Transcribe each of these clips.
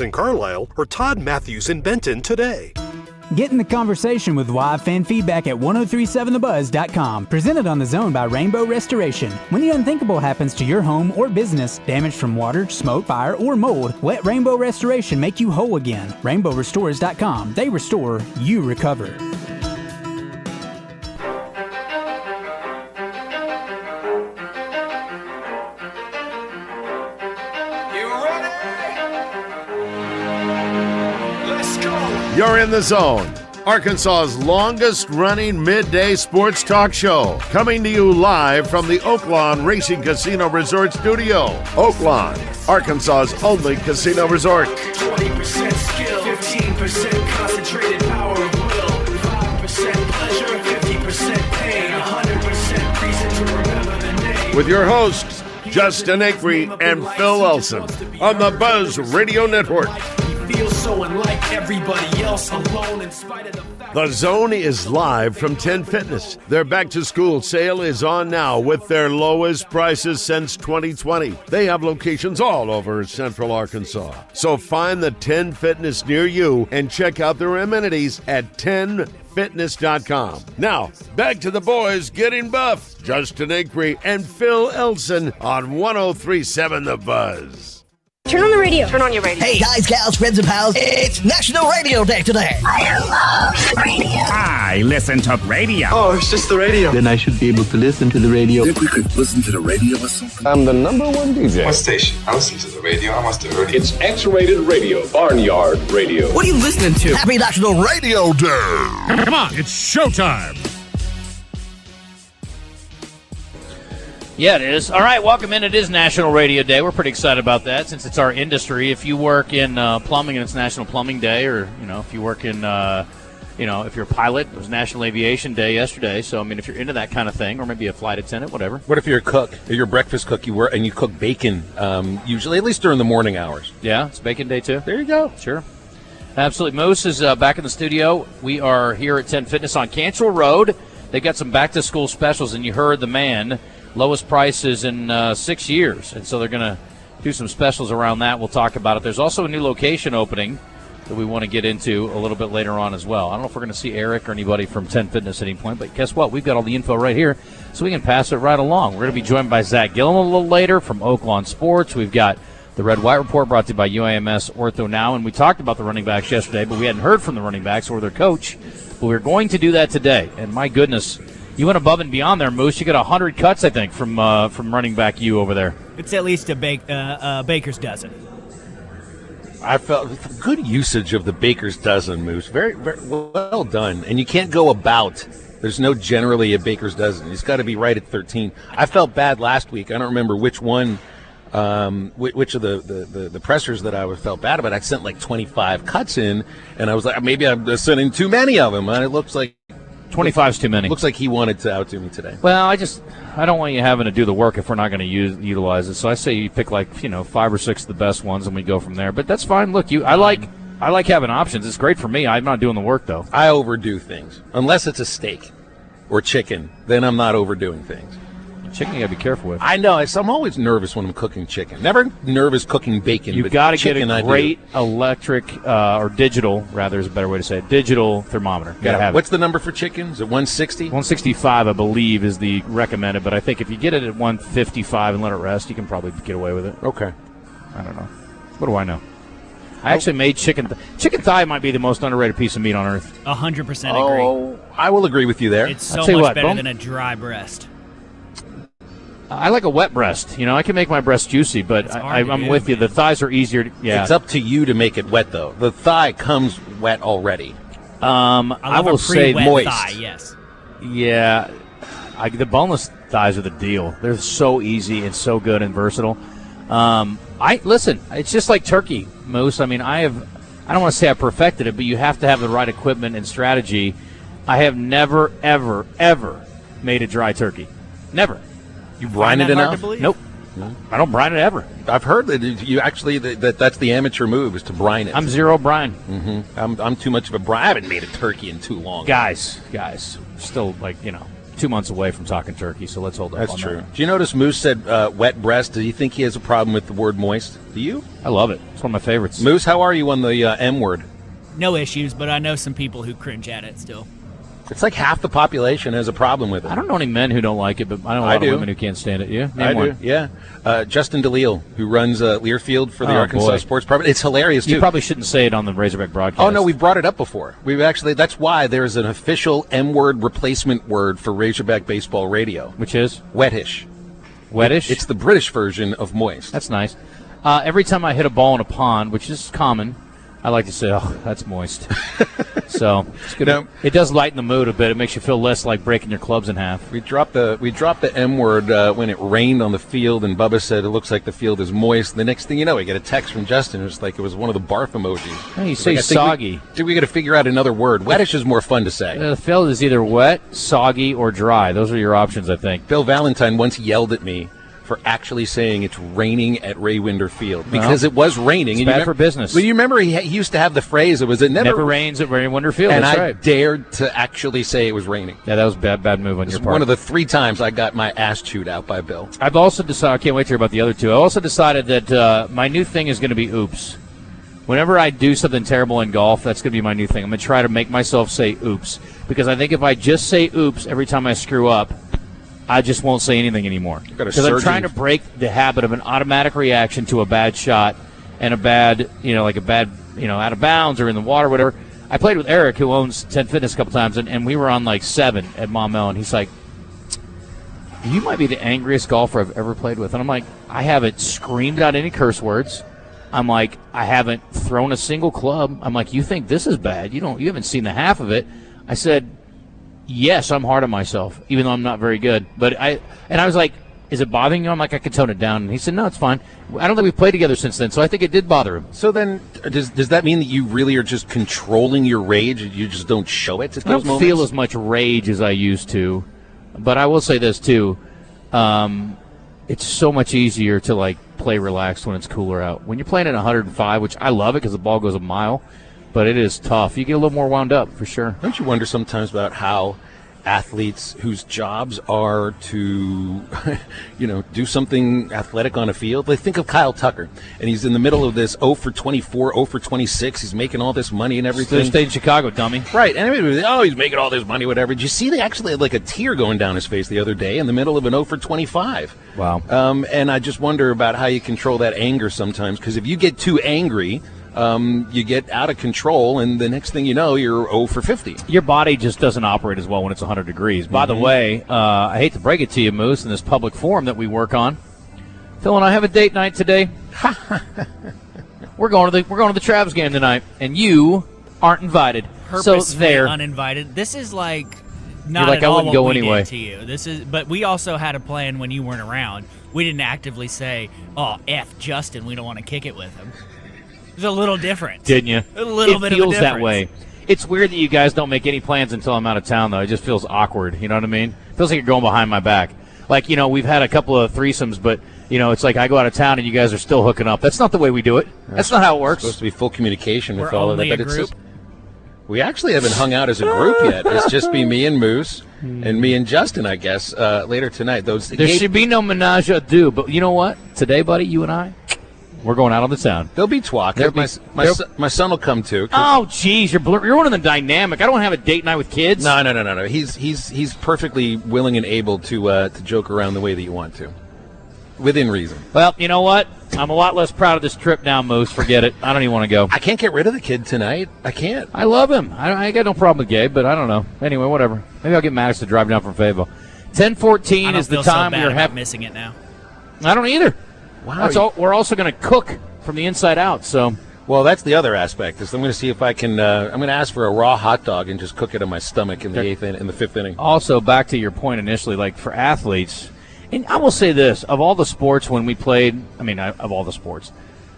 Morris in Carlisle or Todd Matthews in Benton today. Get in the conversation with live fan feedback at 1037thebuzz.com. Presented on The Zone by Rainbow Restoration. When the unthinkable happens to your home or business, damage from water, smoke, fire, or mold, let Rainbow Restoration make you whole again. RainbowRestores.com. They restore, you recover. You're in the Zone, Arkansas's longest-running midday sports talk show, coming to you live from the Oaklawn Racing Casino Resort Studio. Oaklawn, Arkansas's only casino resort. 20% skill, 15% concentrated power of will, 5% pleasure, 50% pain, 100% reason to remember the name. With your hosts, Justin Acri and Phil Elson, on the Buzz Radio Network. Feels so unlike everybody else, alone in spite of the fact. The Zone is live from 10 Fitness. Their back-to-school sale is on now with their lowest prices since 2020. They have locations all over Central Arkansas. So find the 10 Fitness near you and check out their amenities at 10fitness.com. Now, back to the boys getting buff. Justin Acri and Phil Elson on 1037 The Buzz. Turn on the radio. Turn on your radio. Hey, guys, gals, friends, and pals. It's National Radio Day today. I love radio. I listen to radio. Oh, it's just the radio. Then I should be able to listen to the radio. Think we could listen to the radio or something? I'm the number one DJ. What station? I listen to the radio. I must have heard it. It's X-rated radio. Barnyard radio. What are you listening to? Happy National Radio Day. Come on, it's showtime. Yeah, it is. All right, welcome in. It is National Radio Day. We're pretty excited about that since it's our industry. If you work in plumbing and it's National Plumbing Day, or, if you work in, if you're a pilot, it was National Aviation Day yesterday. So, if you're into that kind of thing, or maybe a flight attendant, whatever. What if you're a cook, or you're a breakfast cook, and you cook bacon, usually, at least during the morning hours? Yeah, it's Bacon Day, too. There you go. Sure. Absolutely. Moose is back in the studio. We are here at 10 Fitness on Cantrell Road. They've got some back-to-school specials, and you heard the man. Lowest prices in 6 years, and so they're going to do some specials around that. We'll talk about it. There's also a new location opening that we want to get into a little bit later on as well. I don't know if we're going to see Eric or anybody from 10 Fitness at any point, but guess what? We've got all the info right here, so we can pass it right along. We're going to be joined by Zach Gillen a little later from Oaklawn Sports. We've got the Red White Report brought to you by UAMS Ortho Now, and we talked about the running backs yesterday, but we hadn't heard from the running backs or their coach. But we're going to do that today, and my goodness, you went above and beyond there, Moose. You got 100 cuts, I think, from running back you over there. It's at least a baker's dozen. I felt good usage of the baker's dozen, Moose. Very, very well done. And you can't go about. There's no generally a baker's dozen. It's got to be right at 13. I felt bad last week. I don't remember which one, which of the pressers that I felt bad about. I sent like 25 cuts in, and I was like, maybe I'm sending too many of them. And it looks like 25's too many. Looks like he wanted to outdo me today. Well, I don't want you having to do the work if we're not going to utilize it. So I say you pick 5 or 6 of the best ones, and we go from there. But that's fine. Look, I like having options. It's great for me. I'm not doing the work though. I overdo things unless it's a steak or chicken. Then I'm not overdoing things. Chicken, you got to be careful with. I know. I'm always nervous when I'm cooking chicken. Never nervous cooking bacon. You've got to get a great electric, or digital, rather is a better way to say it, digital thermometer. Got to have it. What's the number for chicken? Is it 160? 165, I believe, is the recommended. But I think if you get it at 155 and let it rest, you can probably get away with it. Okay. I don't know. What do I know? I actually made chicken. Chicken thigh might be the most underrated piece of meat on earth. 100% agree. Oh, I will agree with you there. It's so much better than a dry breast. I like a wet breast. I can make my breast juicy, but I'm with you. The thighs are easier. Yeah, it's up to you to make it wet, though. The thigh comes wet already. I will say moist. Thigh, yes. Yeah, the boneless thighs are the deal. They're so easy and so good and versatile. Listen. It's just like turkey, Moose. I don't want to say I perfected it, but you have to have the right equipment and strategy. I have never, ever, ever made a dry turkey. Never. You brine it enough? Nope. No. I don't brine it ever. I've heard that you actually that's the amateur move is to brine it. I'm zero brine. Mm-hmm. I'm too much of a brine. I haven't made a turkey in too long. Guys, still 2 months away from talking turkey, so let's hold up. That's on true. that. Do you notice Moose said wet breast? Do you think he has a problem with the word moist? Do you? I love it. It's one of my favorites. Moose, how are you on the M word? No issues, but I know some people who cringe at it still. It's like half the population has a problem with it. I don't know any men who don't like it, but I know a lot of women who can't stand it. Yeah, I do. Yeah, Justin DeLille, who runs Learfield for the Arkansas Sports Department. It's hilarious too. You probably shouldn't say it on the Razorback broadcast. Oh no, we've brought it up before. We've actually. That's why there's an official M-word replacement word for Razorback baseball radio, which is wettish. Wettish. It's the British version of moist. That's nice. Every time I hit a ball in a pond, which is common, I like to say, "Oh, that's moist." So it's good. Now, it does lighten the mood a bit. It makes you feel less like breaking your clubs in half. We dropped the M word when it rained on the field, and Bubba said it looks like the field is moist. The next thing you know, we get a text from Justin. It's like it was one of the barf emojis. Hey, you say soggy. We got to figure out another word. Wettish is more fun to say. The field is either wet, soggy, or dry. Those are your options, I think. Bill Valentine once yelled at me for actually saying it's raining at Ray Winder Field because it was raining. It's bad for business. Well, you remember he used to have the phrase, it never rains at Ray Winder Field. And That's I right. dared to actually say it was raining. Yeah, that was bad move on your part. One of the 3 times I got my ass chewed out by Bill. I've also decided, I can't wait to hear about the other two. I also decided that my new thing is going to be oops. Whenever I do something terrible in golf, that's going to be my new thing. I'm going to try to make myself say oops, because I think if I just say oops every time I screw up, I just won't say anything anymore. Because I'm trying to break the habit of an automatic reaction to a bad shot and a bad, out of bounds or in the water, whatever. I played with Eric, who owns 10 Fitness, a couple times, and we were on like 7 at Maumelle, and he's like, "You might be the angriest golfer I've ever played with." And I'm like, "I haven't screamed out any curse words. I'm like, I haven't thrown a single club." I'm like, "You think this is bad? You haven't seen the half of it." I said, "Yes, I'm hard on myself, even though I'm not very good." But I was like, "Is it bothering you?" I'm like, "I can tone it down." And he said, "No, it's fine." I don't think we've played together since then, so I think it did bother him. So then, does that mean that you really are just controlling your rage? You just don't show it at I those don't moments? feel as much rage as I used to. But I will say this, too. It's so much easier to, play relaxed when it's cooler out. When you're playing at 105, which I love it because the ball goes a mile, but it is tough. You get a little more wound up, for sure. Don't you wonder sometimes about how athletes whose jobs are to, do something athletic on a field? Like, think of Kyle Tucker, and he's in the middle of this 0 for 24, 0 for 26. He's making all this money and everything. Stayed in Chicago, dummy. Right. And he's making all this money, whatever. Did you see they actually had a tear going down his face the other day in the middle of an 0 for 25? Wow. And I just wonder about how you control that anger sometimes, because if you get too angry, you get out of control, and the next thing you know, you're 0 for 50. Your body just doesn't operate as well when it's 100 degrees. By the way, I hate to break it to you, Moose, in this public forum that we work on, Phil and I have a date night today. We're going to the Travs game tonight, and you aren't invited. Purposefully so there, uninvited. This is not You're like, at I all wouldn't what go we anyway. did to you. But we also had a plan when you weren't around. We didn't actively say, "Oh, F Justin, we don't want to kick it with him." It's a little different. Didn't you? A little bit of a difference. It feels that way. It's weird that you guys don't make any plans until I'm out of town, though. It just feels awkward. You know what I mean? It feels like you're going behind my back. We've had a couple of threesomes, but, it's like I go out of town and you guys are still hooking up. That's not the way we do it. That's not how it works. It's supposed to be full communication with We're all of only that. a group. We actually haven't hung out as a group yet. It's just be me and Moose and me and Justin, I guess, later tonight. There should be no menage a deux, but you know what? Today, buddy, you and I, we're going out on the town. There'll be twalk. My son will come too. Oh, geez, you're ruining the dynamic. I don't have a date night with kids. No. He's perfectly willing and able to joke around the way that you want to, within reason. Well, you know what? I'm a lot less proud of this trip now, Moose. Forget it. I don't even want to go. I can't get rid of the kid tonight. I can't. I love him. I got no problem with Gabe, but I don't know. Anyway, whatever. Maybe I'll get Maddox to drive down from Fayetteville. 10:14 is the time we're having. Missing it now. I don't either. Wow. We're also going to cook from the inside out. So, well, that's the other aspect. Is I'm going to see if I can. I'm going to ask for a raw hot dog and just cook it in my stomach in the fifth inning. Also, back to your point initially, for athletes, and I will say this: of all the sports when we played, of all the sports,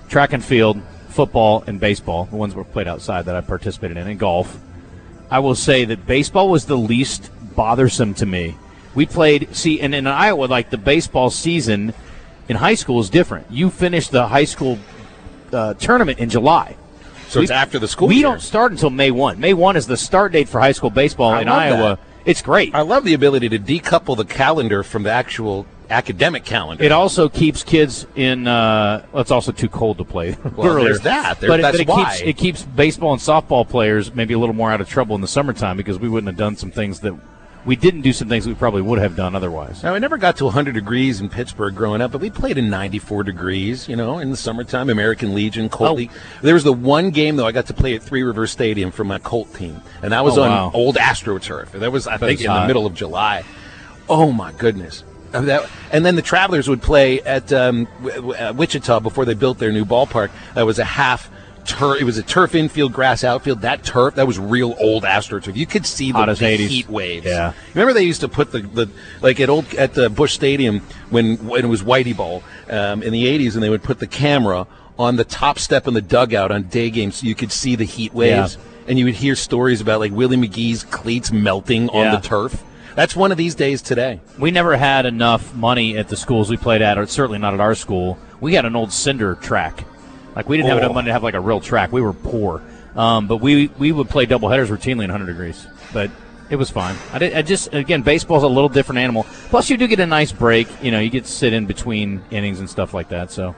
track and field, football, and baseball, the ones we played outside that I participated in, and golf, I will say that baseball was the least bothersome to me. We played, and in Iowa, the baseball season in high school is different. You finish the high school tournament in July. So it's after the school year. We don't start until May 1. May 1 is the start date for high school baseball in Iowa. It's great. I love the ability to decouple the calendar from the actual academic calendar. It also keeps kids in. It's also too cold to play. Well, there's that. That's why. It keeps baseball and softball players maybe a little more out of trouble in the summertime because we wouldn't have done some things that we didn't do. Some things we probably would have done otherwise. Now, I never got to 100 degrees in Pittsburgh growing up, but we played in 94 degrees. In the summertime. American Legion, Colt League. There was the one game though I got to play at Three Rivers Stadium for my Colt team, and that was on old AstroTurf. That was I think in the middle of July. Oh my goodness. And then the Travelers would play at Wichita before they built their new ballpark. That was a half turf. It was a turf infield, grass outfield. That turf, that was real old AstroTurf. You could see the heat waves. Yeah. Remember they used to put the like at the Busch Stadium when it was Whitey Ball in the 80s, and they would put the camera on the top step in the dugout on day games so you could see the heat waves, and you would hear stories about like Willie McGee's cleats melting on the turf. That's one of these days today. We never had enough money at the schools we played at, or certainly not at our school. We had an old cinder track. Like, we didn't have enough money to have, like, a real track. We were poor. But we would play doubleheaders routinely in 100 degrees. But it was fine. Again, baseball's a little different animal. Plus, you do get a nice break. You get to sit in between innings and stuff like that. So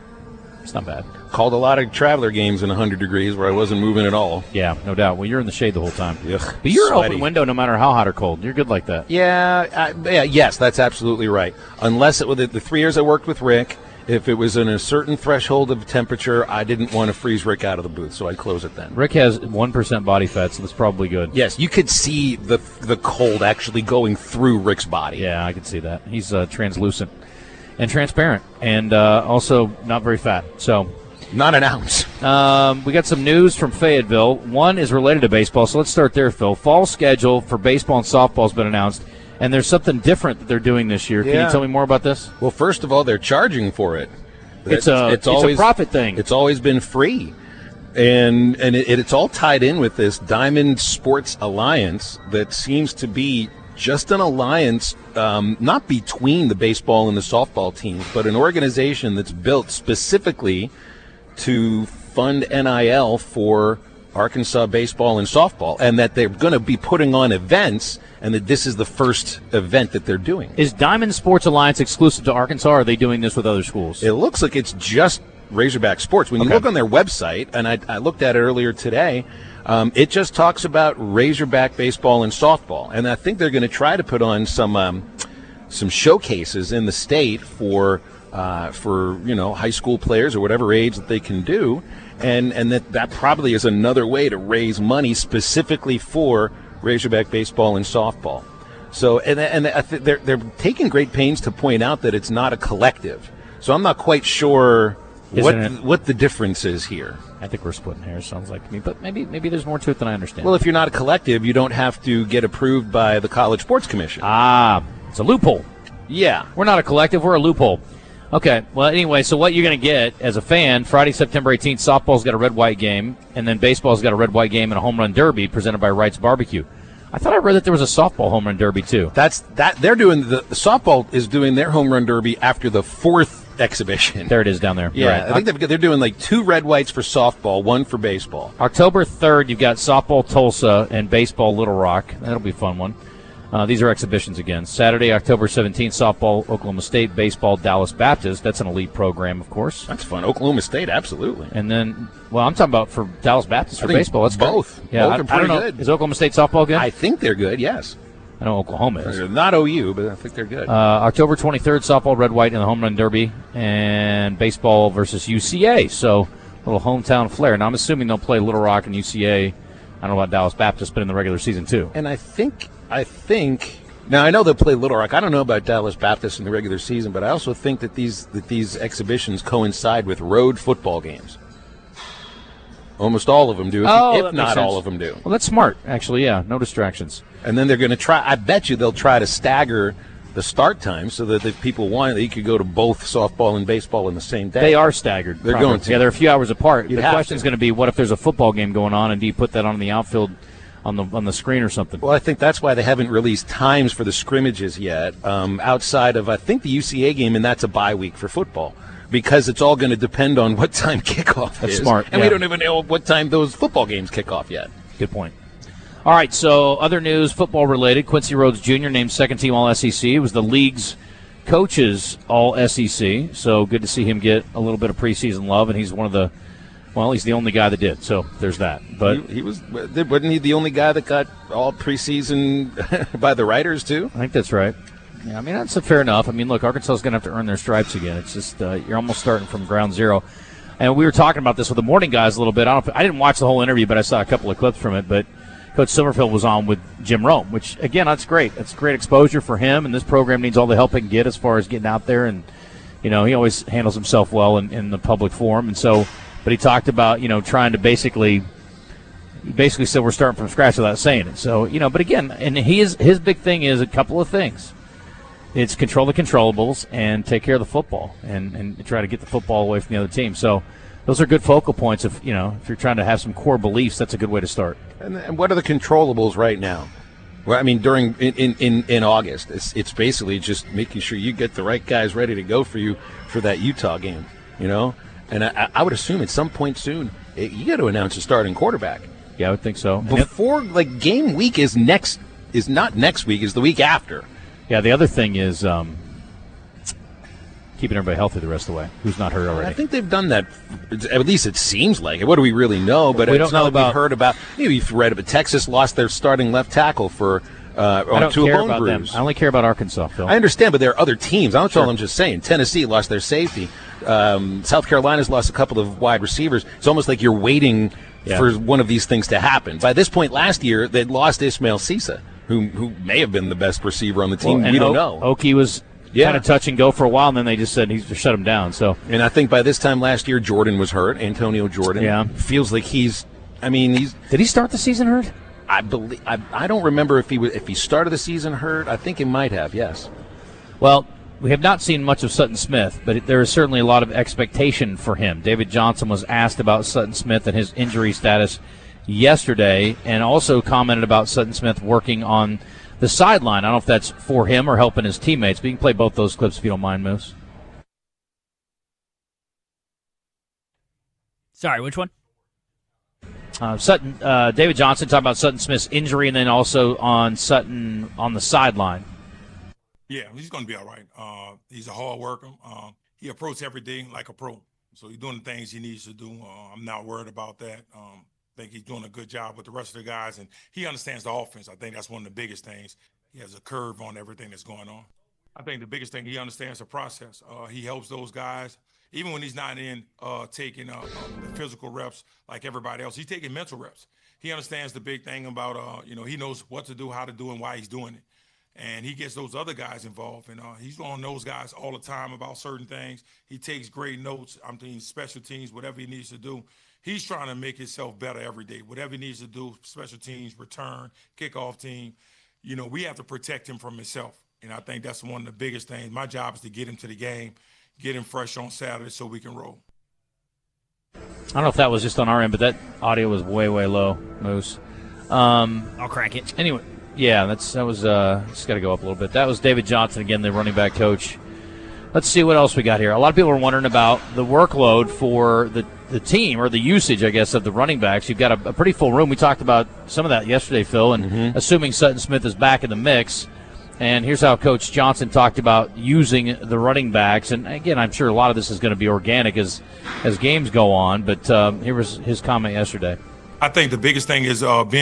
it's not bad. Called a lot of Traveler games in 100 degrees where I wasn't moving at all. Yeah, no doubt. Well, you're in the shade the whole time. Ugh, but you're sweaty. open window no matter how hot or cold. You're good like that. Yes, that's absolutely right. Unless the 3 years I worked with Rick, if it was in a certain threshold of temperature, I didn't want to freeze Rick out of the booth, so I'd close it then. Rick has 1% body fat, so that's probably good. Yes, you could see the cold actually going through Rick's body. Yeah, I could see that. He's translucent and transparent, and also not very fat. So, not an ounce. We got some news from Fayetteville. One is related to baseball, so let's start there, Phil. Fall schedule for baseball and softball has been announced. And there's something different that they're doing this year. Can you tell me more about this? Well, first of all, they're charging for it. It's a profit thing. It's always been free. And it's all tied in with this Diamond Sports Alliance that seems to be just an alliance, not between the baseball and the softball teams, but an organization that's built specifically to fund NIL for Arkansas baseball and softball, and that they're going to be putting on events, and that this is the first event that they're doing. Is Diamond Sports Alliance exclusive to Arkansas, or are they doing this with other schools? It looks like it's just Razorback Sports. When you look on their website, and I looked at it earlier today, it just talks about Razorback baseball and softball, and I think they're going to try to put on some showcases in the state for high school players or whatever age that they can do. And that probably is another way to raise money specifically for Razorback baseball and softball. So, they're taking great pains to point out that it's not a collective. So I'm not quite sure what the difference is here. I think we're splitting hairs, sounds like to me. But maybe there's more to it than I understand. Well, if you're not a collective, you don't have to get approved by the College Sports Commission. It's a loophole. Yeah. We're not a collective, we're a loophole. Okay, well, anyway, so what you're going to get as a fan, Friday, September 18th, softball's got a red-white game, and then baseball's got a red-white game and a home run derby presented by Wright's Barbecue. I thought I read that there was a softball home run derby, too. They're doing the softball is doing their home run derby after the fourth exhibition. There it is down there. Yeah, right. I think they're doing like 2 red-whites for softball, 1 for baseball. October 3rd, you've got softball Tulsa and baseball Little Rock. That'll be a fun one. These are exhibitions again. Saturday, October 17th, softball, Oklahoma State, baseball, Dallas Baptist. That's an elite program, of course. That's fun. Oklahoma State, absolutely. And then, I'm talking about for Dallas Baptist for baseball. That's both. Great. Yeah, both are pretty good. Is Oklahoma State softball good? I think they're good, yes. I know Oklahoma is. They're not OU, but I think they're good. October 23rd, softball, red, white in the home run derby, and baseball versus UCA. So, a little hometown flair. Now, I'm assuming they'll play Little Rock and UCA. I don't know about Dallas Baptist, but in the regular season, too. And I think now, I know they'll play Little Rock. I don't know about Dallas Baptist in the regular season, but I also think that these exhibitions coincide with road football games. Almost all of them do, if not all of them do. Well, that's smart, actually, yeah. No distractions. And then they're going to try, I bet you they'll try to stagger the start time so that if people want it, you could go to both softball and baseball in the same day. They are staggered. They're going to. Yeah, they're a few hours apart. The question is going to be, what if there's a football game going on, and do you put that on the outfield on the screen or something? Well, I think that's why they haven't released times for the scrimmages yet, outside of, I think, the UCA game, and that's a bye week for football, because it's all going to depend on what time kickoff is. That's smart. And we don't even know what time those football games kick off yet. Good point. All right, so other news, football related. Quincy Rhodes Jr. named second team All-SEC. It was the league's coaches All-SEC, so good to see him get a little bit of preseason love, and he's one of the, well, he's the only guy that did, so there's that. But wasn't he the only guy that got all preseason by the writers too? I think that's right. Yeah, I mean, that's fair enough. I mean, look, Arkansas is going to have to earn their stripes again. It's just you're almost starting from ground zero. And we were talking about this with the morning guys a little bit. I didn't watch the whole interview, but I saw a couple of clips from it. But Coach Summerfield was on with Jim Rome, which, again, that's great. That's great exposure for him, and this program needs all the help it can get as far as getting out there. And, he always handles himself well in the public forum. And so, but he talked about, trying to basically said we're starting from scratch without saying it. So, but again, and his big thing is a couple of things. It's control the controllables and take care of the football and try to get the football away from the other team. So those are good focal points. If you're trying to have some core beliefs, that's a good way to start. And what are the controllables right now? Well, I mean, during in August, it's basically just making sure you get the right guys ready to go for you for that Utah game. And I would assume at some point soon you got to announce a starting quarterback. Yeah, I would think so. Before game week is not next week, is the week after. Yeah, the other thing is keeping everybody healthy the rest of the way. Who's not hurt already? I think they've done that. At least it seems like it. What do we really know? But we it's not like we've heard about. Maybe you've read about Texas lost their starting left tackle for I don't to care a bone about bruise. them. I only care about Arkansas, Phil. I understand, but there are other teams. That's all I'm just saying. Tennessee lost their safety. South Carolina's lost a couple of wide receivers. It's almost like you're waiting for one of these things to happen. By this point last year, they'd lost Ismail Cissa, who may have been the best receiver on the team. Well, we don't know. Okie was kind of touch and go for a while, and then they just said he shut him down. So, and I think by this time last year, Jordan was hurt. Antonio Jordan. Yeah, feels like he's. I mean, Did he start the season hurt? I believe. I don't remember if he started the season hurt. I think he might have. Yes. Well, we have not seen much of Sutton Smith, but there is certainly a lot of expectation for him. David Johnson was asked about Sutton Smith and his injury status yesterday, and also commented about Sutton Smith working on the sideline. I don't know if that's for him or helping his teammates, but you can play both those clips if you don't mind, Moose. Sorry, which one? David Johnson talking about Sutton Smith's injury, and then also on Sutton on the sideline. Yeah, he's going to be all right. He's a hard worker. He approaches every day like a pro. So he's doing the things he needs to do. I'm not worried about that. I think he's doing a good job with the rest of the guys, and he understands the offense. I think that's one of the biggest things. He has a curve on everything that's going on. I think the biggest thing, he understands the process. He helps those guys, even when he's not in taking the physical reps like everybody else. He's taking mental reps. He understands the big thing about, he knows what to do, how to do, and why he's doing it. And he gets those other guys involved, and he's on those guys all the time about certain things. He takes great notes. I'm thinking special teams, whatever he needs to do. He's trying to make himself better every day. Whatever he needs to do, special teams, return, kickoff team, we have to protect him from himself. And I think that's one of the biggest things. My job is to get him to the game, get him fresh on Saturday so we can roll. I don't know if that was just on our end, but that audio was way, way low, Moose. I'll crank it. Anyway. Yeah, that was just got to go up a little bit. That was David Johnson, again, the running back coach. Let's see what else we got here. A lot of people are wondering about the workload for the team, or the usage, I guess, of the running backs. You've got a pretty full room. We talked about some of that yesterday, Phil, and assuming Sutton Smith is back in the mix. And here's how Coach Johnson talked about using the running backs. And, again, I'm sure a lot of this is going to be organic as games go on. But here was his comment yesterday. I think the biggest thing is I'm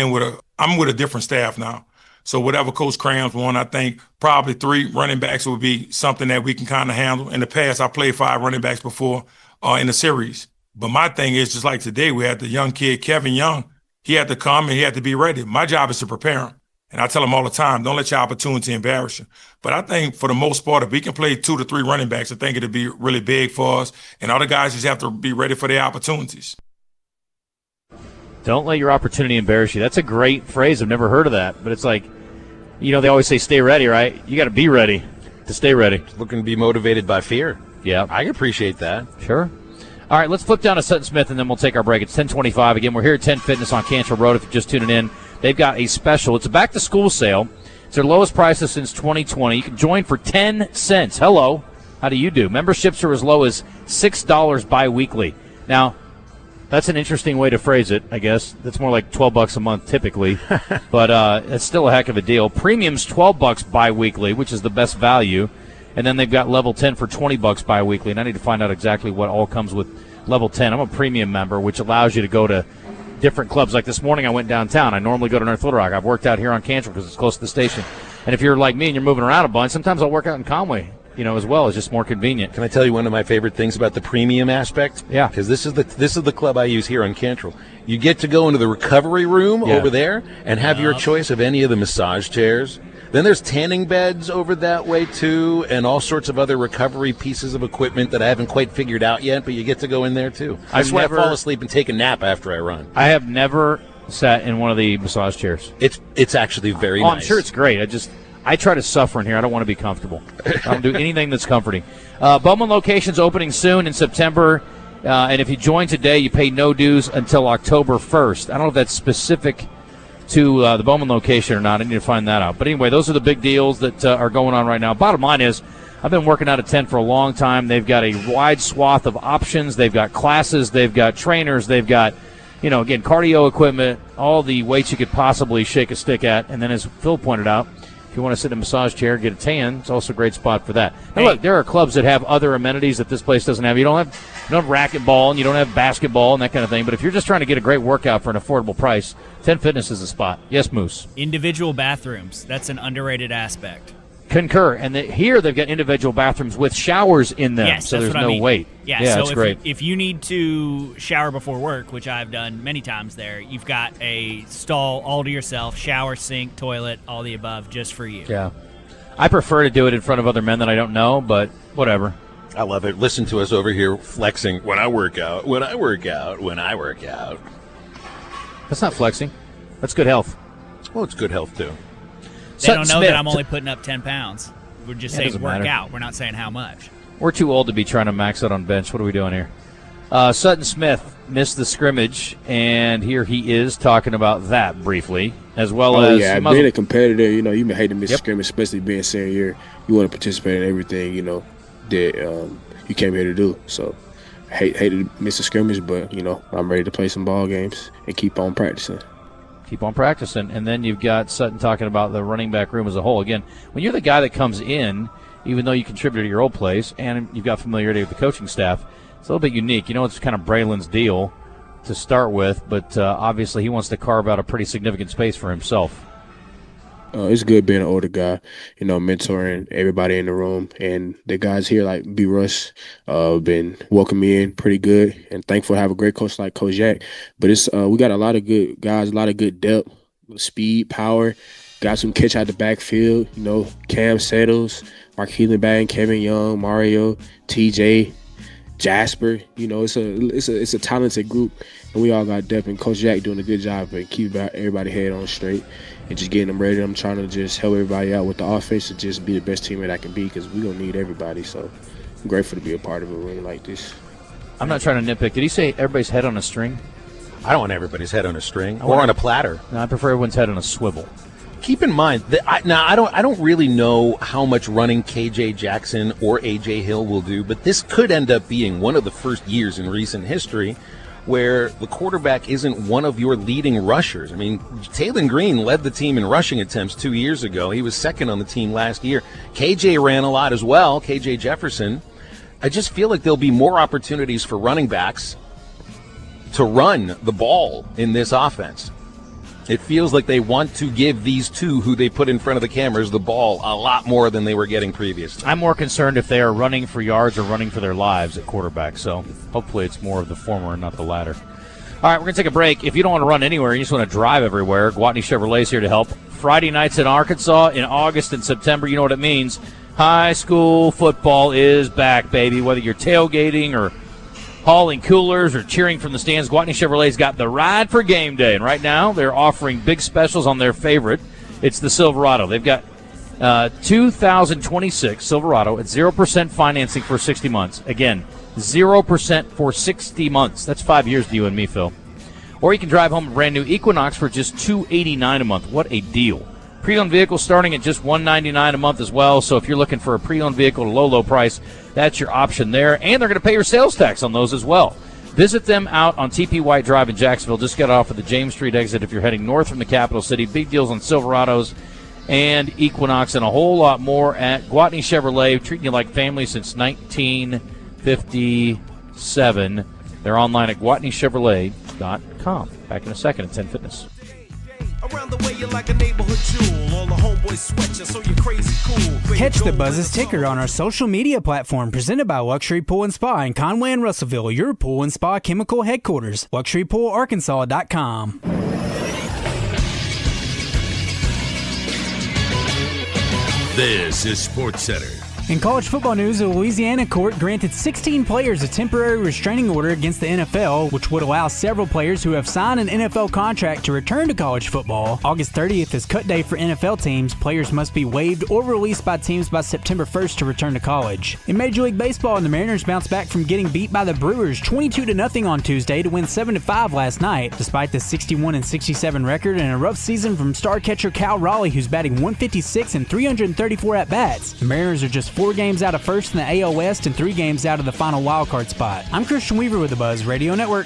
with a different staff now. So whatever Coach Crams won, I think probably 3 running backs would be something that we can kind of handle. In the past, I played 5 running backs before in the series. But my thing is, just like today, we had the young kid, Kevin Young. He had to come and he had to be ready. My job is to prepare him. And I tell him all the time, don't let your opportunity embarrass you. But I think for the most part, if we can play 2 to 3 running backs, I think it'll be really big for us. And other guys just have to be ready for their opportunities. Don't let your opportunity embarrass you. That's a great phrase. I've never heard of that. But it's like, they always say stay ready, right? You got to be ready to stay ready. Looking to be motivated by fear. Yeah. I appreciate that. Sure. All right, let's flip down to Sutton Smith, and then we'll take our break. It's 10:25. Again, we're here at 10 Fitness on Cantrell Road. If you're just tuning in, they've got a special. It's a back-to-school sale. It's their lowest prices since 2020. You can join for 10 cents. Hello. How do you do? Memberships are as low as $6 bi-weekly. Now, That's an interesting way to phrase it, I guess. That's more like $12 a month typically, but it's still a heck of a deal. Premium's $12 bi-weekly, which is the best value, and then they've got level 10 for $20 bi-weekly, and I need to find out exactly what all comes with level 10. I'm a premium member, which allows you to go to different clubs. Like this morning I went downtown. I normally go to North Little Rock. I've worked out here on Cantrell because it's close to the station. And if you're like me and you're moving around a bunch, sometimes I'll work out in Conway, as well. It's just more convenient. Can I tell you one of my favorite things about the premium aspect? Yeah. Because this is the club I use here on Cantrell. You get to go into the recovery room over there and have your choice of any of the massage chairs. Then there's tanning beds over that way, too, and all sorts of other recovery pieces of equipment that I haven't quite figured out yet, but you get to go in there, too. I swear I fall asleep and take a nap after I run. I have never sat in one of the massage chairs. It's actually very nice. I'm sure it's great. I try to suffer in here. I don't want to be comfortable. I don't do anything that's comforting. Bowman location's opening soon in September, and if you join today, you pay no dues until October 1st. I don't know if that's specific to the Bowman location or not. I need to find that out. But anyway, those are the big deals that are going on right now. Bottom line is, I've been working out at 10 for a long time. They've got a wide swath of options. They've got classes. They've got trainers. They've got, again, cardio equipment, all the weights you could possibly shake a stick at. And then as Phil pointed out, if you want to sit in a massage chair, get a tan, it's also a great spot for that. Now, look, there are clubs that have other amenities that this place doesn't have. You don't have racquetball, and you don't have basketball and that kind of thing. But if you're just trying to get a great workout for an affordable price, 10 Fitness is a spot. Yes, Moose. Individual bathrooms. That's an underrated aspect. Concur. And here they've got individual bathrooms with showers in them, yes, so there's no I mean. wait. Yeah, so that's great. If you need to shower before work, which I've done many times there, you've got a stall all to yourself, shower, sink, toilet, all the above, just for you. Yeah. I prefer to do it in front of other men that I don't know, but whatever. I love it. Listen to us over here flexing when I work out, when I work out, when I work out. That's not flexing. That's good health. Well, it's good health, too. They don't know that I'm only putting up 10 pounds. We're just saying work out. We're not saying how much. We're too old to be trying to max out on bench. What are we doing here? Sutton Smith missed the scrimmage, and here he is talking about that briefly, as well as being a competitor, you may hate to miss a scrimmage, especially being senior year. You want to participate in everything, that you came here to do. So hate to miss a scrimmage, but, I'm ready to play some ball games and keep on practicing. Keep on practicing. And then you've got Sutton talking about the running back room as a whole. Again, when you're the guy that comes in, even though you contributed to your old place and you've got familiarity with the coaching staff, it's a little bit unique. It's kind of Braylon's deal to start with, but obviously he wants to carve out a pretty significant space for himself. It's good being an older guy, mentoring everybody in the room. And the guys here, like B. Russ, been welcoming me in pretty good. And thankful to have a great coach like Coach Jack. But it's we got a lot of good guys, a lot of good depth, speed, power. Got some catch out the backfield, Cam Settles, Mark Healenbang, Kevin Young, Mario, TJ, Jasper. It's a talented group. And we all got depth. And Coach Jack doing a good job of keeping everybody head on straight. And just getting them ready. I'm trying to just help everybody out with the offense to just be the best teammate I can be because we're going to need everybody. So I'm grateful to be a part of a room like this. I'm not trying to nitpick. Did he say everybody's head on a string? I don't want everybody's head on a string or on a platter. No, I prefer everyone's head on a swivel. Keep in mind that I don't really know how much running KJ Jackson or AJ Hill will do, but this could end up being one of the first years in recent history where the quarterback isn't one of your leading rushers. I mean, Taylon Green led the team in rushing attempts 2 years ago. He was second on the team last year. KJ ran a lot as well, KJ Jefferson. I just feel like there'll be more opportunities for running backs to run the ball in this offense. It feels like they want to give these two who they put in front of the cameras the ball a lot more than they were getting previously. I'm more concerned if they are running for yards or running for their lives at quarterback, so hopefully it's more of the former and not the latter. All right, we're going to take a break. If you don't want to run anywhere, you just want to drive everywhere, Gwatney Chevrolet's here to help. Friday nights in Arkansas in August and September, you know what it means. High school football is back, baby. Whether you're tailgating or hauling coolers or cheering from the stands, Gwatney Chevrolet's got the ride for game day. And right now, they're offering big specials on their favorite. It's the Silverado. They've got 2026 Silverado at 0% financing for 60 months. Again, 0% for 60 months. That's 5 years to you and me, Phil. Or you can drive home a brand new Equinox for just $289 a month. What a deal. Pre-owned vehicles starting at just $199 a month as well. So if you're looking for a pre-owned vehicle at a low price, that's your option there. And they're going to pay your sales tax on those as well. Visit them out on TP White Drive in Jacksonville. Just get off of the James Street exit if you're heading north from the capital city. Big deals on Silverados and Equinox and a whole lot more at Gwatney Chevrolet, treating you like family since 1957. They're online at GwatneyChevrolet.com. Back in a second at 10 Fitness. Around the way you're like a neighborhood jewel. All the homeboys sweat you, so you're crazy cool. Catch the Buzz's ticker on our social media platform presented by Luxury Pool and Spa in Conway and Russellville, your pool and spa chemical headquarters. LuxuryPoolArkansas.com. This is SportsCenter. In college football news, a Louisiana court granted 16 players a temporary restraining order against the NFL, which would allow several players who have signed an NFL contract to return to college football. August 30th is cut day for NFL teams. Players must be waived or released by teams by September 1st to return to college. In Major League Baseball, the Mariners bounced back from getting beat by the Brewers 22-0 on Tuesday to win 7-5 last night. Despite the 61-67 record and a rough season from star catcher Cal Raleigh, who's batting 156 and 334 at-bats, the Mariners are just 4 games out of first in the AL West and 3 games out of the final wildcard spot. I'm Christian Weaver with the Buzz Radio Network.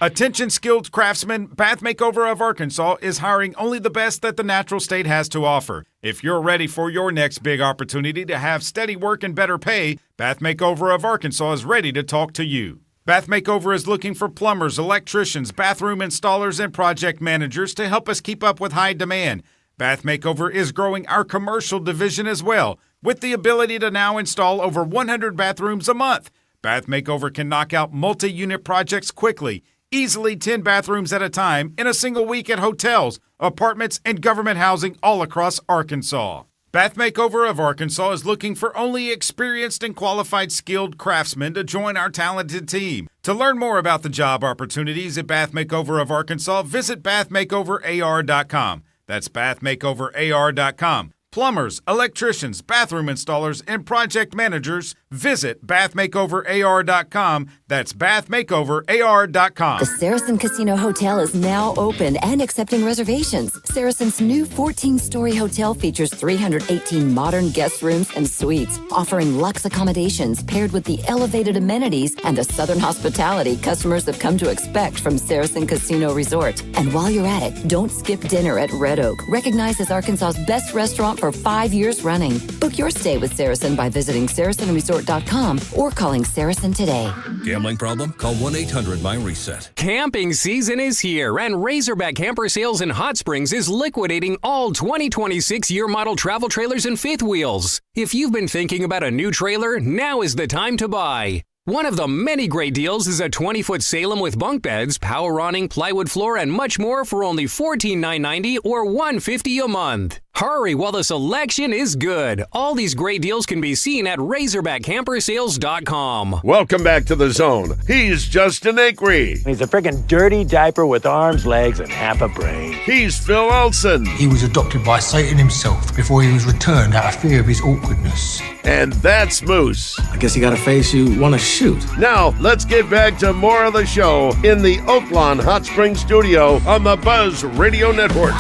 Attention skilled craftsmen, Bath Makeover of Arkansas is hiring only the best that the natural state has to offer. If you're ready for your next big opportunity to have steady work and better pay, Bath Makeover of Arkansas is ready to talk to you. Bath Makeover is looking for plumbers, electricians, bathroom installers, and project managers to help us keep up with high demand. Bath Makeover is growing our commercial division as well, with the ability to now install over 100 bathrooms a month. Bath Makeover can knock out multi-unit projects quickly, easily 10 bathrooms at a time in a single week at hotels, apartments, and government housing all across Arkansas. Bath Makeover of Arkansas is looking for only experienced and qualified skilled craftsmen to join our talented team. To learn more about the job opportunities at Bath Makeover of Arkansas, visit bathmakeoverar.com. That's bathmakeoverar.com. Plumbers, electricians, bathroom installers, and project managers, visit bathmakeoverar.com. That's bathmakeoverar.com. The Saracen Casino Hotel is now open and accepting reservations. Saracen's new 14-story hotel features 318 modern guest rooms and suites, offering luxe accommodations paired with the elevated amenities and the southern hospitality customers have come to expect from Saracen Casino Resort. And while you're at it, don't skip dinner at Red Oak, recognized as Arkansas's best restaurant for 5 years running. Book your stay with Saracen by visiting SaracenResort.com or calling Saracen today. Gambling problem? Call 1-800-MY-RESET. Camping season is here, and Razorback Camper Sales in Hot Springs is liquidating all 2026 year model travel trailers and fifth wheels. If you've been thinking about a new trailer, now is the time to buy. One of the many great deals is a 20-foot Salem with bunk beds, power awning, plywood floor, and much more for only $14,990 or $150 a month. Hurry while the selection is good. All these great deals can be seen at RazorbackCamperSales.com. Welcome back to The Zone. He's Justin Acri. He's a freaking dirty diaper with arms, legs, and half a brain. He's Phil Elson. He was adopted by Satan himself before he was returned out of fear of his awkwardness. And that's Moose. I guess you got a face you want to shoot. Now, let's get back to more of the show in the Oaklawn Hot Springs studio on the Buzz Radio Network.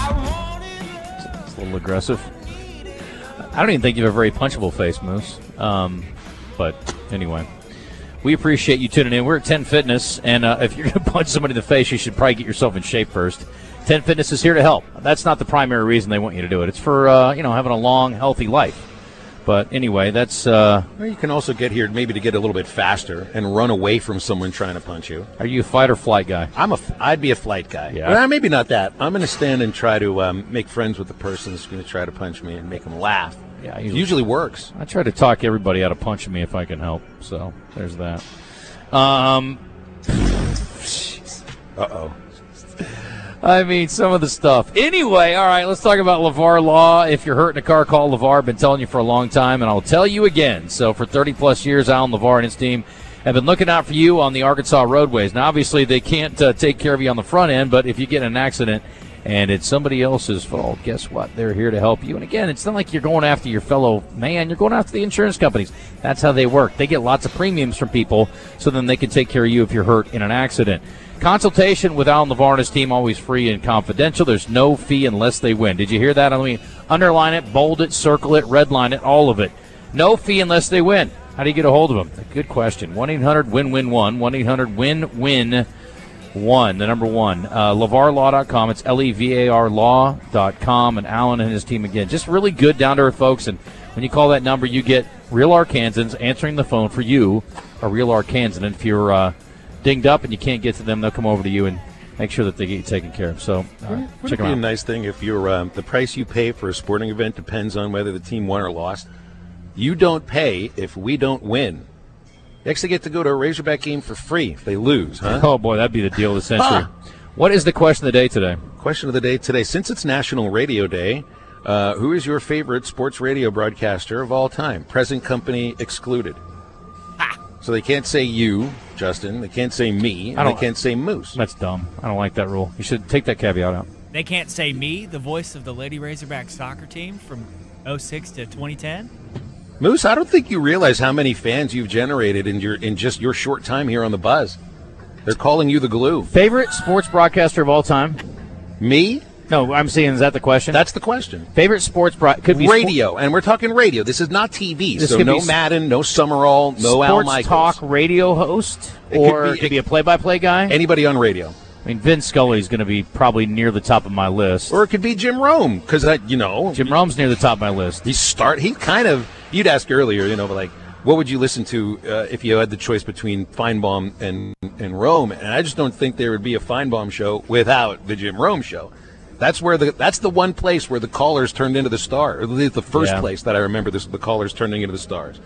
It's a little aggressive. I don't even think you have a very punchable face, Moose. But anyway, we appreciate you tuning in. We're at 10 Fitness, and if you're going to punch somebody in the face, you should probably get yourself in shape first. 10 Fitness is here to help. That's not the primary reason they want you to do it. It's for having a long, healthy life. But anyway, that's... Or you can also get here maybe to get a little bit faster and run away from someone trying to punch you. Are you a fight or flight guy? I'd be a flight guy. Yeah. Well, maybe not that. I'm going to stand and try to make friends with the person that's going to try to punch me and make them laugh. Yeah, it usually works. I try to talk everybody out of punching me if I can help. So there's that. Uh-oh. I mean, some of the stuff. Anyway, all right, let's talk about LeVar Law. If you're hurt in a car, call LeVar. I've been telling you for a long time, and I'll tell you again. So for 30-plus years, Alan LeVar and his team have been looking out for you on the Arkansas roadways. Now, obviously, they can't take care of you on the front end, but if you get in an accident and it's somebody else's fault, guess what? They're here to help you. And, again, it's not like you're going after your fellow man. You're going after the insurance companies. That's how they work. They get lots of premiums from people, so then they can take care of you if you're hurt in an accident. Consultation with Alan LeVar and his team, always free and confidential. There's no fee unless they win. Did you hear that? Let me underline it, bold it, circle it, redline it, all of it. No fee unless they win. How do you get a hold of him? Good question. 1-800-WIN-WIN-1. 1-800-WIN-WIN-1, the number 1. LeVarLaw.com. It's LEVAR Law.com. And Alan and his team again. Just really good, down-to-earth folks. And when you call that number, you get real Arkansans answering the phone for you, a real Arkansan. And if you're dinged up and you can't get to them, they'll come over to you and make sure that they get you taken care of. So check it out. A nice thing if you're the price you pay for a sporting event depends on whether the team won or lost. You don't pay if we don't win. You actually get to go to a Razorback game for free if they lose, huh? Oh, boy, that'd be the deal of the century. What is the question of the day today? Question of the day today. Since it's National Radio Day, who is your favorite sports radio broadcaster of all time? Present company excluded. So they can't say you, Justin. They can't say me. And they can't say Moose. That's dumb. I don't like that rule. You should take that caveat out. They can't say me, the voice of the Lady Razorback soccer team from 06 to 2010? Moose, I don't think you realize how many fans you've generated in just your short time here on the Buzz. They're calling you the glue. Favorite sports broadcaster of all time? Me? No, I'm saying, is that the question? That's the question. Favorite sports could be radio, and we're talking radio. This is not TV, so no Madden, no Summerall, no Al Michaels. Sports talk radio host, or it could be a play-by-play guy? Anybody on radio. I mean, Vin Scully is going to be probably near the top of my list. Or it could be Jim Rome, because, Jim Rome's near the top of my list. You'd ask earlier, but like, what would you listen to if you had the choice between Feinbaum and Rome? And I just don't think there would be a Feinbaum show without the Jim Rome show. That's the one place where the callers turned into the stars. Or at least the first place that I remember the callers turning into the stars.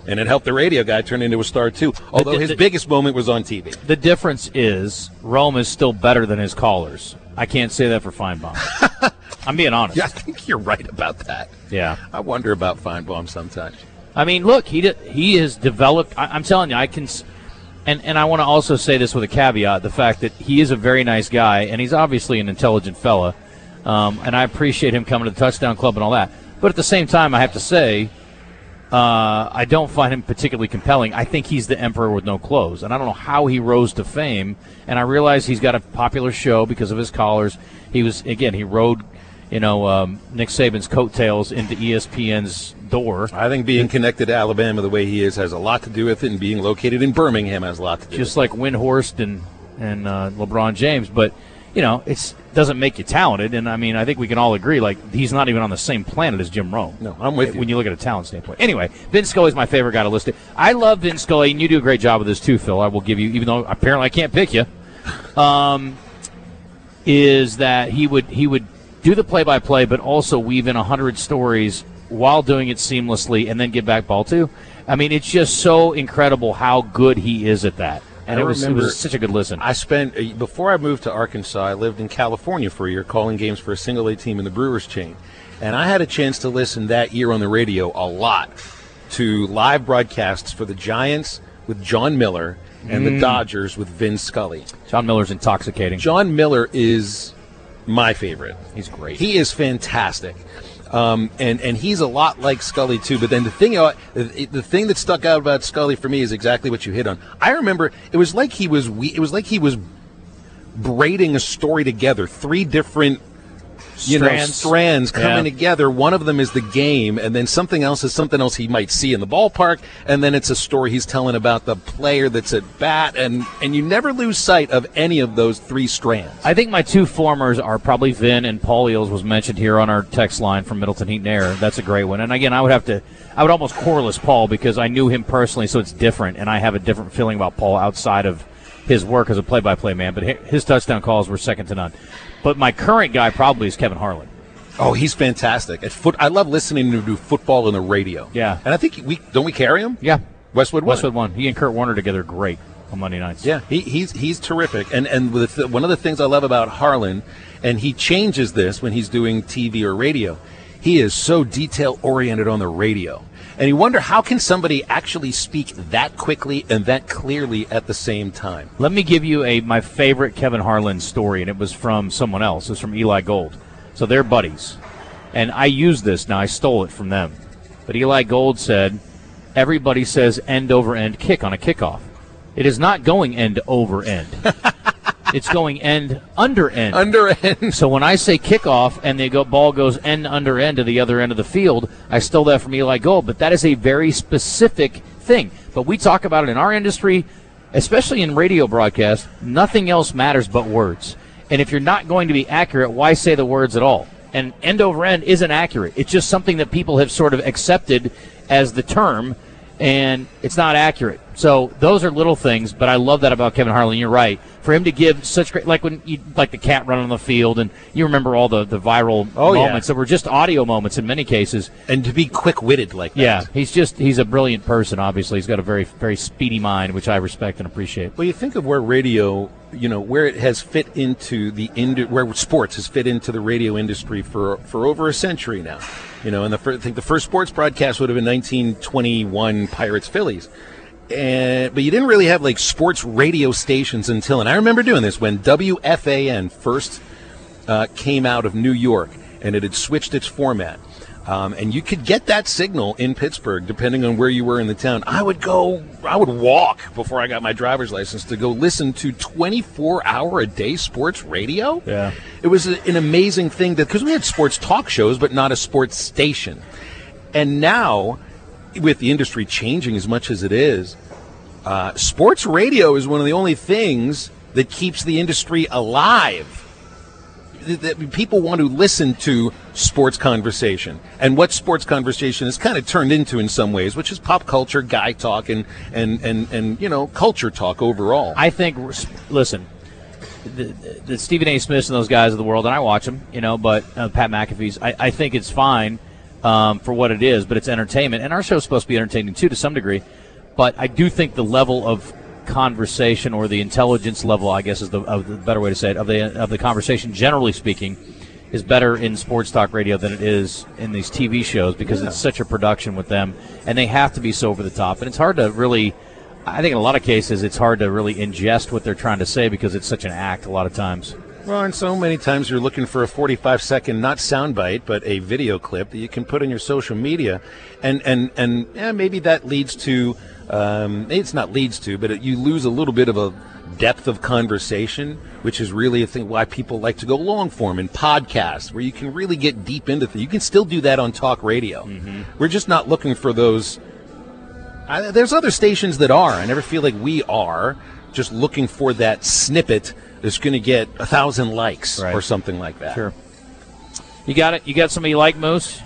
And it helped the radio guy turn into a star, too. Although his biggest moment was on TV. The difference is Rome is still better than his callers. I can't say that for Feinbaum. I'm being honest. Yeah, I think you're right about that. Yeah. I wonder about Feinbaum sometimes. I mean, look, he has developed. I'm telling you, I can. And I want to also say this with a caveat, the fact that he is a very nice guy, and he's obviously an intelligent fella, and I appreciate him coming to the Touchdown Club and all that. But at the same time, I have to say, I don't find him particularly compelling. I think he's the emperor with no clothes, and I don't know how he rose to fame. And I realize he's got a popular show because of his callers. He rode, Nick Saban's coattails into ESPN's door. I think being connected to Alabama the way he is has a lot to do with it, and being located in Birmingham has a lot to do with it. Just like Windhorst and LeBron James. But, it doesn't make you talented. And, I mean, I think we can all agree, like, he's not even on the same planet as Jim Rome. No, I'm with you. When you look at a talent standpoint. Anyway, Vin Scully's my favorite guy to list it. I love Vin Scully, and you do a great job with this too, Phil. I will give you, even though apparently I can't pick you, is that he would do the play-by-play, but also weave in 100 stories while doing it seamlessly and then get back ball too. I mean, it's just so incredible how good he is at that. And it was such a good listen. Before I moved to Arkansas, I lived in California for a year calling games for a single-A team in the Brewers chain. And I had a chance to listen that year on the radio a lot to live broadcasts for the Giants with John Miller and the Dodgers with Vin Scully. John Miller's intoxicating. John Miller is my favorite. He's great. He is fantastic. And he's a lot like Scully too. But then the thing that stuck out about Scully for me is exactly what you hit on. I remember it was like he was braiding a story together, three different strands coming together. One of them is the game, and then something else is something else he might see in the ballpark, and then it's a story he's telling about the player that's at bat, and you never lose sight of any of those three strands. I think my two formers are probably Vin, and Paul Eels was mentioned here on our text line from Middleton Heat and Air. That's a great one. And again, I would almost correlate Paul because I knew him personally, so it's different, and I have a different feeling about Paul outside of his work as a play-by-play man, but his touchdown calls were second to none. But my current guy probably is Kevin Harlan. Oh, he's fantastic. I love listening to do football on the radio. Yeah. And I think don't we carry him? Yeah. Westwood One. He and Kurt Warner together great on Monday nights. Yeah, he's terrific. And one of the things I love about Harlan, and he changes this when he's doing TV or radio, he is so detail-oriented on the radio. And you wonder, how can somebody actually speak that quickly and that clearly at the same time? Let me give you my favorite Kevin Harlan story, and it was from someone else. It was from Eli Gold. So they're buddies. And I use this now. I stole it from them. But Eli Gold said, everybody says end over end kick on a kickoff. It is not going end over end. It's going end under end. Under end. So when I say kickoff and ball goes end under end to the other end of the field, I stole that from Eli Gold. But that is a very specific thing. But we talk about it in our industry, especially in radio broadcast. Nothing else matters but words. And if you're not going to be accurate, why say the words at all? And end over end isn't accurate. It's just something that people have sort of accepted as the term, and it's not accurate. So those are little things, but I love that about Kevin Harlan. You're right. For him to give such great, like when you like the cat running on the field, and you remember all the viral moments that were just audio moments in many cases. And to be quick-witted like that. Yeah, he's a brilliant person, obviously. He's got a very, very speedy mind, which I respect and appreciate. Well, you think of where radio, where it has fit into where sports has fit into the radio industry for over a century now. And I think the first sports broadcast would have been 1921 Pirates-Phillies. But you didn't really have like sports radio stations until, and I remember doing this when WFAN first came out of New York, and it had switched its format. And you could get that signal in Pittsburgh, depending on where you were in the town. I would walk before I got my driver's license to go listen to 24-hour-a-day sports radio. Yeah. It was an amazing thing because we had sports talk shows, but not a sports station. And now, with the industry changing as much as it is, sports radio is one of the only things that keeps the industry alive. That people want to listen to sports conversation, and what sports conversation is kind of turned into in some ways, which is pop culture, guy talk, and culture talk overall. I think, listen, the Stephen A. Smiths and those guys of the world, and I watch them, but Pat McAfee's, I think it's fine for what it is, but it's entertainment, and our show's supposed to be entertaining too to some degree. But I do think the level of conversation, or the intelligence level, I guess is the better way to say it, of the conversation, generally speaking, is better in sports talk radio than it is in these TV shows, because it's such a production with them, and they have to be so over the top, and it's hard to really, I think in a lot of cases, it's hard to really ingest what they're trying to say because it's such an act a lot of times. Well, and so many times you're looking for a 45-second, not soundbite, but a video clip that you can put on your social media, and maybe that leads to, it's not leads to, but you lose a little bit of a depth of conversation, which is really a thing why people like to go long form in podcasts, where you can really get deep into things. You can still do that on talk radio. Mm-hmm. We're just not looking for those. There's other stations that are. I never feel like we are just looking for that snippet that's going to get 1,000 likes or something like that. Sure. You got it? You got somebody you like, Moose?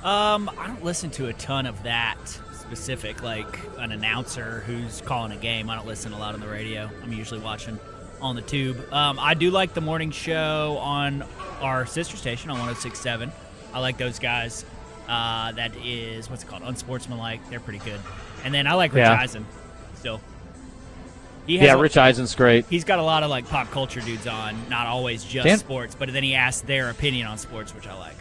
I don't listen to a ton of that specific, like an announcer who's calling a game. I don't listen a lot on the radio. I'm usually watching on the tube. I do like the morning show on our sister station on 106.7. I like those guys. That is, what's it called? Unsportsmanlike. They're pretty good. And then I like Rich Eisen still. Rich Eisen's great. He's got a lot of like pop culture dudes on, not always just sports, but then he asks their opinion on sports, which I like.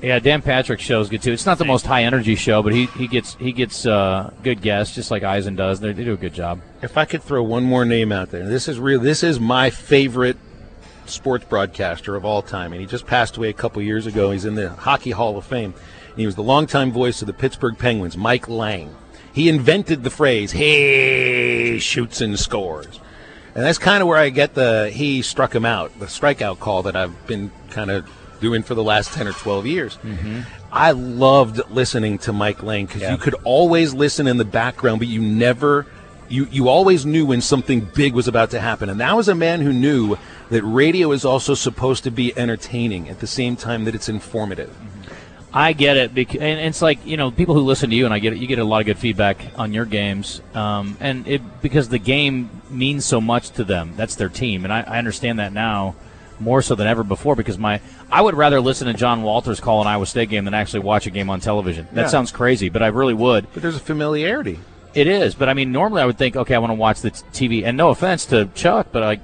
Yeah, Dan Patrick's show is good too. It's not the most high energy show, but he gets good guests, just like Eisen does. They do a good job. If I could throw one more name out there, this is my favorite sports broadcaster of all time, and he just passed away a couple years ago. He's in the Hockey Hall of Fame, and he was the longtime voice of the Pittsburgh Penguins, Mike Lang. He invented the phrase, "He shoots and scores." And that's kind of where I get he struck him out, the strikeout call that I've been kind of doing for the last 10 or 12 years. Mm-hmm. I loved listening to Mike Lang because you could always listen in the background, but you always knew when something big was about to happen. And that was a man who knew that radio is also supposed to be entertaining at the same time that it's informative. Mm-hmm. I get it, and it's like, people who listen to you, and I get it. You get a lot of good feedback on your games, because the game means so much to them. That's their team, and I understand that now more so than ever before. Because I would rather listen to John Walters call an Iowa State game than actually watch a game on television. That sounds crazy, but I really would. But there's a familiarity. It is, but I mean, normally I would think, okay, I want to watch the TV, and no offense to Chuck, but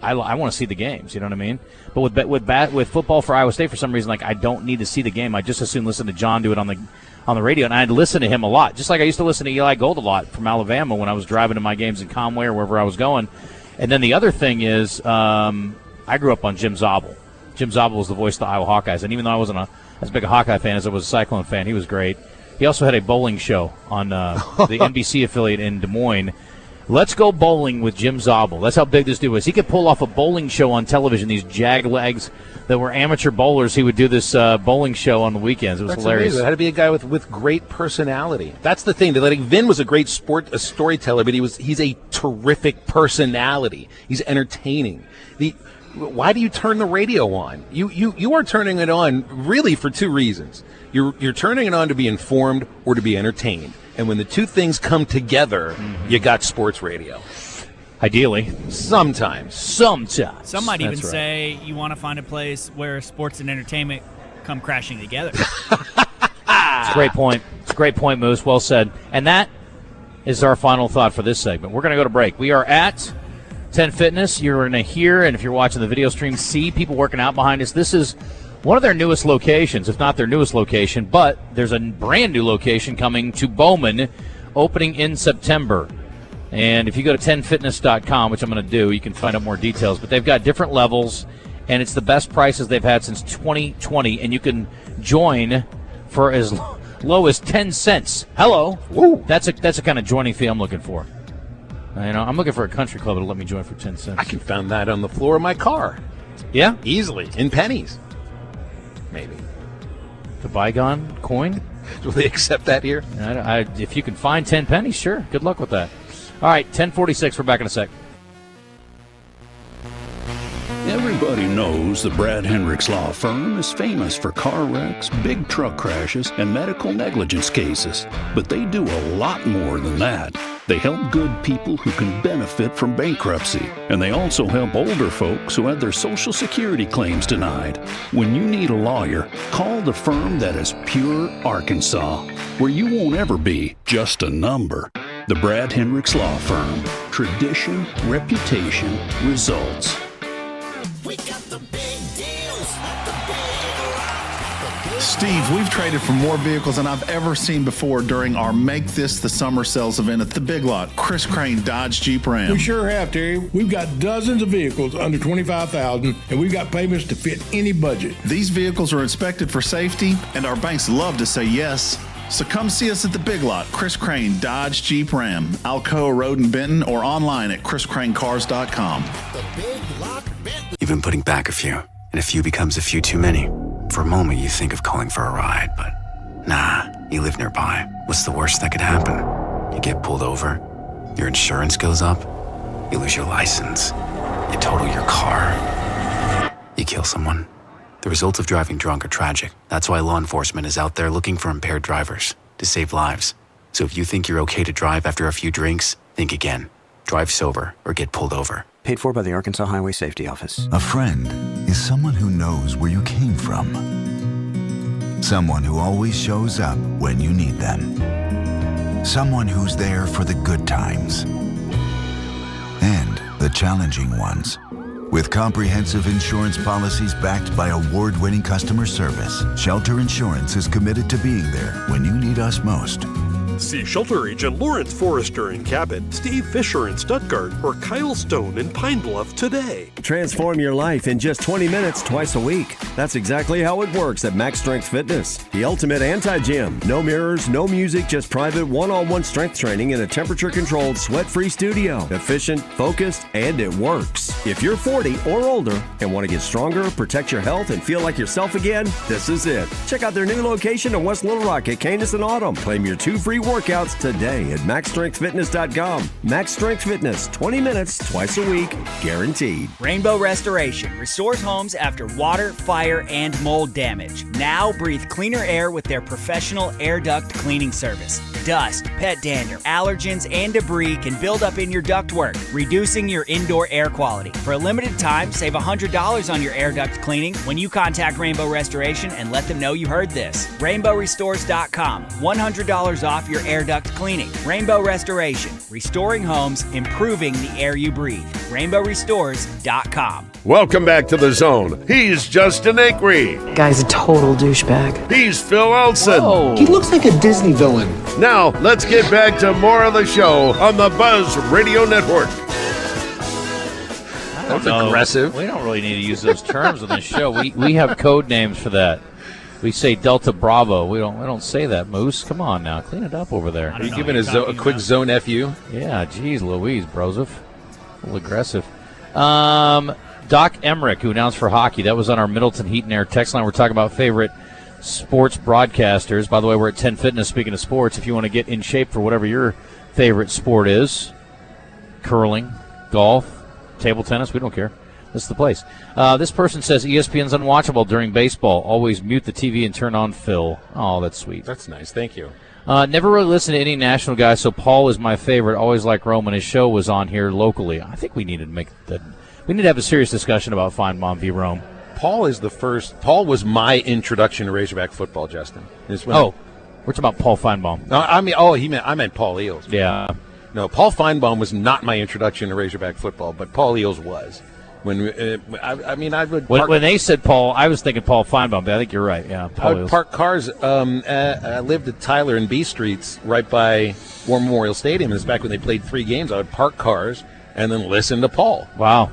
I want to see the games. You know what I mean? But with football for Iowa State, for some reason, I don't need to see the game. I just as soon listen to John do it on the radio, and I'd listen to him a lot, just like I used to listen to Eli Gold a lot from Alabama when I was driving to my games in Conway or wherever I was going. And then the other thing is, I grew up on Jim Zabel. Jim Zabel was the voice of the Iowa Hawkeyes, and even though I wasn't as big a Hawkeye fan as I was a Cyclone fan, he was great. He also had a bowling show on the NBC affiliate in Des Moines. Let's go bowling with Jim Zabel. That's how big this dude was. He could pull off a bowling show on television. These jag legs that were amateur bowlers, he would do this bowling show on the weekends. It was hilarious. Amazing. It had to be a guy with great personality. That's the thing. Like Vin was a great storyteller, but he's a terrific personality. He's entertaining. Why do you turn the radio on? You are turning it on really for two reasons. You're turning it on to be informed or to be entertained. And when the two things come together, you got sports radio. Ideally. Sometimes. Some might even say you want to find a place where sports and entertainment come crashing together. It's a great point. It's a great point, Moose. Well said. And that is our final thought for this segment. We're going to go to break. We are at 10 Fitness. You're going to hear, and if you're watching the video stream, see people working out behind us. This is one of their newest locations, if not their newest location, but there's a brand new location coming to Bowman, opening in September. And if you go to 10fitness.com, which I'm going to do, you can find out more details. But they've got different levels, and it's the best prices they've had since 2020. And you can join for as low as 10 cents. Hello. Woo. That's a kind of joining fee I'm looking for. I'm looking for a country club that'll let me join for 10 cents. I can find that on the floor of my car. Yeah? Easily. In pennies. Maybe. The bygone coin? Will they accept that here? If you can find 10 pennies, sure. Good luck with that. All right, 10:46. We're back in a sec. Everybody knows the Brad Hendricks Law Firm is famous for car wrecks, big truck crashes, and medical negligence cases. But they do a lot more than that. They help good people who can benefit from bankruptcy. And they also help older folks who had their Social Security claims denied. When you need a lawyer, call the firm that is pure Arkansas, where you won't ever be just a number. The Brad Hendricks Law Firm. Tradition, reputation, results. We got the big deals. Steve, we've traded for more vehicles than I've ever seen before during our Make This the Summer Sales event at the Big Lot, Chris Crane Dodge Jeep Ram. We sure have, Terry. We've got dozens of vehicles under $25,000, and we've got payments to fit any budget. These vehicles are inspected for safety, and our banks love to say yes. So come see us at the Big Lot, Chris Crane Dodge Jeep Ram, Alcoa Road in Benton, or online at chriscranecars.com. The Big Lot Benton. You've been putting back a few, and a few becomes a few too many. For a moment, you think of calling for a ride, but nah, you live nearby. What's the worst that could happen? You get pulled over, your insurance goes up, you lose your license, you total your car, you kill someone. The results of driving drunk are tragic. That's why law enforcement is out there looking for impaired drivers to save lives. So if you think you're okay to drive after a few drinks, think again. Drive sober or get pulled over. Paid for by the Arkansas Highway Safety Office. A friend is someone who knows where you came from. Someone who always shows up when you need them. Someone who's there for the good times and the challenging ones. With comprehensive insurance policies backed by award-winning customer service, Shelter Insurance is committed to being there when you need us most. See Shelter Agent Lawrence Forrester in Cabot, Steve Fisher in Stuttgart, or Kyle Stone in Pine Bluff today. Transform your life in just 20 minutes twice a week. That's exactly how it works at Max Strength Fitness, the ultimate anti-gym. No mirrors, no music, just private one-on-one strength training in a temperature-controlled, sweat-free studio. Efficient, focused, and it works. If you're 40 or older and want to get stronger, protect your health, and feel like yourself again, this is it. Check out their new location in West Little Rock at Canis and Autumn. Claim your 2 free workouts today at maxstrengthfitness.com. Max Strength Fitness, 20 minutes twice a week, guaranteed. Rainbow Restoration restores homes after water, fire, and mold damage. Now breathe cleaner air with their professional air duct cleaning service. Dust, pet dander, allergens, and debris can build up in your ductwork, reducing your indoor air quality. For a limited time, save $100 on your air duct cleaning when you contact Rainbow Restoration and let them know you heard this. RainbowRestores.com. $100 off your air duct cleaning. Rainbow Restoration. Restoring homes, improving the air you breathe. RainbowRestores.com. Welcome back to The Zone. He's Justin Acri. Guy's a total douchebag. He's Phil Elson. Whoa. He looks like a Disney villain. Now, let's get back to more of the show on the Buzz Radio Network. That's aggressive. We don't really need to use those terms on the show. We have code names for that. We say Delta Bravo. We don't say that, Moose. Come on now, clean it up over there. Are you giving a quick zone FU? Yeah, geez, Louise, Broseph. A little aggressive. Doc Emmerich, who announced for hockey. That was on our Middleton Heat and Air text line. We're talking about favorite sports broadcasters. By the way, we're at 10 Fitness. Speaking of sports, if you want to get in shape for whatever your favorite sport is, curling, golf, table tennis, we don't care. This is the place. This person says ESPN's unwatchable during baseball. Always mute the TV and turn on Phil. Oh, that's sweet. That's nice. Thank you. Never really listened to any national guys, so Paul is my favorite. Always like Roman. His show was on here locally. I think we need to have a serious discussion about Feinbaum v. Rome. Paul is the first. Paul was my introduction to Razorback football, Justin. We're talking about Paul Feinbaum. I meant Paul Eels. Yeah. No, Paul Feinbaum was not my introduction to Razorback football, but Paul Eels was. When they said Paul, I was thinking Paul Feinbaum, but I think you're right. Yeah, Paul I would Eels. Park cars. I lived at Tyler and B Streets, right by War Memorial Stadium. It's back when they played 3 games. I would park cars and then listen to Paul. Wow.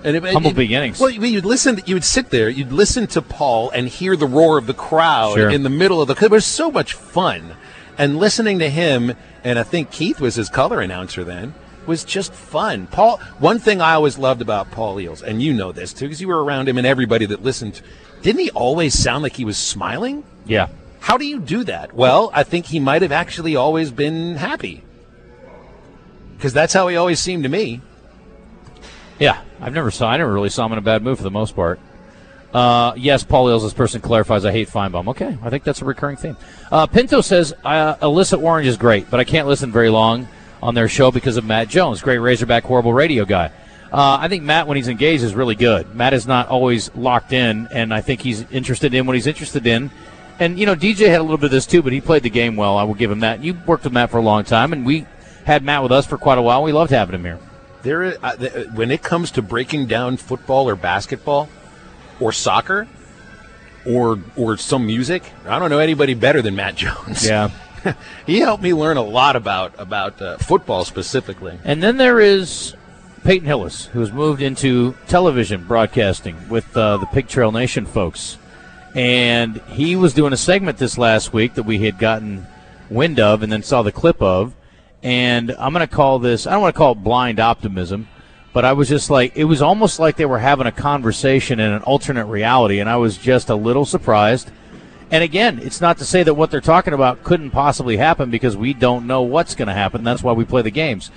Humble beginnings. Well, you'd listen. You would sit there. You'd listen to Paul and hear the roar of the crowd in the middle of the. It was so much fun, and listening to him. And I think Keith was his color announcer then. Was just fun. Paul. One thing I always loved about Paul Eels, and you know this too, because you were around him and everybody that listened. Didn't he always sound like he was smiling? Yeah. How do you do that? Well, I think he might have actually always been happy, because that's how he always seemed to me. Yeah, I never really saw him in a bad mood for the most part. Yes, Paul Eels, this person clarifies, I hate Feinbaum. Okay, I think that's a recurring theme. Pinto says, Alyssa Orange is great, but I can't listen very long on their show because of Matt Jones, great Razorback horrible radio guy. I think Matt, when he's engaged, is really good. Matt is not always locked in, and I think he's interested in what he's interested in. And, DJ had a little bit of this too, but he played the game well. I will give him that. You worked with Matt for a long time, and we had Matt with us for quite a while. We loved having him here. When it comes to breaking down football or basketball or soccer or some music, I don't know anybody better than Matt Jones. Yeah. He helped me learn a lot about football specifically. And then there is Peyton Hillis, who has moved into television broadcasting with the Pig Trail Nation folks. And he was doing a segment this last week that we had gotten wind of and then saw the clip of. And I'm going to call this, I don't want to call it blind optimism, but I was just like, it was almost like they were having a conversation in an alternate reality, and I was just a little surprised. And again, it's not to say that what they're talking about couldn't possibly happen, because we don't know what's going to happen. That's why we play the games.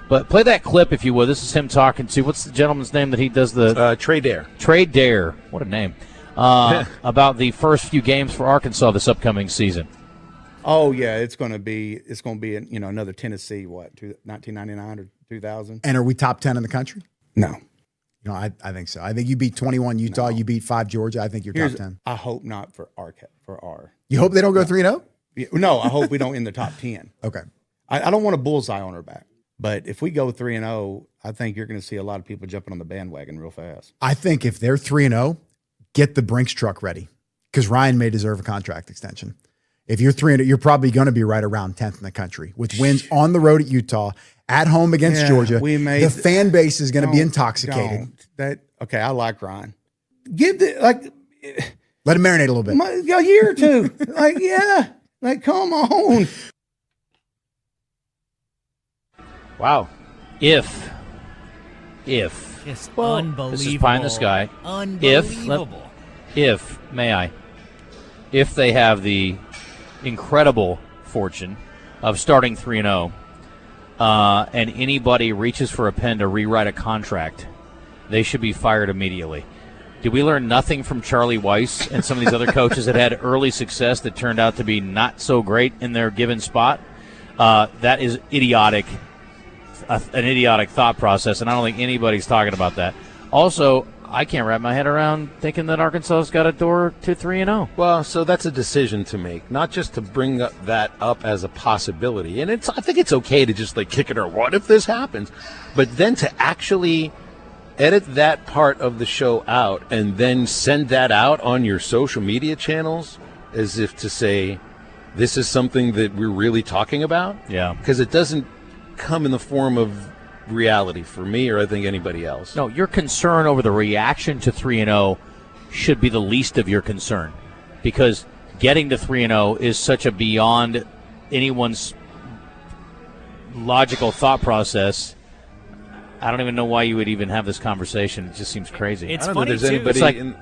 But play that clip, if you will. This is him talking to, what's the gentleman's name that he does the... Trey Dare. Trey Dare. What a name. About the first few games for Arkansas this upcoming season. Oh yeah, it's going to be another Tennessee 1999 or 2000. And are we top 10 in the country? No. I think so. I think you beat 21 Utah, you beat 5 Georgia. I think you're top 10. I hope not for our. You hope they don't go 3-0? No, I hope we don't in the top 10. Okay. I don't want a bullseye on our back, but if we go 3-0, I think you're going to see a lot of people jumping on the bandwagon real fast. I think if they're 3-0, get the Brinks truck ready, because Ryan may deserve a contract extension. If you're 3-0, you're probably going to be right around 10th in the country with wins on the road at Utah, at home against Georgia. The fan base is going to be intoxicated. Okay, I like Ryan. Let him marinate a little bit. A year or two. Come on. Wow. If just unbelievable. This is pie in the sky. Unbelievable. If they have the incredible fortune of starting 3-0, and anybody reaches for a pen to rewrite a contract, they should be fired immediately. Did we learn nothing from Charlie Weiss and some of these other coaches that had early success that turned out to be not so great in their given spot? That is idiotic, an idiotic thought process, and I don't think anybody's talking about that. Also, I can't wrap my head around thinking that Arkansas's got a door to 3-0. Well, so that's a decision to make, not just to bring that up as a possibility. And I think it's okay to just kick it or what if this happens, but then to actually edit that part of the show out and then send that out on your social media channels as if to say this is something that we're really talking about. Yeah, because it doesn't come in the form of reality for me or I think anybody else. No, your concern over the reaction to 3-0 should be the least of your concern, because getting to 3-0 is such a beyond anyone's logical thought process. I don't even know why you would even have this conversation. It just seems crazy. It's I don't know funny if there's too. anybody It's like, in.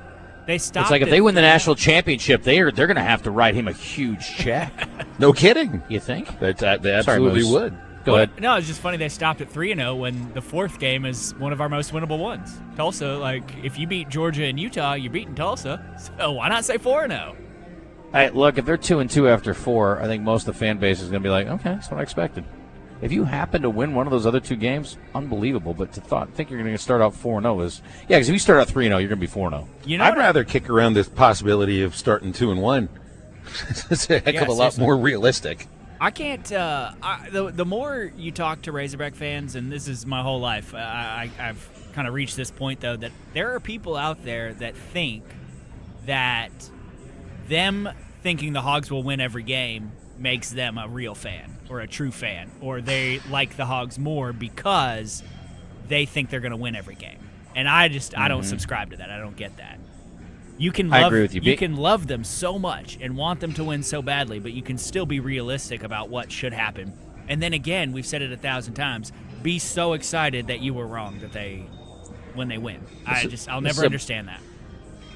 They stopped. It's like if they win the national championship, they're going to have to write him a huge check. No kidding. You think? They absolutely would. Go ahead. No, it's just funny they stopped at 3-0 when the fourth game is one of our most winnable ones. Tulsa, like, if you beat Georgia and Utah, you're beating Tulsa. So why not say 4-0? Hey, look, if they're 2-2 after 4, I think most of the fan base is going to be like, okay, that's what I expected. If you happen to win one of those other two games, unbelievable. But to think you're going to start out 4-0 is, yeah, because if you start out 3-0, you're going to be 4-0. You know I'd rather kick around this possibility of starting 2-1. It's a heck of a lot more realistic. I can't. The more you talk to Razorback fans, and this is my whole life, I've kind of reached this point though that there are people out there that think that them thinking the Hogs will win every game makes them a real fan or a true fan, or they like the Hogs more because they think they're going to win every game. And I don't subscribe to that. I don't get that. You can love, I agree with you. You can love them so much and want them to win so badly, but you can still be realistic about what should happen. And then again, we've said it 1,000 times, be so excited that you were wrong when they win. I'll never understand that.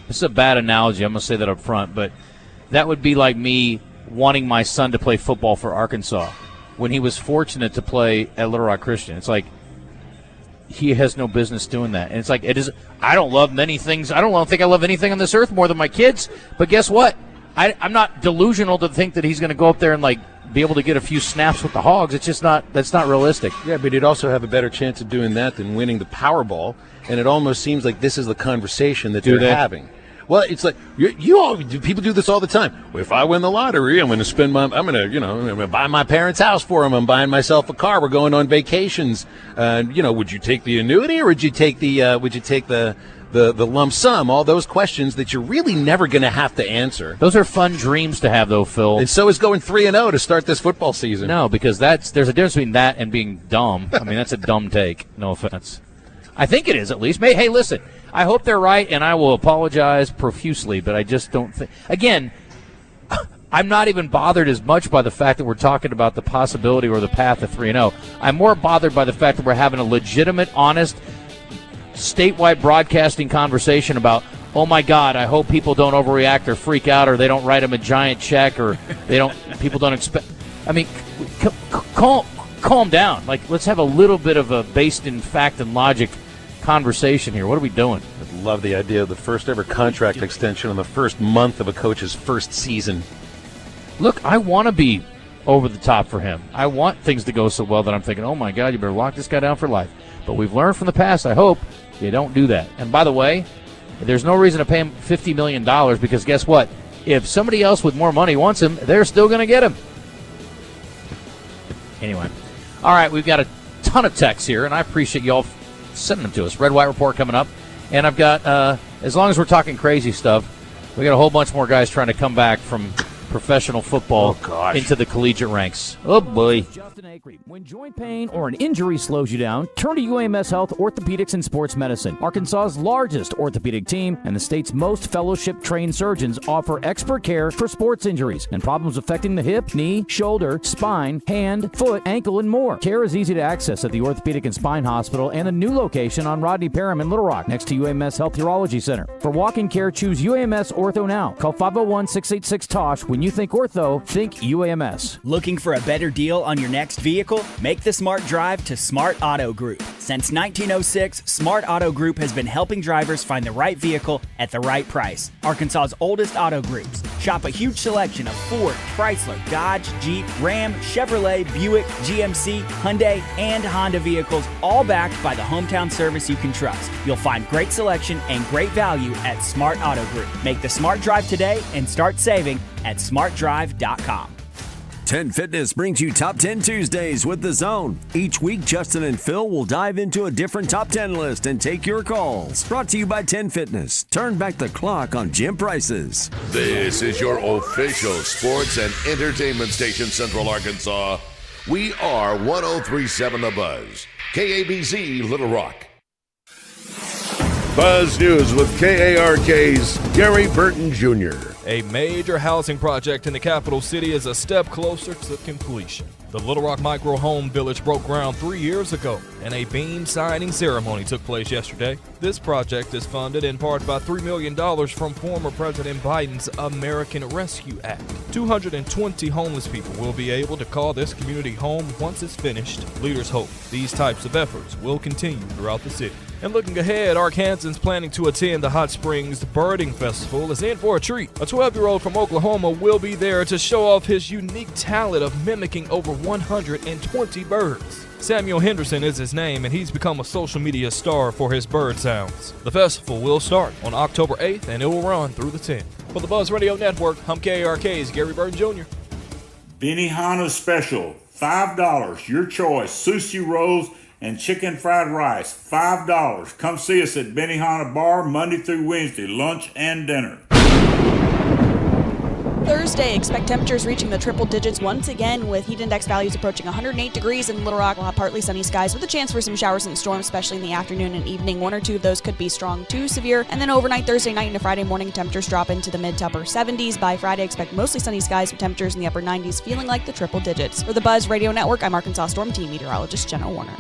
This is a bad analogy. I'm going to say that up front, but that would be like me wanting my son to play football for Arkansas when he was fortunate to play at Little Rock Christian. It's like, he has no business doing that. And it's like, I don't love many things. I don't think I love anything on this earth more than my kids. But guess what? I'm not delusional to think that he's going to go up there and like be able to get a few snaps with the Hogs. It's just that's not realistic. Yeah, but he'd also have a better chance of doing that than winning the Powerball. And it almost seems like this is the conversation that they're having. Well, it's like people do this all the time. Well, if I win the lottery, I'm going to buy my parents' house for them. I'm buying myself a car. We're going on vacations. Would you take the annuity or would you take the lump sum? All those questions that you're really never going to have to answer. Those are fun dreams to have, though, Phil. And so is going 3-0 to start this football season. No, because there's a difference between that and being dumb. I mean, that's a dumb take. No offense. I think it is, at least. Hey, listen, I hope they're right, and I will apologize profusely, but I just don't think. Again, I'm not even bothered as much by the fact that we're talking about the possibility or the path to 3-0. I'm more bothered by the fact that we're having a legitimate, honest, statewide broadcasting conversation about, oh, my God, I hope people don't overreact or freak out or they don't write them a giant check or people don't expect. I mean, calm down. Like, let's have a little bit of a based in fact and logic conversation here. What are we doing? I love the idea of the first ever contract extension on the first month of a coach's first season. Look, I want to be over the top for him. I want things to go so well that I'm thinking, oh, my God, you better lock this guy down for life. But we've learned from the past, I hope, you don't do that. And by the way, there's no reason to pay him $50 million because guess what? If somebody else with more money wants him, they're still going to get him. Anyway. All right, we've got a ton of texts here, and I appreciate y'all sending them to us. Red White Report coming up. And I've got, as long as we're talking crazy stuff, we got a whole bunch more guys trying to come back from professional football into the collegiate ranks. Oh, boy. Justin Acri. When joint pain or an injury slows you down, turn to UAMS Health Orthopedics and Sports Medicine. Arkansas's largest orthopedic team and the state's most fellowship-trained surgeons offer expert care for sports injuries and problems affecting the hip, knee, shoulder, spine, hand, foot, ankle, and more. Care is easy to access at the Orthopedic and Spine Hospital and a new location on Rodney Parham in Little Rock next to UAMS Health Urology Center. For walk-in care, choose UAMS Ortho now. Call 501-686-TOSH. When you think ortho, think UAMS. Looking for a better deal on your next vehicle? Make the smart drive to Smart Auto Group. Since 1906, Smart Auto Group has been helping drivers find the right vehicle at the right price. Arkansas's oldest auto groups. Shop a huge selection of Ford, Chrysler, Dodge, Jeep, Ram, Chevrolet, Buick, GMC, Hyundai, and Honda vehicles, all backed by the hometown service you can trust. You'll find great selection and great value at Smart Auto Group. Make the smart drive today and start saving at smartdrive.com. 10 Fitness brings you Top 10 Tuesdays with The Zone. Each week, Justin and Phil will dive into a different Top 10 list and take your calls. Brought to you by 10 Fitness. Turn back the clock on gym prices. This is your official sports and entertainment station, Central Arkansas. We are 103.7 The Buzz, KABZ Little Rock. Buzz News with KARK's Gary Burton Jr. A major housing project in the capital city is a step closer to completion. The Little Rock Micro Home Village broke ground 3 years ago, and a beam signing ceremony took place yesterday. This project is funded in part by $3 million from former President Biden's American Rescue Act. 220 homeless people will be able to call this community home once it's finished. Leaders hope these types of efforts will continue throughout the city. And looking ahead, Arkansans planning to attend the Hot Springs Birding Festival is in for a treat. A 12-year-old from Oklahoma will be there to show off his unique talent of mimicking over 120 birds. Samuel Henderson is his name, and he's become a social media star for his bird sounds. The festival will start on October 8th, and it will run through the 10th. For the Buzz Radio Network, I'm KARK's Gary Burton Jr. Benihana Special, $5, your choice, sushi rolls and chicken fried rice, $5. Come see us at Benihana Bar Monday through Wednesday, lunch and dinner. Thursday, expect temperatures reaching the triple digits once again with heat index values approaching 108 degrees in Little Rock. We'll have partly sunny skies with a chance for some showers and storms, especially in the afternoon and evening. One or two of those could be strong to severe. And then overnight, Thursday night into Friday morning, temperatures drop into the mid to upper 70s. By Friday, expect mostly sunny skies with temperatures in the upper 90s, feeling like the triple digits. For the Buzz Radio Network, I'm Arkansas Storm Team Meteorologist Jenna Warner.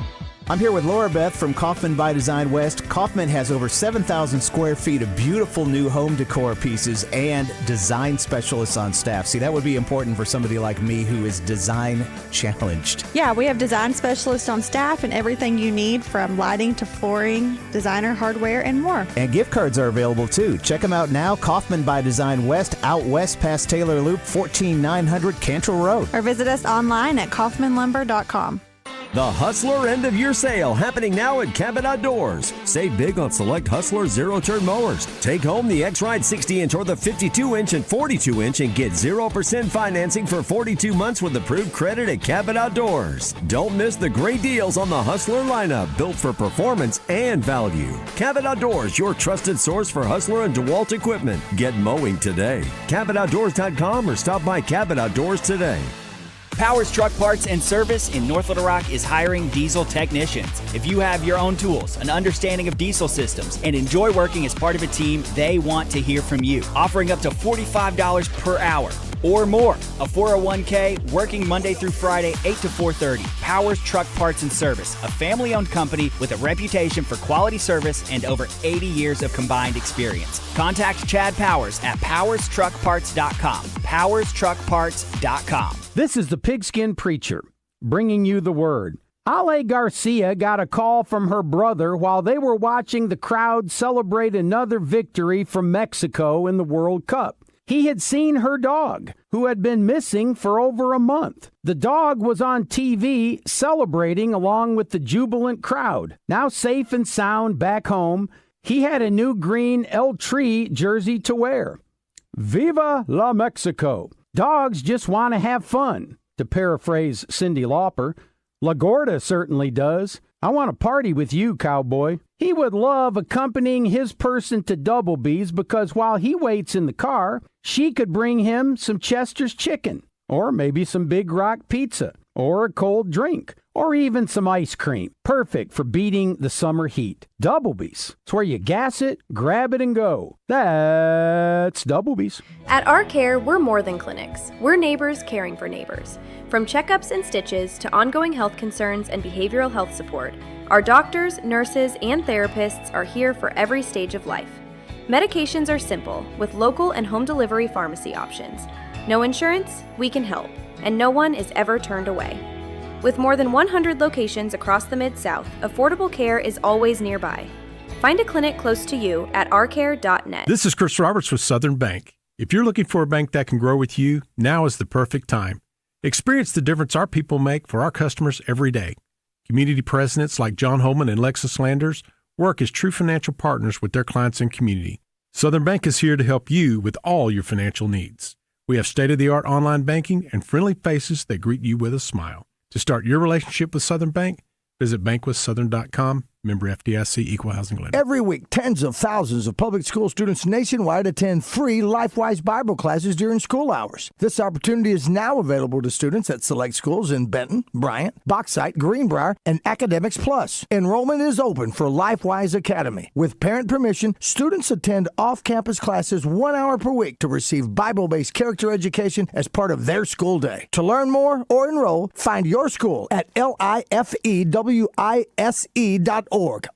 I'm here with Laura Beth from Kaufman by Design West. Kaufman has over 7,000 square feet of beautiful new home decor pieces and design specialists on staff. See, that would be important for somebody like me who is design challenged. Yeah, we have design specialists on staff and everything you need from lighting to flooring, designer hardware, and more. And gift cards are available too. Check them out now. Kaufman by Design West, out west past Taylor Loop, 14900 Cantrell Road. Or visit us online at kaufmanlumber.com. The Hustler End of Year Sale happening now at Cabot Outdoors. Save big on select Hustler zero-turn mowers. Take home the X-Ride 60-inch or the 52-inch and 42-inch and get 0% financing for 42 months with approved credit at Cabot Outdoors. Don't miss the great deals on the Hustler lineup, built for performance and value. Cabot Outdoors, your trusted source for Hustler and DeWalt equipment. Get mowing today. CabotOutdoors.com or stop by Cabot Outdoors today. Powers Truck Parts and Service in North Little Rock is hiring diesel technicians. If you have your own tools, an understanding of diesel systems, and enjoy working as part of a team, they want to hear from you. Offering up to $45 per hour or more. A 401k, working Monday through Friday, 8 to 4:30. Powers Truck Parts and Service, a family-owned company with a reputation for quality service and over 80 years of combined experience. Contact Chad Powers at powerstruckparts.com. powerstruckparts.com. This is the Pigskin Preacher, bringing you the word. Ale Garcia got a call from her brother while they were watching the crowd celebrate another victory from Mexico in the World Cup. He had seen her dog, who had been missing for over a month. The dog was on TV celebrating along with the jubilant crowd. Now safe and sound back home, he had a new green El Tri jersey to wear. Viva la Mexico! Dogs just want to have fun, to paraphrase Cyndi Lauper. LaGorda certainly does. I want to party with you, cowboy. He would love accompanying his person to Doublebee's because while he waits in the car, she could bring him some Chester's chicken, or maybe some Big Rock pizza, or a cold drink, or even some ice cream. Perfect for beating the summer heat. Doublebee's. It's where you gas it, grab it, and go. That's Doublebee's. At Our Care, we're more than clinics. We're neighbors caring for neighbors. From checkups and stitches to ongoing health concerns and behavioral health support, our doctors, nurses, and therapists are here for every stage of life. Medications are simple, with local and home delivery pharmacy options. No insurance? We can help, and no one is ever turned away. With more than 100 locations across the Mid-South, affordable care is always nearby. Find a clinic close to you at ourcare.net. This is Chris Roberts with Southern Bank. If you're looking for a bank that can grow with you, now is the perfect time. Experience the difference our people make for our customers every day. Community presidents like John Holman and Lexus Landers work as true financial partners with their clients and community. Southern Bank is here to help you with all your financial needs. We have state-of-the-art online banking and friendly faces that greet you with a smile. To start your relationship with Southern Bank, visit bankwithsouthern.com, Member FDIC, Equal Housing Lender. Every week, tens of thousands of public school students nationwide attend free LifeWise Bible classes during school hours. This opportunity is now available to students at select schools in Benton, Bryant, Bauxite, Greenbrier, and Academics Plus. Enrollment is open for LifeWise Academy. With parent permission, students attend off-campus classes 1 hour per week to receive Bible-based character education as part of their school day. To learn more or enroll, find your school at lifewise.org,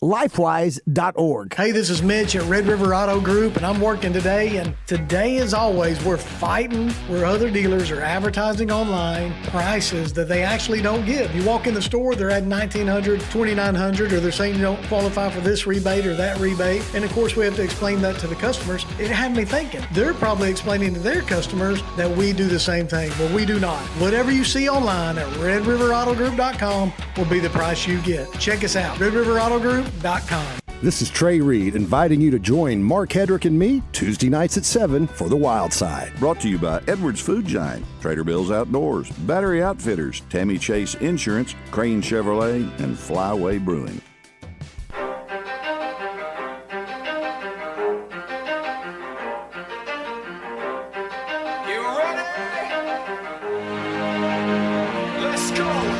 lifewise.org. Hey, this is Mitch at Red River Auto Group, and I'm working today. And today, as always, we're fighting where other dealers are advertising online prices that they actually don't give. You walk in the store, they're at $1,900, $2,900, or they're saying you don't qualify for this rebate or that rebate. And of course, we have to explain that to the customers. It had me thinking, they're probably explaining to their customers that we do the same thing. Well, we do not. Whatever you see online at redriverautogroup.com will be the price you get. Check us out, redriverautogroup.com. This is Trey Reed inviting you to join Mark Hedrick and me Tuesday nights at 7 for The Wild Side. Brought to you by Edwards Food Giant, Trader Bill's Outdoors, Battery Outfitters, Tammy Chase Insurance, Crane Chevrolet, and Flyway Brewing.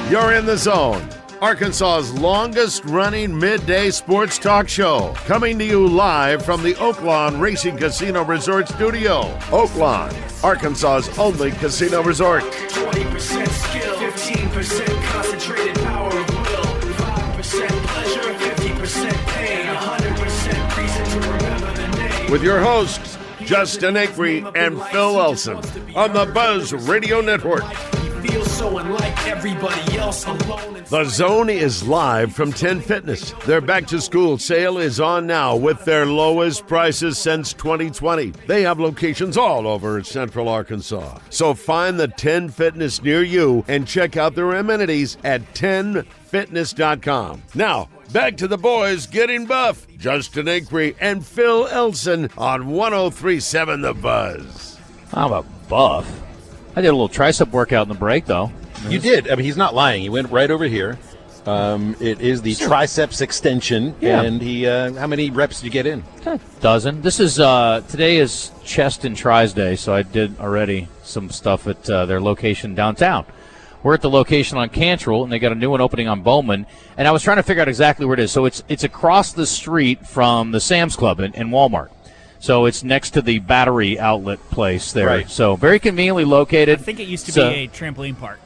You're in the zone. Arkansas's longest-running midday sports talk show, coming to you live from the Oaklawn Racing Casino Resort Studio. Oaklawn, Arkansas's only casino resort. 20% skill, 15% concentrated power of will, 5% pleasure, 50% pain, 100% reason to remember the name. With your hosts, Justin Acri and Phil Elson, on the Buzz Radio Network. Feel so unlike everybody else alone. The Zone is live from 10 Fitness. Their back-to-school sale is on now with their lowest prices since 2020. They have locations all over Central Arkansas. So find the 10 Fitness near you and check out their amenities at 10fitness.com. Now, back to the boys getting buff. Justin Acri and Phil Elson on 103.7 The Buzz. I'm a buff. I did a little tricep workout in the break, though. You did. I mean, he's not lying. He went right over here. It is the triceps extension. Yeah. And he, how many reps did you get in? A dozen. This is, today is chest and tris day, so I did already some stuff at their location downtown. We're at the location on Cantrell, and they got a new one opening on Bowman. And I was trying to figure out exactly where it is. So it's across the street from the Sam's Club and Walmart. So it's next to the battery outlet place there. Right. So very conveniently located. I think it used to be a trampoline park.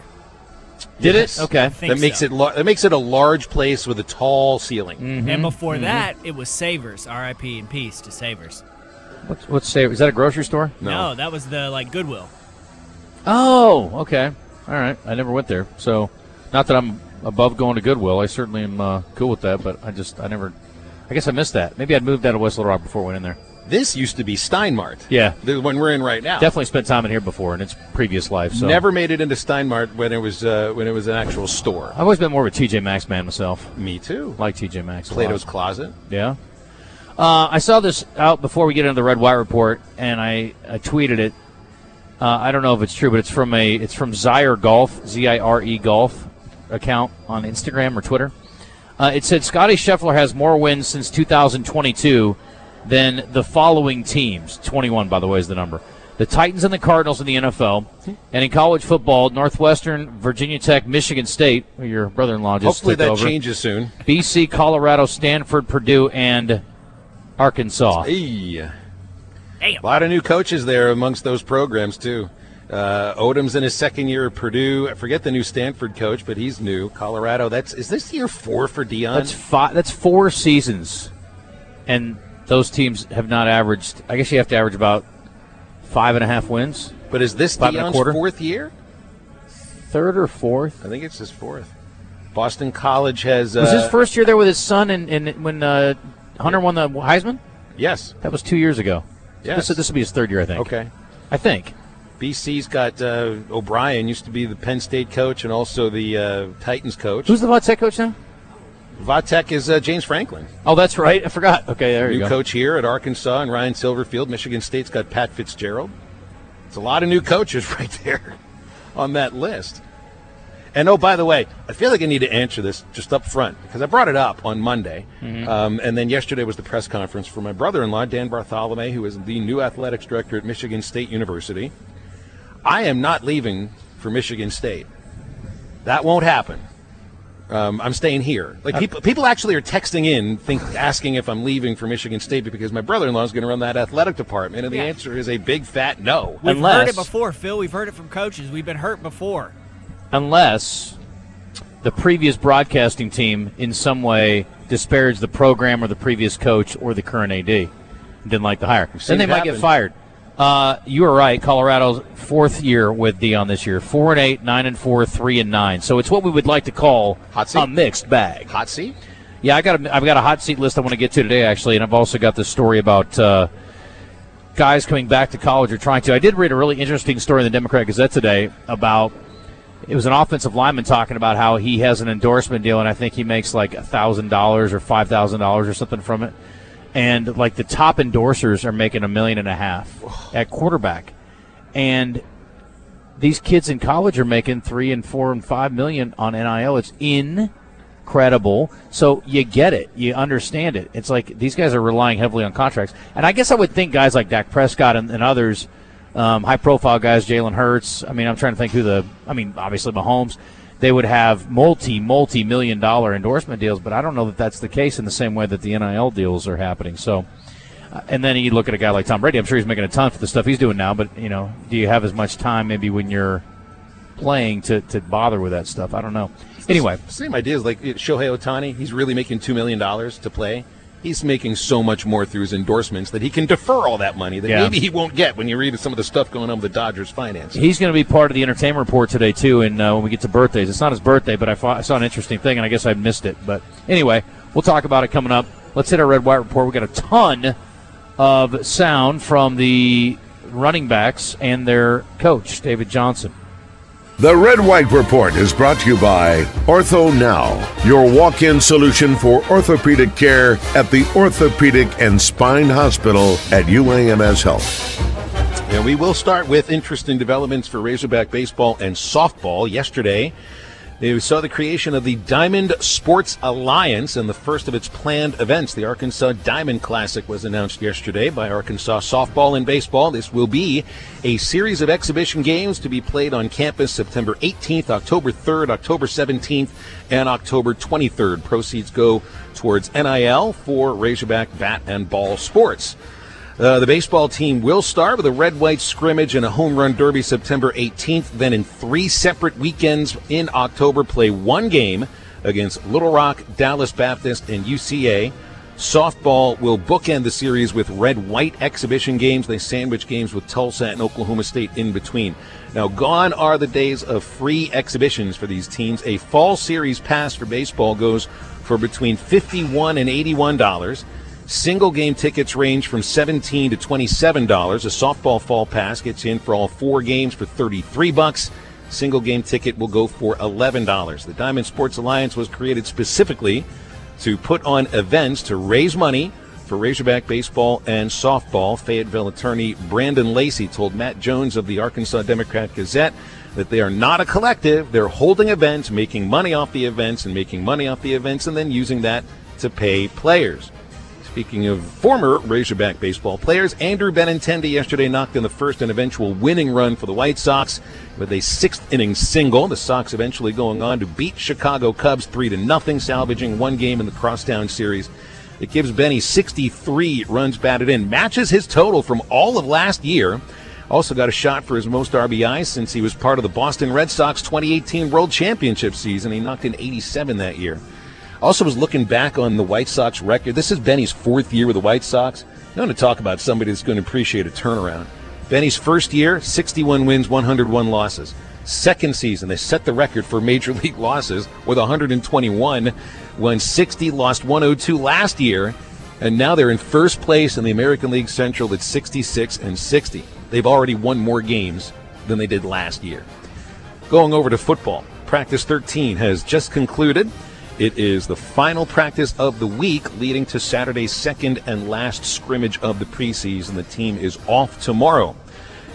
Did Yes. it? Okay. That makes it a large place with a tall ceiling. Mm-hmm. And before that, it was Savers. R.I.P. and peace to Savers. What's Savers? Is that a grocery store? No, that was the Goodwill. Oh, okay. All right. I never went there. So not that I'm above going to Goodwill. I certainly am cool with that, but I guess I missed that. Maybe I'd moved out of West Little Rock before I went in there. This used to be Steinmart. Yeah. The one we're in right now. Definitely spent time in here before in its previous life. So. Never made it into Steinmart when it was an actual store. I've always been more of a TJ Maxx man myself. Me too. Like TJ Maxx. Plato's Closet. Yeah. I saw this out before we get into the Red White Report, and I tweeted it. I don't know if it's true, but it's from Zire Golf, Zire Golf account on Instagram or Twitter. It said Scotty Scheffler has more wins since 2022 than the following teams. 21, by the way, is the number. The Titans and the Cardinals in the NFL. And in college football, Northwestern, Virginia Tech, Michigan State, where your brother-in-law just Hopefully took that over. changes soon. BC, Colorado, Stanford, Purdue, and Arkansas. Hey. Damn. A lot of new coaches there amongst those programs, too. Odom's in his second year at Purdue. I forget the new Stanford coach, but he's new. Colorado, is this year 4 for Deion? That's 4 seasons. And those teams have not averaged, I guess you have to average about 5.5 wins. But is this 5.25? Deion's 4th year? 3rd or 4th? I think it's his 4th. Boston College has... was his first year there with his son when Hunter won the Heisman? Yes. That was 2 years ago. Yes. This will be his 3rd year, I think. Okay. I think. BC's got O'Brien, used to be the Penn State coach and also the Titans coach. Who's the Vatech coach now? Vatech is James Franklin. Oh, that's right. I forgot. Okay, there you go. New coach here at Arkansas and Ryan Silverfield. Michigan State's got Pat Fitzgerald. It's a lot of new coaches right there on that list. And, oh, by the way, I feel like I need to answer this just up front because I brought it up on Monday. And then yesterday was the press conference for my brother-in-law, Dan Bartholomew, who is the new athletics director at Michigan State University. I am not leaving for Michigan State. That won't happen. I'm staying here. Like people actually are texting in, asking if I'm leaving for Michigan State because my brother-in-law is going to run that athletic department, and the answer is a big fat no. We've heard it before, Phil. We've heard it from coaches. We've been hurt before. Unless the previous broadcasting team in some way disparaged the program or the previous coach or the current AD, didn't like the hire. Then they might get fired. You were right. Colorado's fourth year with Dion this year. 4-8, 9-4, 3-9. So it's what we would like to call a mixed bag. Hot seat? Yeah, I've got a hot seat list I want to get to today, actually, and I've also got this story about guys coming back to college or trying to. I did read a really interesting story in the Democrat Gazette today about it was an offensive lineman talking about how he has an endorsement deal, and I think he makes like $1,000 or $5,000 or something from it. And like the top endorsers are making $1.5 million at quarterback, and these kids in college are making $3 and $4 and $5 million on NIL. It's incredible. So you get it, you understand it. It's like these guys are relying heavily on contracts, and I guess I would think guys like Dak Prescott and others, high-profile guys, Jalen Hurts. I mean, I'm trying to think obviously Mahomes. They would have multi-million-dollar endorsement deals, but I don't know that that's the case in the same way that the NIL deals are happening. So, and then you look at a guy like Tom Brady. I'm sure he's making a ton for the stuff he's doing now, but, do you have as much time maybe when you're playing to bother with that stuff? I don't know. Anyway. Same idea as like Shohei Ohtani. He's really making $2 million to play. He's making so much more through his endorsements that he can defer all that money that maybe he won't get when you read some of the stuff going on with the Dodgers' finances. He's going to be part of the entertainment report today, too, and when we get to birthdays. It's not his birthday, but I saw an interesting thing, and I guess I missed it. But anyway, we'll talk about it coming up. Let's hit our Red White report. We've got a ton of sound from the running backs and their coach, David Johnson. The Red White Report is brought to you by Ortho Now, your walk-in solution for orthopedic care at the Orthopedic and Spine Hospital at UAMS Health. And we will start with interesting developments for Razorback baseball and softball. Yesterday, we saw the creation of the Diamond Sports Alliance and the first of its planned events. The Arkansas Diamond Classic was announced yesterday by Arkansas softball and baseball. This will be a series of exhibition games to be played on campus September 18th, October 3rd, October 17th, and October 23rd. Proceeds go towards NIL for Razorback bat and ball sports. The baseball team will start with a red-white scrimmage and a home run derby September 18th. Then in 3 separate weekends in October, play 1 game against Little Rock, Dallas Baptist, and UCA. Softball will bookend the series with red-white exhibition games. They sandwich games with Tulsa and Oklahoma State in between. Now, gone are the days of free exhibitions for these teams. A fall series pass for baseball goes for between $51 and $81. Single game tickets range from $17 to $27. A softball fall pass gets you in for all 4 games for $33. Single game ticket will go for $11. The Diamond Sports Alliance was created specifically to put on events to raise money for Razorback baseball and softball. Fayetteville attorney Brandon Lacey told Matt Jones of the Arkansas Democrat Gazette that they are not a collective. They're holding events, making money off the events, and then using that to pay players. Speaking of former Razorback baseball players, Andrew Benintendi yesterday knocked in the first and eventual winning run for the White Sox with a 6th-inning single. The Sox eventually going on to beat Chicago Cubs 3-0, salvaging 1 game in the crosstown series. It gives Benny 63 runs batted in, matches his total from all of last year. Also got a shot for his most RBIs since he was part of the Boston Red Sox 2018 World Championship season. He knocked in 87 that year. Also was looking back on the White Sox record. This is Benny's 4th year with the White Sox. I want to talk about somebody that's going to appreciate a turnaround. Benny's first year, 61 wins, 101 losses. Second season, they set the record for major league losses with 121, won 60, lost 102 last year, and now they're in first place in the American League Central at 66 and 60. They've already won more games than they did last year. Going over to football, practice 13 has just concluded. It is the final practice of the week, leading to Saturday's second and last scrimmage of the preseason. The team is off tomorrow.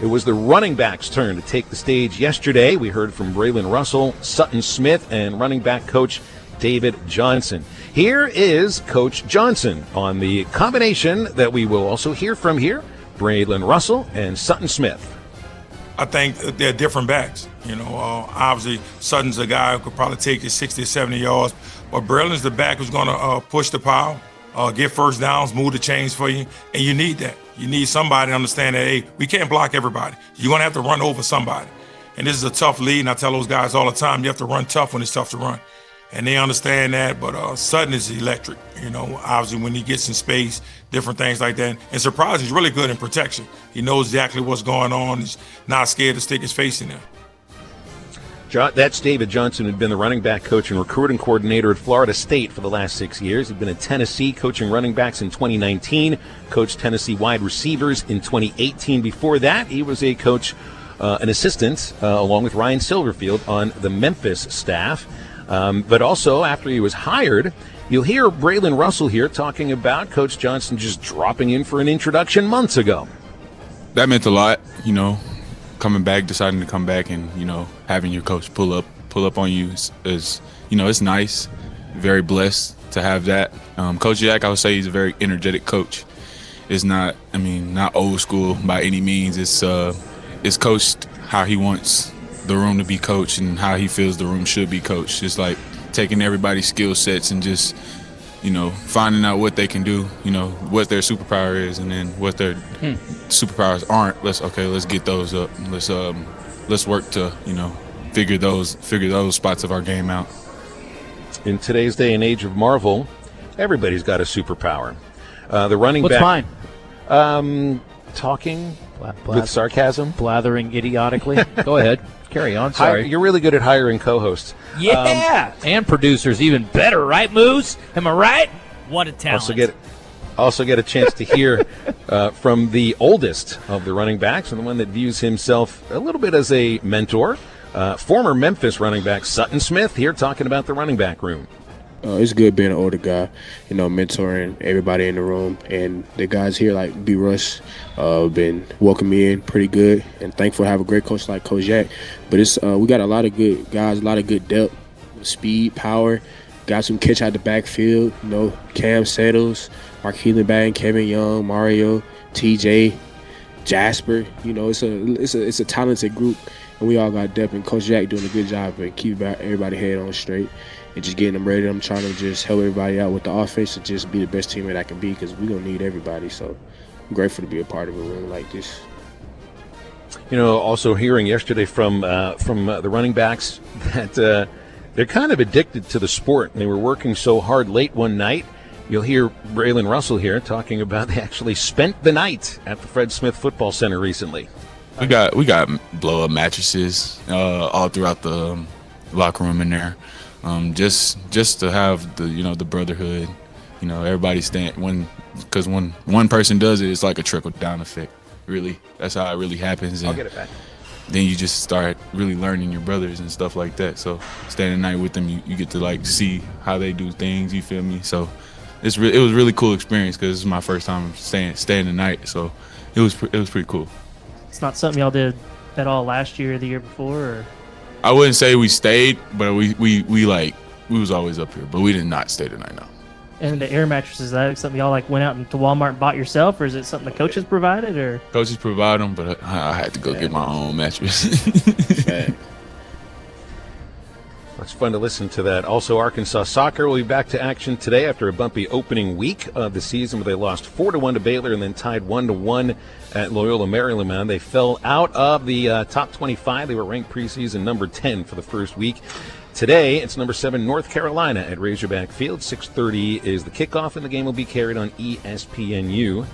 It was the running back's turn to take the stage yesterday. We heard from Braylon Russell, Sutton Smith, and running back coach David Johnson. Here is Coach Johnson on the combination that we will also hear from here, Braylon Russell and Sutton Smith. I think they're different backs. Obviously, Sutton's a guy who could probably take you 60 or 70 yards, but Braylon's the back who's going to push the pile, get first downs, move the chains for you, and you need that. You need somebody to understand that, hey, we can't block everybody. You're going to have to run over somebody. And this is a tough lead, and I tell those guys all the time, you have to run tough when it's tough to run. And they understand that, but Sutton is electric. Obviously when he gets in space, different things like that. And surprisingly, he's really good in protection. He knows exactly what's going on. He's not scared to stick his face in there. That's David Johnson, who'd been the running back coach and recruiting coordinator at Florida State for the last 6 years. He'd been at Tennessee coaching running backs in 2019, coached Tennessee wide receivers in 2018. Before that, he was a coach, an assistant, along with Ryan Silverfield on the Memphis staff. But also, after he was hired, you'll hear Braylon Russell here talking about Coach Johnson just dropping in for an introduction months ago. That meant a lot, coming back, deciding to come back, and having your coach pull up on you is it's nice. Very blessed to have that. Coach Jack, I would say he's a very energetic coach. It's not old school by any means. It's coached how he wants the room to be coached and how he feels the room should be coached. Just like taking everybody's skill sets and just finding out what they can do, what their superpower is, and then what their superpowers aren't. Let's get those up. Let's work to figure those spots of our game out. In today's day and age of Marvel, everybody's got a superpower. The running What's back. mine? Talking with sarcasm, blathering idiotically. Go ahead, carry on. Sorry, You're really good at hiring co-hosts. Yeah, and producers even better, right, Moose? Am I right? What a talent! Also get a chance to hear from the oldest of the running backs, and the one that views himself a little bit as a mentor, former Memphis running back Sutton Smith, here talking about the running back room. It's good being an older guy, mentoring everybody in the room. And the guys here, like B. Russ, been welcoming me in pretty good, and thankful to have a great coach like Coach Jack. But we got a lot of good guys, a lot of good depth, speed, power. Got some catch out the backfield, Cam Settles, Mark Healenbang, Kevin Young, Mario, TJ, Jasper. It's a talented group, and we all got depth. And Coach Jack doing a good job and keep everybody head on straight. And just getting them ready. I'm trying to just help everybody out with the offense to just be the best teammate I can be, because we're going to need everybody. So I'm grateful to be a part of a room like this. Also hearing yesterday from the running backs that they're kind of addicted to the sport. They were working so hard late one night. You'll hear Braylon Russell here talking about they actually spent the night at the Fred Smith Football Center recently. We got blow-up mattresses all throughout the locker room in there. Just to have the brotherhood, everybody stand because when one person does it, it's like a trickle down effect. Really, that's how it really happens. I'll get it back. Then you just start really learning your brothers and stuff like that. So staying the night with them, you get to see how they do things. You feel me? So it was a really cool experience because this is my first time staying the night. So it was pretty cool. It's not something y'all did at all last year or the year before, or? I wouldn't say we stayed, but we was always up here, but we did not stay the night. No. And the air mattresses, is that something y'all went out to Walmart and bought yourself, or is it something the coaches provided, or? Coaches provide them, but I had to go get my own mattress. It's fun to listen to that. Also, Arkansas soccer will be back to action today after a bumpy opening week of the season where they lost 4-1 to Baylor and then tied 1-1 at Loyola Marymount. They fell out of the top 25. They were ranked preseason number 10 for the first week. Today, it's number 7 North Carolina at Razorback Field. 6:30 is the kickoff, and the game will be carried on ESPNU.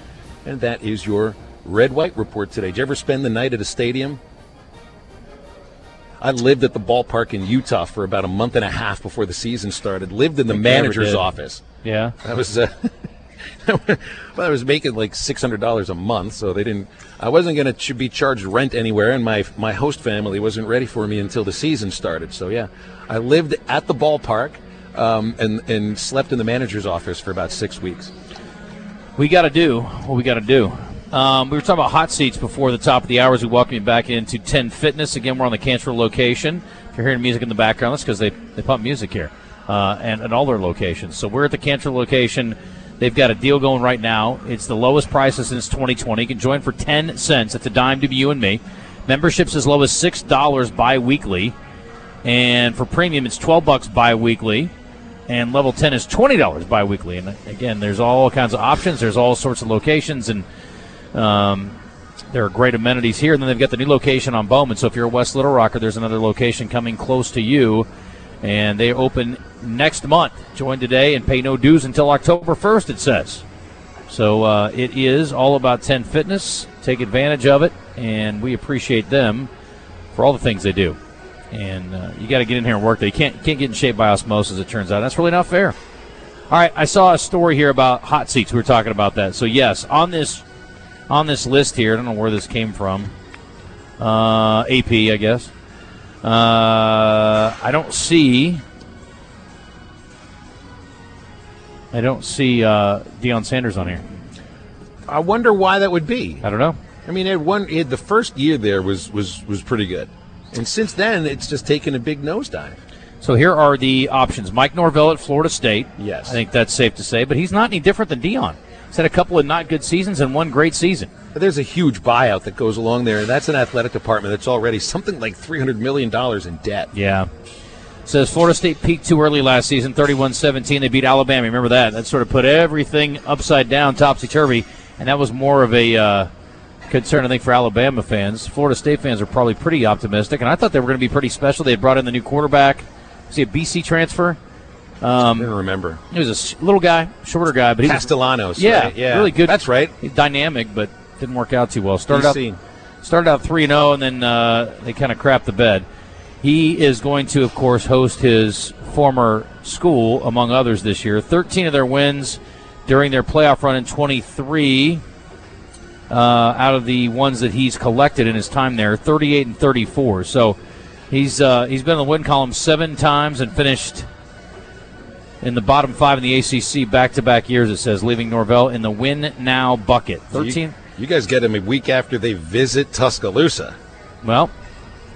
And that is your Red-White report today. Did you ever spend the night at a stadium? I lived at the ballpark in Utah for about a month and a half before the season started. Lived in the manager's office. Yeah. That was well, I was making like $600 a month, so I wasn't going to be charged rent anywhere, and my host family wasn't ready for me until the season started. So yeah, I lived at the ballpark and slept in the manager's office for about 6 weeks. We got to do what we got to do. We were talking about hot seats before the top of the hour as we welcome you back into 10 Fitness. Again, we're on the Cantrell location. If you're hearing music in the background, that's because they pump music here and at all their locations. So we're at the Cantrell location. They've got a deal going right now. It's the lowest prices since 2020. You can join for 10 cents. It's a dime to you and me. Memberships as low as $6 bi-weekly. And for premium, it's $12 bi-weekly. And level 10 is $20 bi-weekly. And again, there's all kinds of options. There's all sorts of locations. And there are great amenities here. And then they've got the new location on Bowman. So if you're a West Little Rocker, there's another location coming close to you. And they open next month. Join today and pay no dues until October 1st, it says. So it is all about 10 Fitness. Take advantage of it. And we appreciate them for all the things they do. And you got to get in here and work there. You can't get in shape by osmosis, it turns out. That's really not fair. All right, I saw a story here about hot seats. We were talking about that. So, yes, on this list here, I don't know where this came from. AP, I guess. I don't see Deion Sanders on here. I wonder why that would be. I don't know. I mean, the first year there was pretty good. And since then, it's just taken a big nosedive. So here are the options. Mike Norvell at Florida State. Yes. I think that's safe to say. But he's not any different than Deion. He's had a couple of not good seasons and one great season. But there's a huge buyout that goes along there, and that's an athletic department that's already something like $300 million in debt. Yeah. Says Florida State peaked too early last season, 31-17. They beat Alabama. Remember that? That sort of put everything upside down, topsy-turvy. And that was more of a concern, I think, for Alabama fans. Florida State fans are probably pretty optimistic, and I thought they were going to be pretty special. They had brought in the new quarterback. Was he a BC transfer? I don't remember. He was a little guy, shorter guy, but he Castellanos. Yeah, right? Yeah, really good. That's right. Dynamic, but didn't work out too well. Started out 3-0, and then they kind of crapped the bed. He is going to, of course, host his former school, among others, this year. 13 of their wins during their playoff run in 23. Out of the ones that he's collected in his time there, 38-34. So he's been in the win column 7 times and finished in the bottom 5 in the ACC back-to-back years, it says, leaving Norvell in the win-now bucket. 13. You guys get him a week after they visit Tuscaloosa. Well,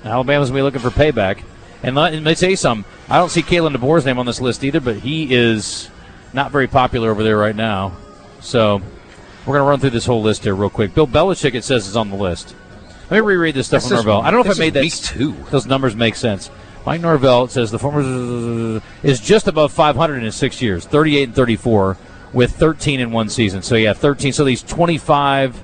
Alabama's going to be looking for payback. And let me tell you something. I don't see Kalen DeBoer's name on this list either, but he is not very popular over there right now. So we're going to run through this whole list here real quick. Bill Belichick, it says, is on the list. Let me reread this stuff from Norvell. I don't know if I made that. Those numbers make sense. Mike Norvell, it says, the former is just above 500 in his 6 years, 38-34 with 13 in one season. So, yeah, 13. So he's 25.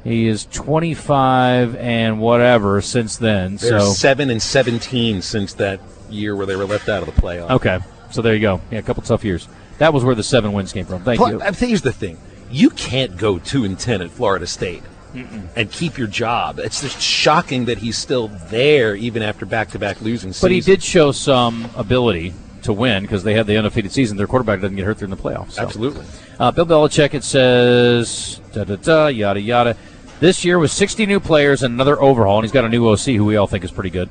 He is 25 and whatever since then. They're so 7-17 since that year where they were left out of the playoff. Okay. So there you go. Yeah, a couple tough years. That was where the 7 wins came from. Thank you. Here's the thing. You can't go 2-10 at Florida State and keep your job. It's just shocking that he's still there even after back-to-back losing seasons. But he did show some ability to win because they had the undefeated season. Their quarterback doesn't get hurt during the playoffs. So. Absolutely. Bill Belichick, it says, yada, yada. This year was 60 new players and another overhaul, and he's got a new OC who we all think is pretty good.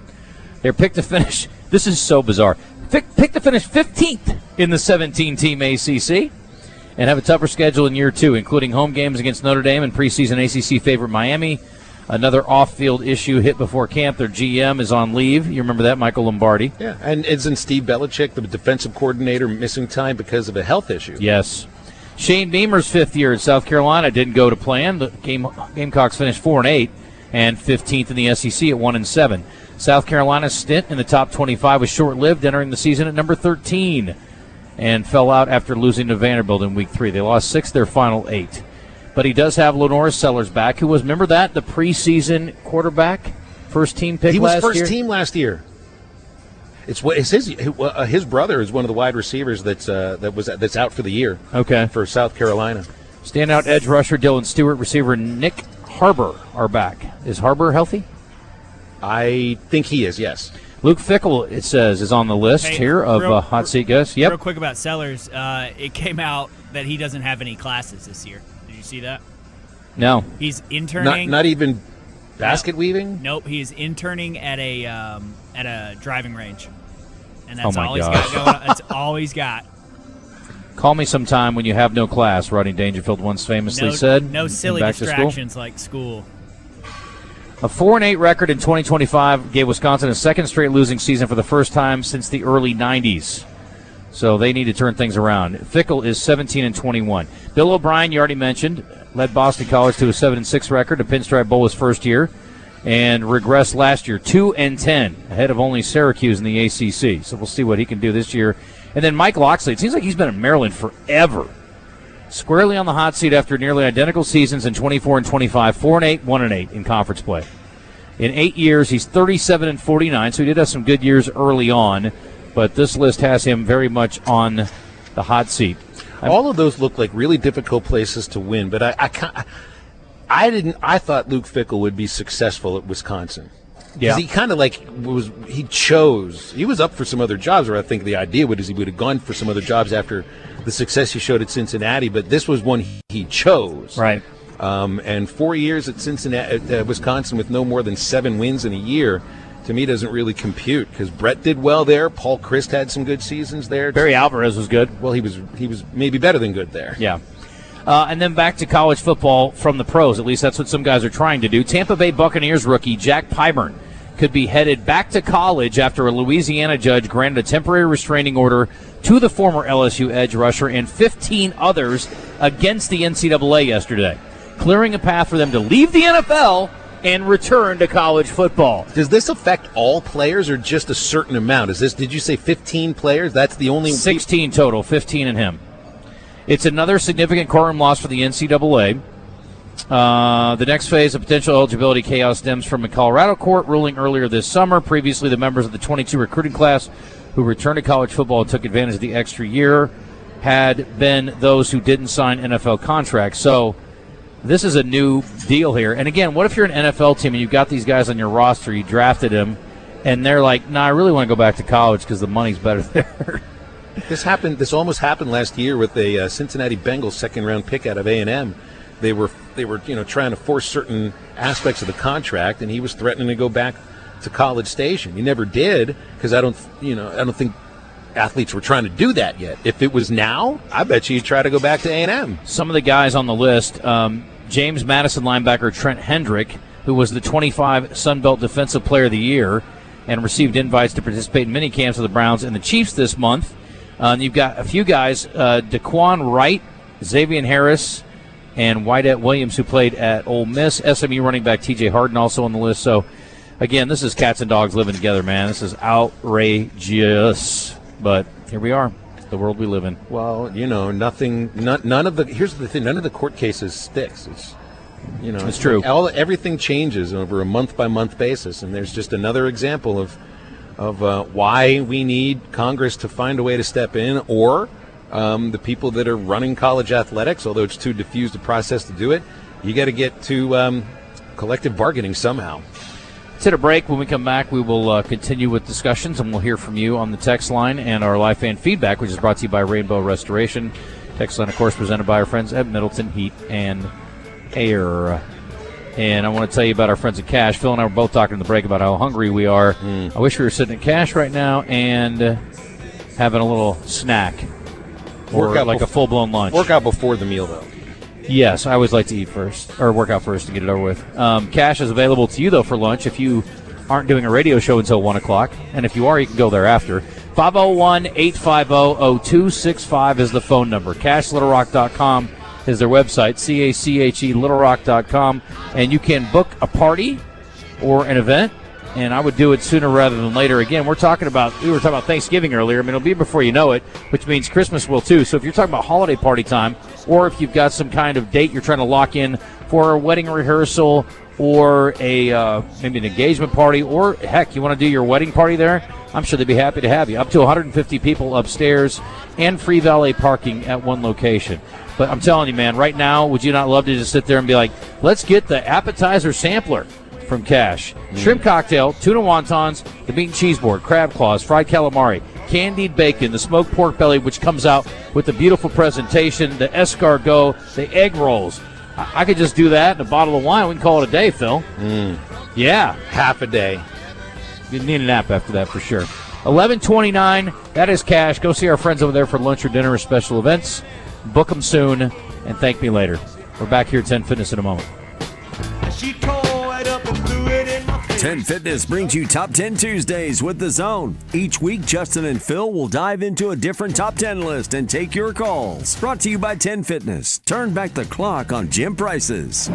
They're picked to finish. This is so bizarre. Picked to finish 15th in the 17-team ACC and have a tougher schedule in year 2, including home games against Notre Dame and preseason ACC favorite Miami. Another off-field issue hit before camp. Their GM is on leave. You remember that, Michael Lombardi? Yeah, and isn't Steve Belichick, the defensive coordinator, missing time because of a health issue? Yes. Shane Beamer's 5th year at South Carolina didn't go to plan. The Gamecocks finished 4-8 and 15th in the SEC at 1-7. South Carolina's stint in the top 25 was short-lived, entering the season at number 13 and fell out after losing to Vanderbilt in week 3. They lost 6 their final 8. But he does have Lenore Sellers back, who was, remember that, the preseason quarterback, first-team pick last year? He was first-team last year. It's his brother is one of the wide receivers that's out for the year. Okay. For South Carolina. Standout edge rusher Dylan Stewart, receiver Nick Harbor are back. Is Harbor healthy? I think he is, yes. Luke Fickle, it says, is on the list here of hot seat guests. Yep. Real quick about Sellers, it came out that he doesn't have any classes this year. Did you see that? No. He's interning. Not even basket weaving? Nope. He's interning at a driving range, and that's Oh my all he's gosh. got going on. That's all he's got. Call me sometime when you have no class, Rodney Dangerfield once famously said. No silly back distractions like school. A 4-8 record in 2025 gave Wisconsin a second straight losing season for the first time since the early 90s. So they need to turn things around. Fickell is 17-21. Bill O'Brien, you already mentioned, led Boston College to a 7-6 record, a Pinstripe Bowl his first year, and regressed last year, 2-10, ahead of only Syracuse in the ACC. So we'll see what he can do this year. And then Mike Loxley, it seems like he's been in Maryland forever. Squarely on the hot seat after nearly identical seasons in 24 and 25, 4-8, 1-8 in conference play. In 8 years, he's 37-49, so he did have some good years early on, but this list has him very much on the hot seat. All of those look like really difficult places to win, but I thought Luke Fickell would be successful at Wisconsin. Yeah. He kind of he was up for some other jobs, or I think the idea was he would have gone for some other jobs after the success he showed at Cincinnati, but this was one he chose. Right. And 4 years at Cincinnati, Wisconsin with no more than 7 wins in a year, to me doesn't really compute, because Brett did well there. Paul Christ had some good seasons there. Barry Alvarez was good. Well, he was maybe better than good there. Yeah. And then back to college football from the pros. At least that's what some guys are trying to do. Tampa Bay Buccaneers rookie Jack Pyburn could be headed back to college after a Louisiana judge granted a temporary restraining order to the former LSU edge rusher and 15 others against the NCAA yesterday, clearing a path for them to leave the NFL and return to college football. Does this affect all players or just a certain amount? Did you say 15 players? That's the only 16 total, 15 in him. It's another significant courtroom loss for the NCAA. The next phase of potential eligibility chaos stems from a Colorado court ruling earlier this summer. Previously, the members of the 22 recruiting class who returned to college football and took advantage of the extra year had been those who didn't sign NFL contracts. So this is a new deal here. And again, what if you're an NFL team and you've got these guys on your roster, you drafted them, and they're like, nah, I really want to go back to college because the money's better there. This almost happened last year with a Cincinnati Bengals second-round pick out of A&M. They were trying to force certain aspects of the contract, and he was threatening to go back to College Station. He never did, because I don't think athletes were trying to do that yet. If it was now, I bet you he'd try to go back to A&M. Some of the guys on the list, James Madison linebacker Trent Hendrick, who was the 25 Sun Belt Defensive Player of the Year and received invites to participate in mini camps with the Browns and the Chiefs this month. And you've got a few guys, Daquan Wright, Xavier Harris, and Wydett Williams, who played at Ole Miss. SMU running back T.J. Harden also on the list. So, again, this is cats and dogs living together, man. This is outrageous. But here we are, the world we live in. Well, none of the court cases sticks. It's true. Everything changes over a month-by-month basis, and there's just another example of why we need Congress to find a way to step in, or the people that are running college athletics, although it's too diffused a process to do it. You got to get to collective bargaining somehow. Let's hit a break. When we come back, we will continue with discussions, and we'll hear from you on the text line and our live fan feedback, which is brought to you by Rainbow Restoration. Text line, of course, presented by our friends at Middleton Heat and Air. And I want to tell you about our friends at Cash. Phil and I were both talking in the break about how hungry we are. I wish we were sitting at Cash right now and having a little snack or like a full-blown lunch. Work out before the meal, though. Yes, I always like to eat first, or work out first to get it over with. Cash is available to you, though, for lunch if you aren't doing a radio show until 1 o'clock. And if you are, you can go thereafter. 501-850-0265 is the phone number. CashLittleRock.com is their website, CACHE LittleRock.com. And you can book a party or an event, and I would do it sooner rather than later. Again, we were talking about Thanksgiving earlier. I mean, it'll be before you know it, which means Christmas will too. So if you're talking about holiday party time, or if you've got some kind of date you're trying to lock in for a wedding rehearsal or a maybe an engagement party, or heck, you want to do your wedding party there, I'm sure they'd be happy to have you. Up to 150 people upstairs and free valet parking at one location. But I'm telling you, man, right now, would you not love to just sit there and be like, let's get the appetizer sampler from Cash? Shrimp cocktail, tuna wontons, the meat and cheese board, crab claws, fried calamari, candied bacon, the smoked pork belly, which comes out with the beautiful presentation, the escargot, the egg rolls. I could just do that and a bottle of wine. We can call it a day, Phil. Yeah. Half a day. You need a nap after that for sure. $11.29. That is cash. Go see our friends over there for lunch or dinner or special events. Book them soon, and thank me later. We're back here at 10 Fitness in a moment. 10 Fitness brings you Top 10 Tuesdays with The Zone. Each week, Justin and Phil will dive into a different Top 10 list and take your calls. Brought to you by 10 Fitness. Turn back the clock on gym prices.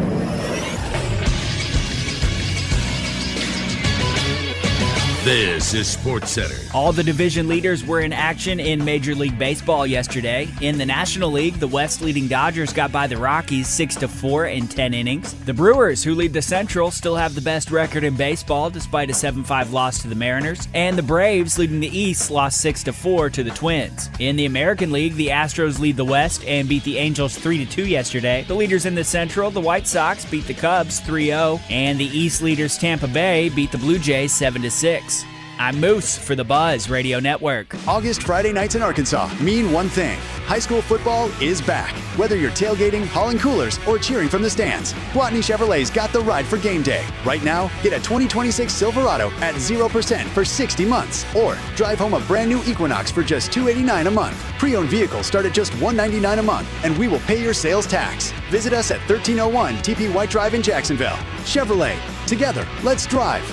This is Sports Center. All the division leaders were in action in Major League Baseball yesterday. In the National League, the West-leading Dodgers got by the Rockies 6-4 in 10 innings. The Brewers, who lead the Central, still have the best record in baseball despite a 7-5 loss to the Mariners. And the Braves, leading the East, lost 6-4 to the Twins. In the American League, the Astros lead the West and beat the Angels 3-2 yesterday. The leaders in the Central, the White Sox, beat the Cubs 3-0. And the East leaders, Tampa Bay, beat the Blue Jays 7-6. I'm Moose for the Buzz Radio Network. August Friday nights in Arkansas mean one thing. High school football is back. Whether you're tailgating, hauling coolers, or cheering from the stands, Botany Chevrolet's got the ride for game day. Right now, get a 2026 Silverado at 0% for 60 months. Or drive home a brand new Equinox for just $289 a month. Pre-owned vehicles start at just $199 a month, and we will pay your sales tax. Visit us at 1301 TP White Drive in Jacksonville. Chevrolet. Together, let's drive.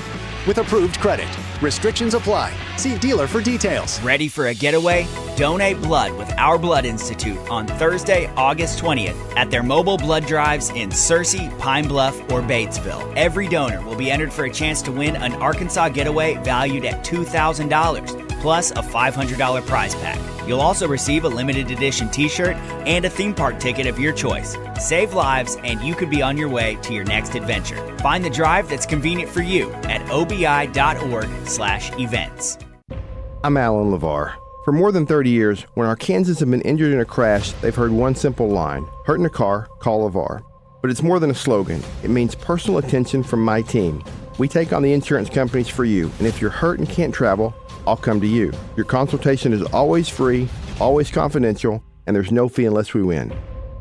With approved credit. Restrictions apply. See dealer for details. Ready for a getaway? Donate blood with Our Blood Institute on Thursday, August 20th at their mobile blood drives in Searcy, Pine Bluff, or Batesville. Every donor will be entered for a chance to win an Arkansas getaway valued at $2,000, plus a $500 prize pack. You'll also receive a limited edition t-shirt and a theme park ticket of your choice. Save lives, and you could be on your way to your next adventure. Find the drive that's convenient for you at obi.org/events. I'm Alan LeVar. For more than 30 years, when Arkansans have been injured in a crash, they've heard one simple line: hurt in a car, call LeVar. But it's more than a slogan. It means personal attention from my team. We take on the insurance companies for you, and if you're hurt and can't travel, I'll come to you. Your consultation is always free, always confidential, and there's no fee unless we win.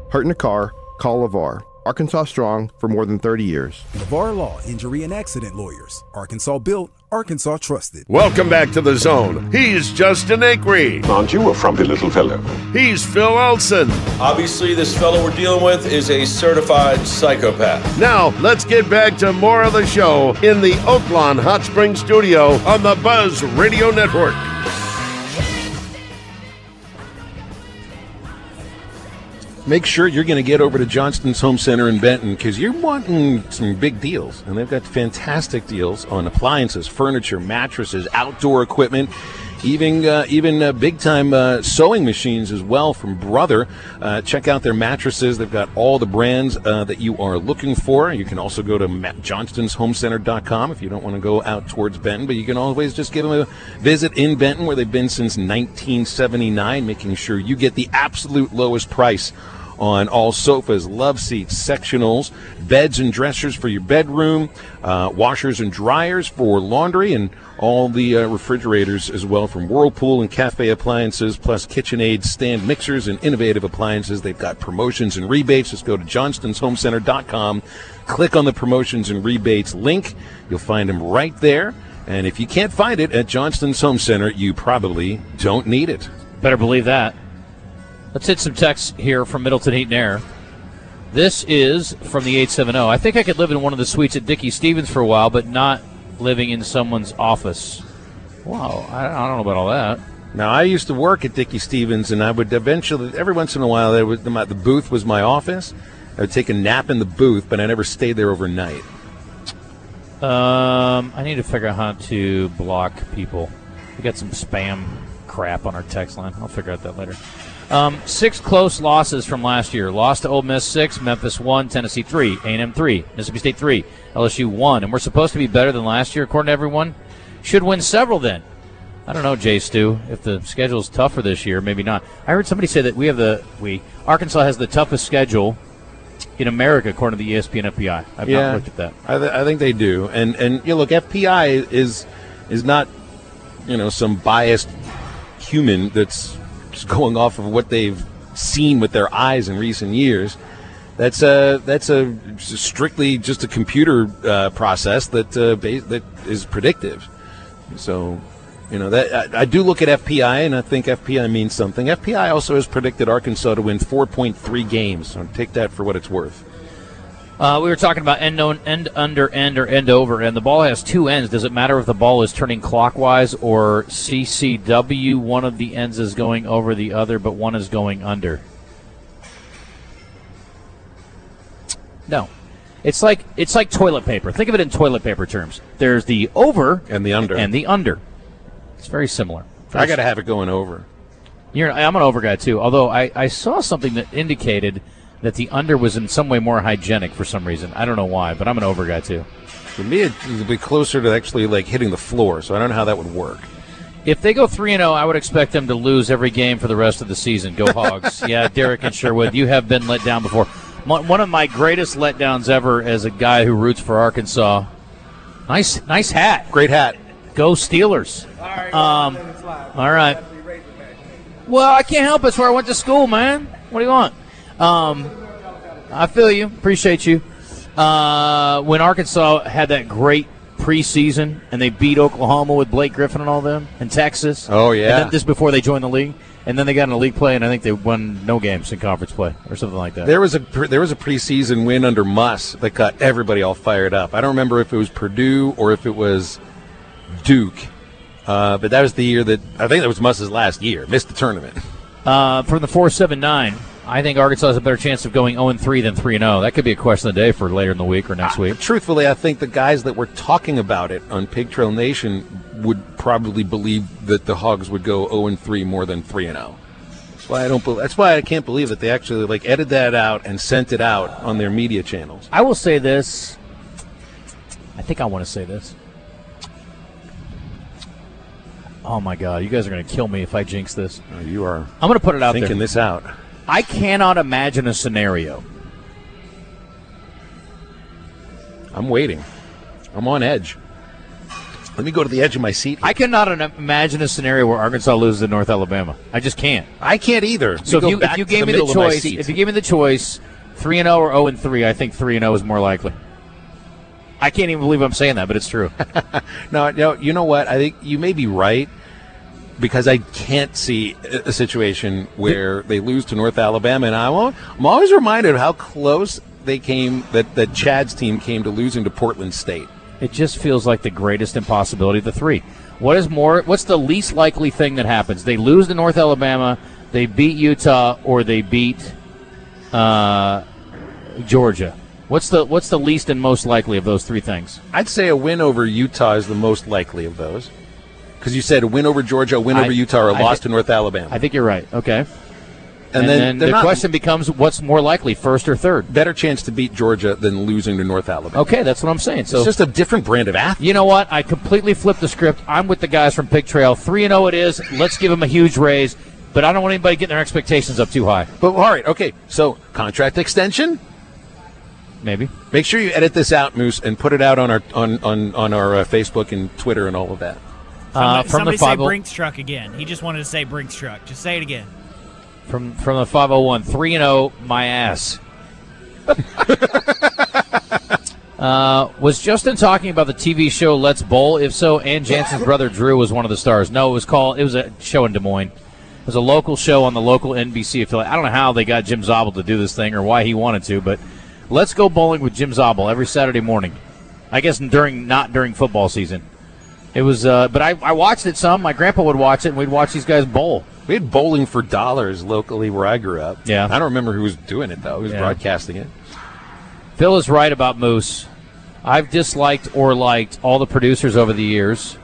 Hurt in a car, call LeVar. Arkansas strong for more than 30 years. LeVar Law, Injury and Accident Lawyers. Arkansas built, Arkansas trusted. Welcome back to The Zone. He's Justin Acri. Aren't you a frumpy little fellow? He's Phil Elson. Obviously, this fellow we're dealing with is a certified psychopath. Now, let's get back to more of the show in the Oaklawn Hot Springs studio on the Buzz Radio Network. Make sure you're going to get over to Johnston's Home Center in Benton because you're wanting some big deals. And they've got fantastic deals on appliances, furniture, mattresses, outdoor equipment, even big-time sewing machines as well from Brother. Check out their mattresses. They've got all the brands that you are looking for. You can also go to johnstonsHomeCenter.com if you don't want to go out towards Benton, but you can always just give them a visit in Benton where they've been since 1979, making sure you get the absolute lowest price on all sofas, love seats, sectionals, beds and dressers for your bedroom, washers and dryers for laundry, and all the refrigerators as well from Whirlpool and Cafe Appliances, plus KitchenAid stand mixers and innovative appliances. They've got promotions and rebates. Just go to johnstonsHomeCenter.com, click on the promotions and rebates link. You'll find them right there. And if you can't find it at Johnston's Home Center, you probably don't need it. Better believe that. Let's hit some texts here from Middleton Heat and Air. This is from the 870. I think I could live in one of the suites at Dickie Stevens for a while, but not living in someone's office. Wow, I don't know about all that. Now, I used to work at Dickie Stevens, and I would eventually, every once in a while, the booth was my office. I would take a nap in the booth, but I never stayed there overnight. I need to figure out how to block people. We got some spam crap on our text line. I'll figure out that later. 6 close losses from last year. Lost to Ole Miss 6, Memphis 1, Tennessee 3, A&M 3, Mississippi State 3, LSU 1. And we're supposed to be better than last year, according to everyone. Should win several then. I don't know, Jay Stu. If the schedule's tougher this year, maybe not. I heard somebody say that Arkansas has the toughest schedule in America, according to the ESPN FPI. I've not looked at that. I think they do. And you know, look, FPI is not, some biased human that's just going off of what they've seen with their eyes in recent years. That's strictly just a computer process that is predictive. So You know, that I do look at FPI, and I think FPI means something. FPI also has predicted Arkansas to win 4.3 games, so take that for what it's worth. We were talking about end under end or end over, and the ball has two ends. Does it matter if the ball is turning clockwise or CCW? One of the ends is going over the other, but one is going under. No. It's like toilet paper. Think of it in toilet paper terms. There's the over and the under. It's very similar. I got to have it going over. I'm an over guy, too, although I saw something that indicated that the under was in some way more hygienic for some reason. I don't know why, but I'm an over guy, too. For me, it would be closer to actually like hitting the floor, so I don't know how that would work. If they go 3-0, I would expect them to lose every game for the rest of the season. Go Hogs. Yeah, Derek and Sherwood, you have been let down before. One of my greatest letdowns ever as a guy who roots for Arkansas. Nice hat. Great hat. Go Steelers. All right. Well, I can't help it. It's where I went to school, man. What do you want? I feel you. Appreciate you. When Arkansas had that great preseason and they beat Oklahoma with Blake Griffin and all them, and Texas. Oh, yeah. And then this before they joined the league. And then they got into league play, and I think they won no games in conference play or something like that. There was a preseason win under Muss that got everybody all fired up. I don't remember if it was Purdue or if it was Duke, but that was the year that I think that was Muss's last year. Missed the tournament. From the 4-7-9, I think Arkansas has a better chance of going 0-3 than 3-0. That could be a question of the day for later in the week or next week. Truthfully, I think the guys that were talking about it on Pig Trail Nation would probably believe that the Hogs would go 0-3 more than 3-0. That's why I can't believe that they actually edited that out and sent it out on their media channels. I will say this. I think I want to say this. Oh my God, you guys are going to kill me if I jinx this. Oh, you are. I'm going to put it out there. Thinking this out. I cannot imagine a scenario. I'm waiting. I'm on edge. Let me go to the edge of my seat here. I cannot imagine a scenario where Arkansas loses to North Alabama. I just can't. I can't either. So if you gave me the choice, 3-0 or 0-3, I think 3-0 is more likely. I can't even believe I'm saying that, but it's true. No, you know what? I think you may be right because I can't see a situation where they lose to North Alabama, and I'm always reminded of how close they came. That Chad's team came to losing to Portland State. It just feels like the greatest impossibility of the three. What's the least likely thing that happens? They lose to North Alabama, they beat Utah, or they beat Georgia. What's the least and most likely of those three things? I'd say a win over Utah is the most likely of those. Because you said a win over Georgia, a win over Utah, or a loss to North Alabama. I think you're right. Okay. And then the question becomes, what's more likely, first or third? Better chance to beat Georgia than losing to North Alabama. Okay, that's what I'm saying. So it's just a different brand of athlete. You know what? I completely flipped the script. I'm with the guys from Pig Trail. 3-0 it is. Let's give them a huge raise. But I don't want anybody getting their expectations up too high. But all right, okay. So contract extension? Maybe. Make sure you edit this out, Moose, and put it out on our Facebook and Twitter and all of that. Somebody say Brinks truck again. He just wanted to say Brinks truck. Just say it again. From the 501, 3-0, my ass. Was Justin talking about the TV show Let's Bowl? If so, Ann Jansen's brother Drew was one of the stars. No, it was a show in Des Moines. It was a local show on the local NBC affiliate. I don't know how they got Jim Zabel to do this thing or why he wanted to, but let's go bowling with Jim Zabel every Saturday morning. I guess not during football season. It was, but I watched it some. My grandpa would watch it, and we'd watch these guys bowl. We had bowling for dollars locally where I grew up. Yeah. I don't remember who was doing it, though. Who was broadcasting it. Phil is right about Moose. I've disliked or liked all the producers over the years,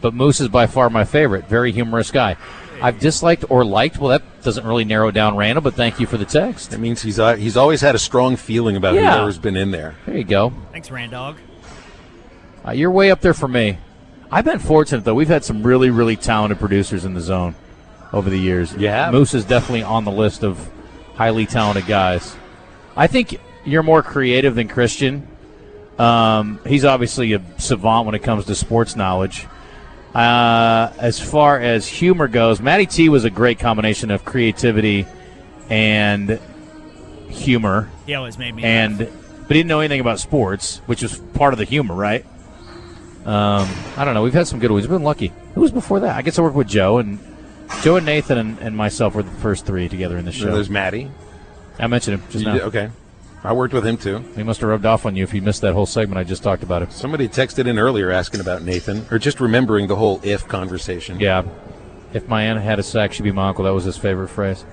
but Moose is by far my favorite. Very humorous guy. I've disliked or liked. Well, that doesn't really narrow it down, Randall, but thank you for the text. That means he's always had a strong feeling about whoever's been in there. There you go. Thanks, Randog. You're way up there for me. I've been fortunate, though. We've had some really, really talented producers in the zone over the years. Yeah. Moose is definitely on the list of highly talented guys. I think you're more creative than Christian. He's obviously a savant when it comes to sports knowledge. As far as humor goes, Matty T was a great combination of creativity and humor. He always made me laugh. But he didn't know anything about sports, which was part of the humor, right? I don't know. We've had some good ones. We've been lucky. Who was before that? I guess I worked with Joe and Nathan and myself were the first three together in the show. There's Matty. I mentioned him just now. Okay. I worked with him, too. He must have rubbed off on you if you missed that whole segment I just talked about him. Somebody texted in earlier asking about Nathan, or just remembering the whole if conversation. Yeah. If my aunt had a sack, she'd be my uncle. That was his favorite phrase.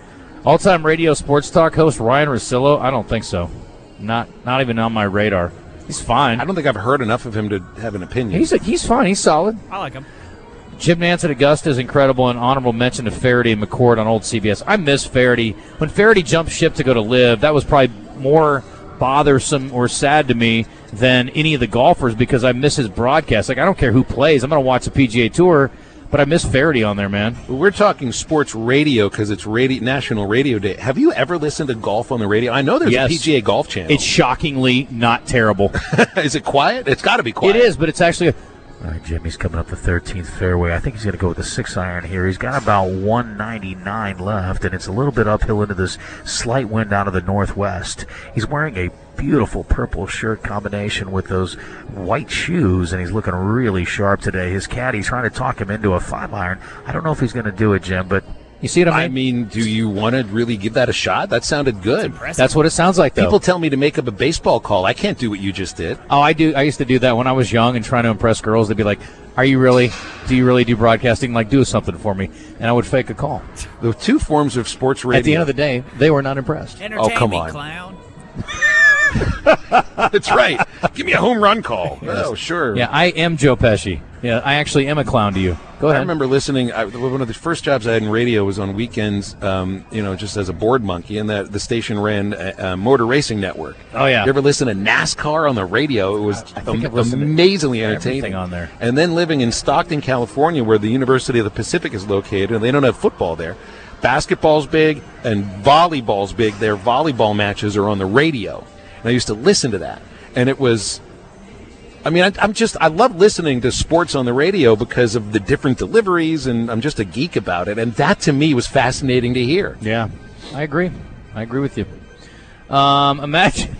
All-time radio sports talk host Ryan Russillo? I don't think so. Not even on my radar. He's fine. I don't think I've heard enough of him to have an opinion. He's fine. He's solid. I like him. Jim Nance at Augusta is incredible, and honorable mention to Faraday and McCord on old CBS. I miss Faraday. When Faraday jumped ship to go to Live, that was probably more bothersome or sad to me than any of the golfers because I miss his broadcast. Like, I don't care who plays. I'm going to watch the PGA Tour, but I miss Faraday on there, man. We're talking sports radio because it's National Radio Day. Have you ever listened to golf on the radio? I know there's a PGA Golf channel. It's shockingly not terrible. Is it quiet? It's got to be quiet. It is, but it's actually all right, Jimmy's coming up the 13th fairway. I think he's going to go with the 6-iron here. He's got about 199 left, and it's a little bit uphill into this slight wind out of the northwest. He's wearing a beautiful purple shirt combination with those white shoes, and he's looking really sharp today. His caddy's trying to talk him into a 5-iron. I don't know if he's going to do it, Jim, but you see what I mean? I mean, do you want to really give that a shot? That sounded good. That's what it sounds like, though. People tell me to make up a baseball call. I can't do what you just did. Oh, I do. I used to do that when I was young and trying to impress girls. They'd be like, do you really do broadcasting? Like, do something for me. And I would fake a call. The two forms of sports radio. At the end of the day, they were not impressed. Entertain come me, on. clown. That's right. Give me a home run call. Yes. Oh, sure. Yeah, I am Joe Pesci. Yeah, I actually am a clown to you. Go ahead. I remember listening. One of the first jobs I had in radio was on weekends, just as a board monkey, and the station ran a motor racing network. Oh, yeah. You ever listen to NASCAR on the radio? It was amazingly entertaining. On there. And then living in Stockton, California, where the University of the Pacific is located, and they don't have football there. Basketball's big and volleyball's big. Their volleyball matches are on the radio. And I used to listen to that. And it was, I love listening to sports on the radio because of the different deliveries, and I'm just a geek about it. And that, to me, was fascinating to hear. Yeah, I agree. I agree with you. Imagine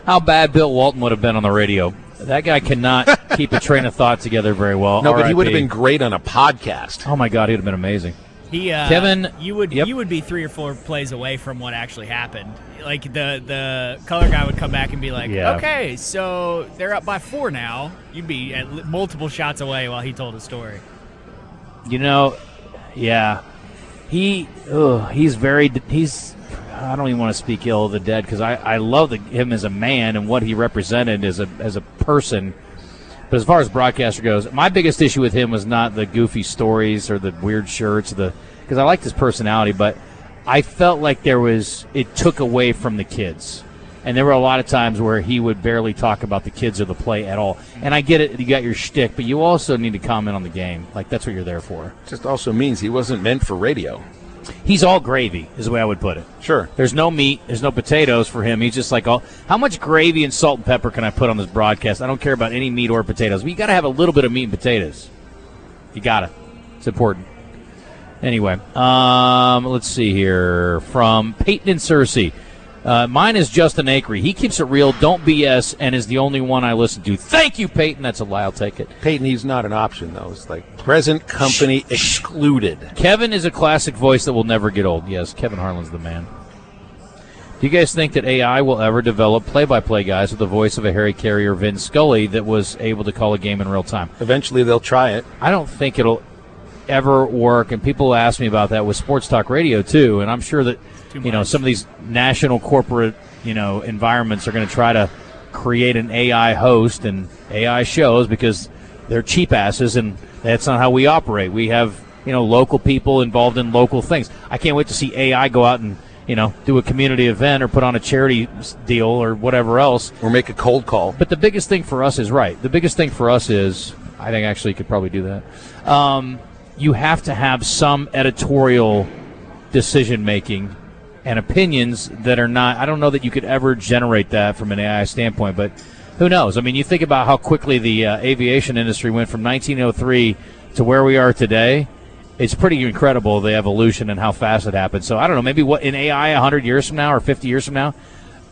how bad Bill Walton would have been on the radio. That guy cannot keep a train of thought together very well. No, but he would have been great on a podcast. Oh, my God, he would have been amazing. Kevin, you would be 3 or 4 plays away from what actually happened. Like the color guy would come back and be like, "Okay, so they're up by 4 now." You'd be at multiple shots away while he told his story. Yeah, he's I don't even want to speak ill of the dead because I love him as a man and what he represented as a person. But as far as broadcaster goes, my biggest issue with him was not the goofy stories or the weird shirts, because I liked his personality, but I felt like it took away from the kids. And there were a lot of times where he would barely talk about the kids or the play at all. And I get it, you got your shtick, but you also need to comment on the game. Like, that's what you're there for. Just also means he wasn't meant for radio. He's all gravy, is the way I would put it. Sure. There's no meat. There's no potatoes for him. He's just like, how much gravy and salt and pepper can I put on this broadcast? I don't care about any meat or potatoes. But you got to have a little bit of meat and potatoes. You got to. It's important. Anyway, let's see here. From Peyton and Cersei. Mine is Justin Acri. He keeps it real, don't BS, and is the only one I listen to. Thank you, Peyton. That's a lie. I'll take it. Peyton, he's not an option, though. It's like present company excluded. Kevin is a classic voice that will never get old. Yes, Kevin Harlan's the man. Do you guys think that AI will ever develop play-by-play guys with the voice of a Harry Carey or Vin Scully that was able to call a game in real time? Eventually, they'll try it. I don't think it'll ever work, and people ask me about that with sports talk radio, too, and I'm sure that some of these national corporate, environments are going to try to create an AI host and AI shows because they're cheap asses, and that's not how we operate. We have, local people involved in local things. I can't wait to see AI go out and, do a community event or put on a charity deal or whatever else. Or make a cold call. But the biggest thing for us is, the biggest thing for us is, I think actually you could probably do that, you have to have some editorial decision-making and opinions that are not, I don't know that you could ever generate that from an AI standpoint, but who knows? I mean, you think about how quickly the aviation industry went from 1903 to where we are today. It's pretty incredible, the evolution and how fast it happened. So I don't know, maybe in AI 100 years from now or 50 years from now,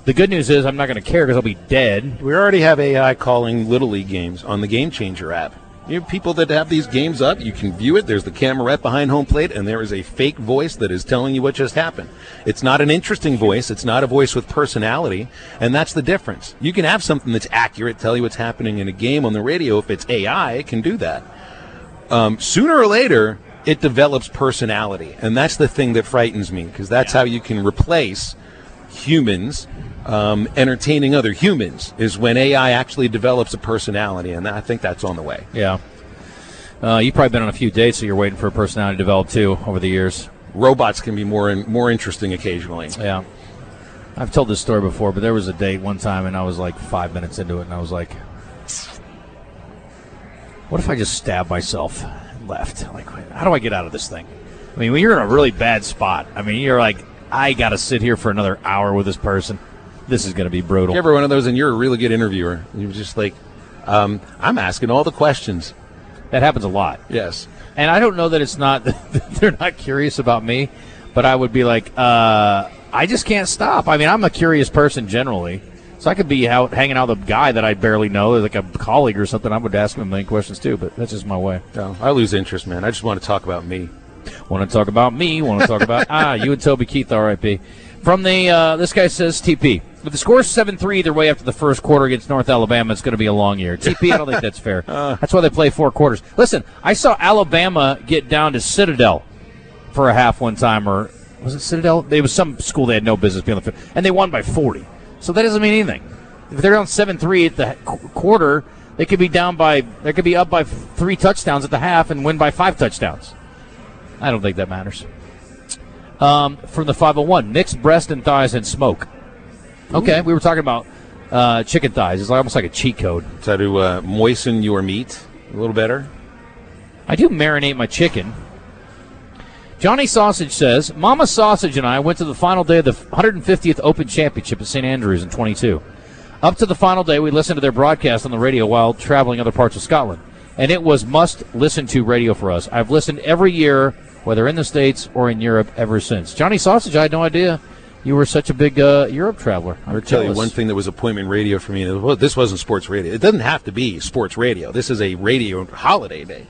the good news is I'm not going to care because I'll be dead. We already have AI calling Little League games on the Game Changer app. You have people that have these games up. You can view it. There's the camerette behind home plate, and there is a fake voice that is telling you what just happened. It's not an interesting voice. It's not a voice with personality, and that's the difference. You can have something that's accurate, tell you what's happening in a game on the radio. If it's AI, it can do that. Sooner or later, it develops personality, and that's the thing that frightens me, because that's how you can replace humans entertaining other humans, is when AI actually develops a personality, and I think that's on the way. Yeah. You've probably been on a few dates, so you're waiting for a personality to develop, too, over the years. Robots can be more interesting occasionally. Yeah. I've told this story before, but there was a date one time, and I was like 5 minutes into it, and I was like, what if I just stab myself and left? Like, how do I get out of this thing? I mean, when you're in a really bad spot, I mean, you're like, I got to sit here for another hour with this person. This is going to be brutal. You're ever one of those, and you're a really good interviewer. You're just like, I'm asking all the questions. That happens a lot. Yes. And I don't know that it's not, they're not curious about me, but I would be like, I just can't stop. I mean, I'm a curious person generally. So I could be out hanging out with a guy that I barely know, like a colleague or something. I would ask him a million questions too, but that's just my way. No, I lose interest, man. I just want to talk about me. Want to talk about me. Want to talk about, you and Toby Keith, R.I.P. From the, this guy says, TP. If the score's 7-3 either way after the first quarter against North Alabama, it's going to be a long year. TP, I don't think that's fair. That's why they play 4 quarters. Listen, I saw Alabama get down to Citadel for a half one time, or was it Citadel? It was some school they had no business being on the field, and they won by 40. So that doesn't mean anything. If they're down 7-3 at the quarter, they could be up by 3 touchdowns at the half and win by 5 touchdowns. I don't think that matters. From the 501, mixed breast and thighs and smoke. Okay, we were talking about chicken thighs. It's almost like a cheat code. So to moisten your meat a little better? I do marinate my chicken. Johnny Sausage says, Mama Sausage and I went to the final day of the 150th Open Championship at St. Andrews in 22. Up to the final day, we listened to their broadcast on the radio while traveling other parts of Scotland. And it was must-listen-to radio for us. I've listened every year, whether in the States or in Europe, ever since. Johnny Sausage, I had no idea you were such a big Europe traveler. I'll tell you one thing that was appointment radio for me. This wasn't sports radio. It doesn't have to be sports radio. This is a radio holiday day.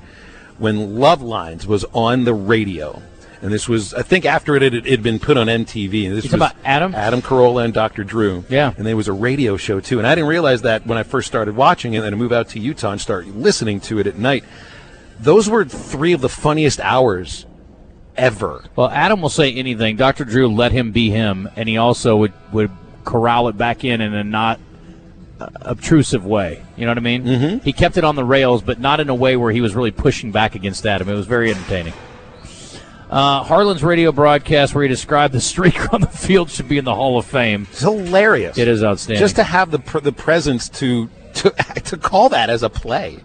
When Love Lines was on the radio, and this was, I think, after it had been put on MTV. And this was about Adam Carolla and Dr. Drew. Yeah. And there was a radio show, too. And I didn't realize that when I first started watching it, and then I moved out to Utah and started listening to it at night. Those were 3 of the funniest hours ever. Well, Adam will say anything. Dr. Drew let him be him, and he also would corral it back in a not obtrusive way. You know what I mean? Mm-hmm. He kept it on the rails, but not in a way where he was really pushing back against Adam. It was very entertaining. Harlan's radio broadcast where he described the streaker on the field should be in the Hall of Fame. It's hilarious. It is outstanding. Just to have the presence to call that as a play.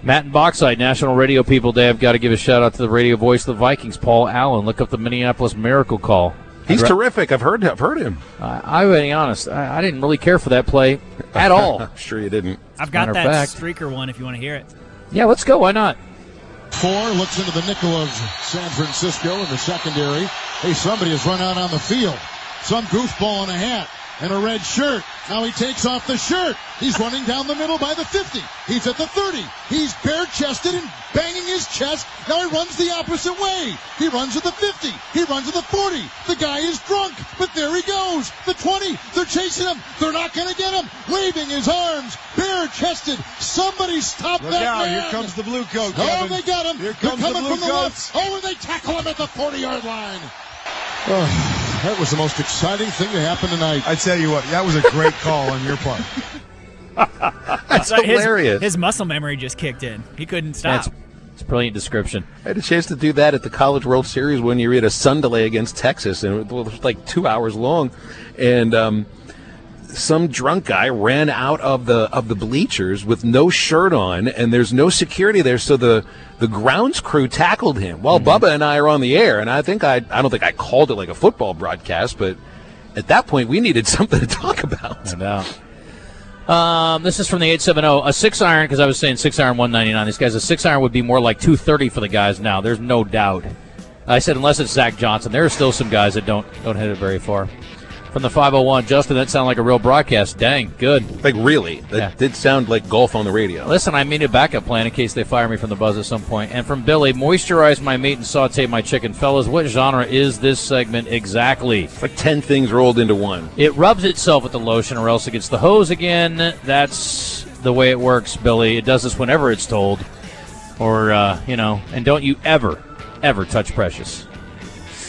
Matt and Bauxite, National Radio People Day. I've got to give a shout-out to the radio voice of the Vikings, Paul Allen. Look up the Minneapolis Miracle Call. He's terrific. I've heard him. I'm being honest. I didn't really care for that play at all. I'm sure you didn't. I've got that streaker one if you want to hear it. Yeah, let's go. Why not? 4 looks into the nickel of San Francisco in the secondary. Hey, somebody has run out on the field. Some goofball in a hat and a red shirt. Now he takes off the shirt. He's running down the middle by the 50. He's at the 30. He's bare-chested and banging his chest. Now he runs the opposite way. He runs at the 50. He runs at the 40. The guy is drunk, but there he goes. The 20. They're chasing him. They're not going to get him. Waving his arms, bare-chested. Somebody stop that man. Here comes the blue coat, Oh, Kevin. they got him. Here They're comes coming the blue from the coats. left. Oh, and they tackle him at the 40-yard line. Oh, that was the most exciting thing to happen tonight. I tell you what, that was a great call on your part. That's hilarious. His muscle memory just kicked in. He couldn't stop. It's a brilliant description. I had a chance to do that at the College World Series when you were at a sun delay against Texas, and it was like 2 hours long. And some drunk guy ran out of the bleachers with no shirt on, and there's no security there, so the grounds crew tackled him while Bubba and I are on the air. And I don't think I called it like a football broadcast, but at that point we needed something to talk about. No doubt. This is from the 870. A 6-iron, because I was saying 6-iron 199. This guy's a 6-iron would be more like 230 for the guys now. There's no doubt. I said unless it's Zach Johnson. There are still some guys that don't hit it very far. From the 501, Justin, that sounded like a real broadcast. Dang, good. Like, really? That did sound like golf on the radio. Listen, I need a backup plan in case they fire me from the buzz at some point. And from Billy, moisturize my meat and saute my chicken. Fellas, what genre is this segment exactly? It's like 10 things rolled into one. It rubs itself with the lotion or else it gets the hose again. That's the way it works, Billy. It does this whenever it's told. Or, and don't you ever touch Precious.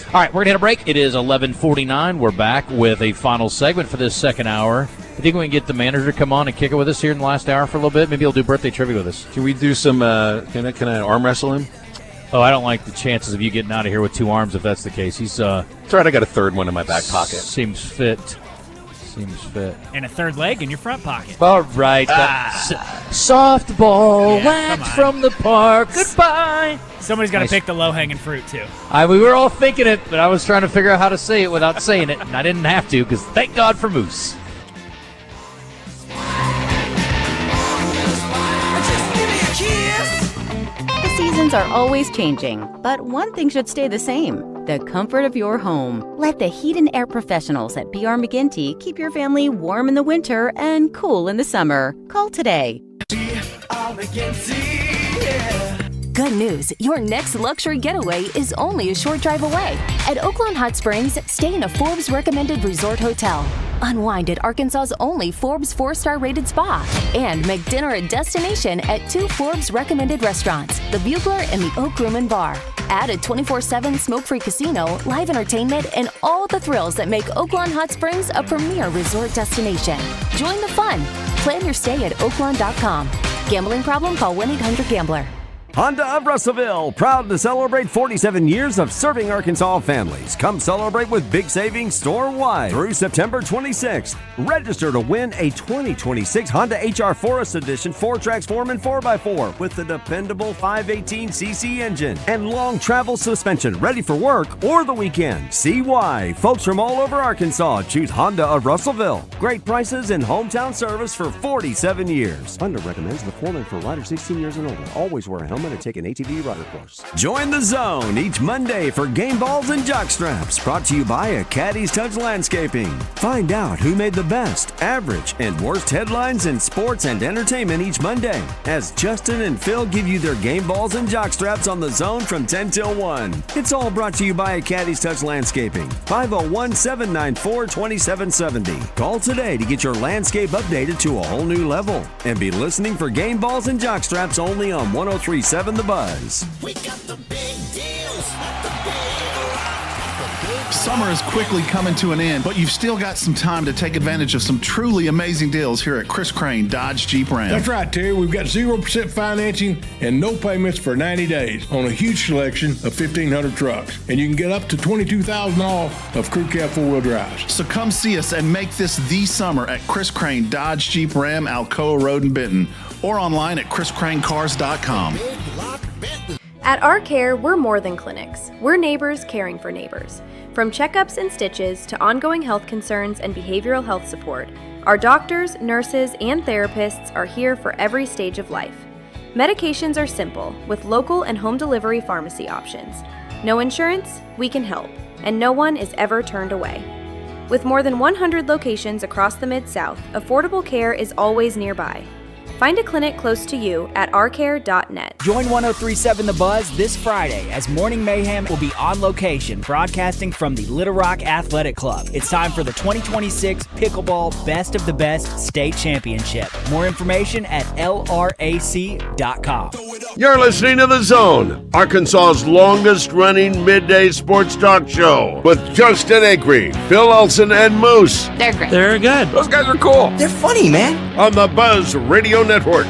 All right, we're going to hit a break. It is 11:49. We're back with a final segment for this second hour. You think we can get the manager to come on and kick it with us here in the last hour for a little bit? Maybe he'll do birthday trivia with us. Can we do some, can I arm wrestle him? Oh, I don't like the chances of you getting out of here with two arms if that's the case. He's, it's all right, I got a third one in my back pocket. Seems fit. And a third leg in your front pocket. All right. Softball whacked from the park. Goodbye. Somebody's got to pick the low-hanging fruit, too. We were all thinking it, but I was trying to figure out how to say it without saying it, and I didn't have to because thank God for Moose. The seasons are always changing, but one thing should stay the same: the comfort of your home. Let the heat and air professionals at B.R. McGinty keep your family warm in the winter and cool in the summer. Call today. Good news, your next luxury getaway is only a short drive away. At Oaklawn Hot Springs, stay in a Forbes recommended resort hotel. Unwind at Arkansas's only Forbes 4-star rated spa. And make dinner a destination at 2 Forbes recommended restaurants, the Bugler and the Oak Room and Bar. Add a 24/7 smoke-free casino, live entertainment, and all the thrills that make Oaklawn Hot Springs a premier resort destination. Join the fun. Plan your stay at oaklawn.com. Gambling problem? Call 1-800-GAMBLER. Honda of Russellville, proud to celebrate 47 years of serving Arkansas families. Come celebrate with big savings store-wide through September 26th. Register to win a 2026 Honda HR Forest Edition 4Transform 4x4 with the dependable 518cc engine and long travel suspension, ready for work or the weekend. See why folks from all over Arkansas choose Honda of Russellville. Great prices and hometown service for 47 years. Honda recommends the foreman for riders 16 years and older. Always wear a helmet and take an ATV rider course. Join the zone each Monday for game balls and jock straps, brought to you by a Caddy's Touch Landscaping. Find out who made the best, average, and worst headlines in sports and entertainment each Monday, as Justin and Phil give you their game balls and jock straps on the zone from 10 till 1. It's all brought to you by a Caddy's Touch Landscaping. 501-794-2770. Call today to get your landscape updated to a whole new level. And be listening for game balls and jock straps only on 103.7 The Buzz. We got the big deals. Summer is quickly coming to an end, but you've still got some time to take advantage of some truly amazing deals here at Chris Crane Dodge Jeep Ram. That's right, Terry. We've got 0% financing and no payments for 90 days on a huge selection of 1,500 trucks. And you can get up to $22,000 off of crew cab 4-wheel drives. So come see us and make this the summer at Chris Crane Dodge Jeep Ram, Alcoa Road in Benton, or online at chriscranecars.com. At Our Care, we're more than clinics. We're neighbors caring for neighbors. From checkups and stitches to ongoing health concerns and behavioral health support, our doctors, nurses, and therapists are here for every stage of life. Medications are simple, with local and home delivery pharmacy options. No insurance? We can help, and no one is ever turned away. With more than 100 locations across the Mid-South, affordable care is always nearby. Find a clinic close to you at ourcare.net. Join 103.7 The Buzz this Friday as Morning Mayhem will be on location broadcasting from the Little Rock Athletic Club. It's time for the 2026 Pickleball Best of the Best State Championship. More information at lrac.com. You're listening to The Zone, Arkansas's longest-running midday sports talk show with Justin Acri, Phil Elson, and Moose. They're great. They're good. Those guys are cool. They're funny, man. On the Buzz Radio Network.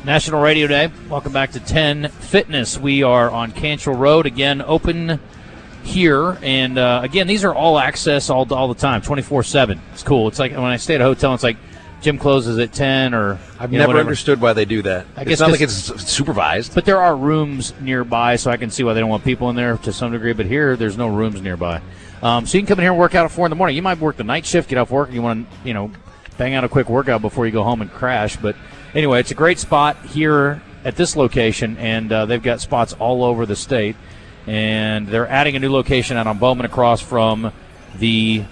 National Radio Day. Welcome back to 10 Fitness. We are on Cantrell Road, again, open here. And, again, these are all access all the time, 24/7. It's cool. It's like when I stay at a hotel, it's like gym closes at 10 or I've never understood why they do that. I guess it's not like it's supervised. But there are rooms nearby, so I can see why they don't want people in there to some degree. But here, there's no rooms nearby. So you can come in here and work out at 4 in the morning. You might work the night shift, get off work, and you want to, bang out a quick workout before you go home and crash. But anyway, it's a great spot here at this location, and they've got spots all over the state. And they're adding a new location out on Bowman across from the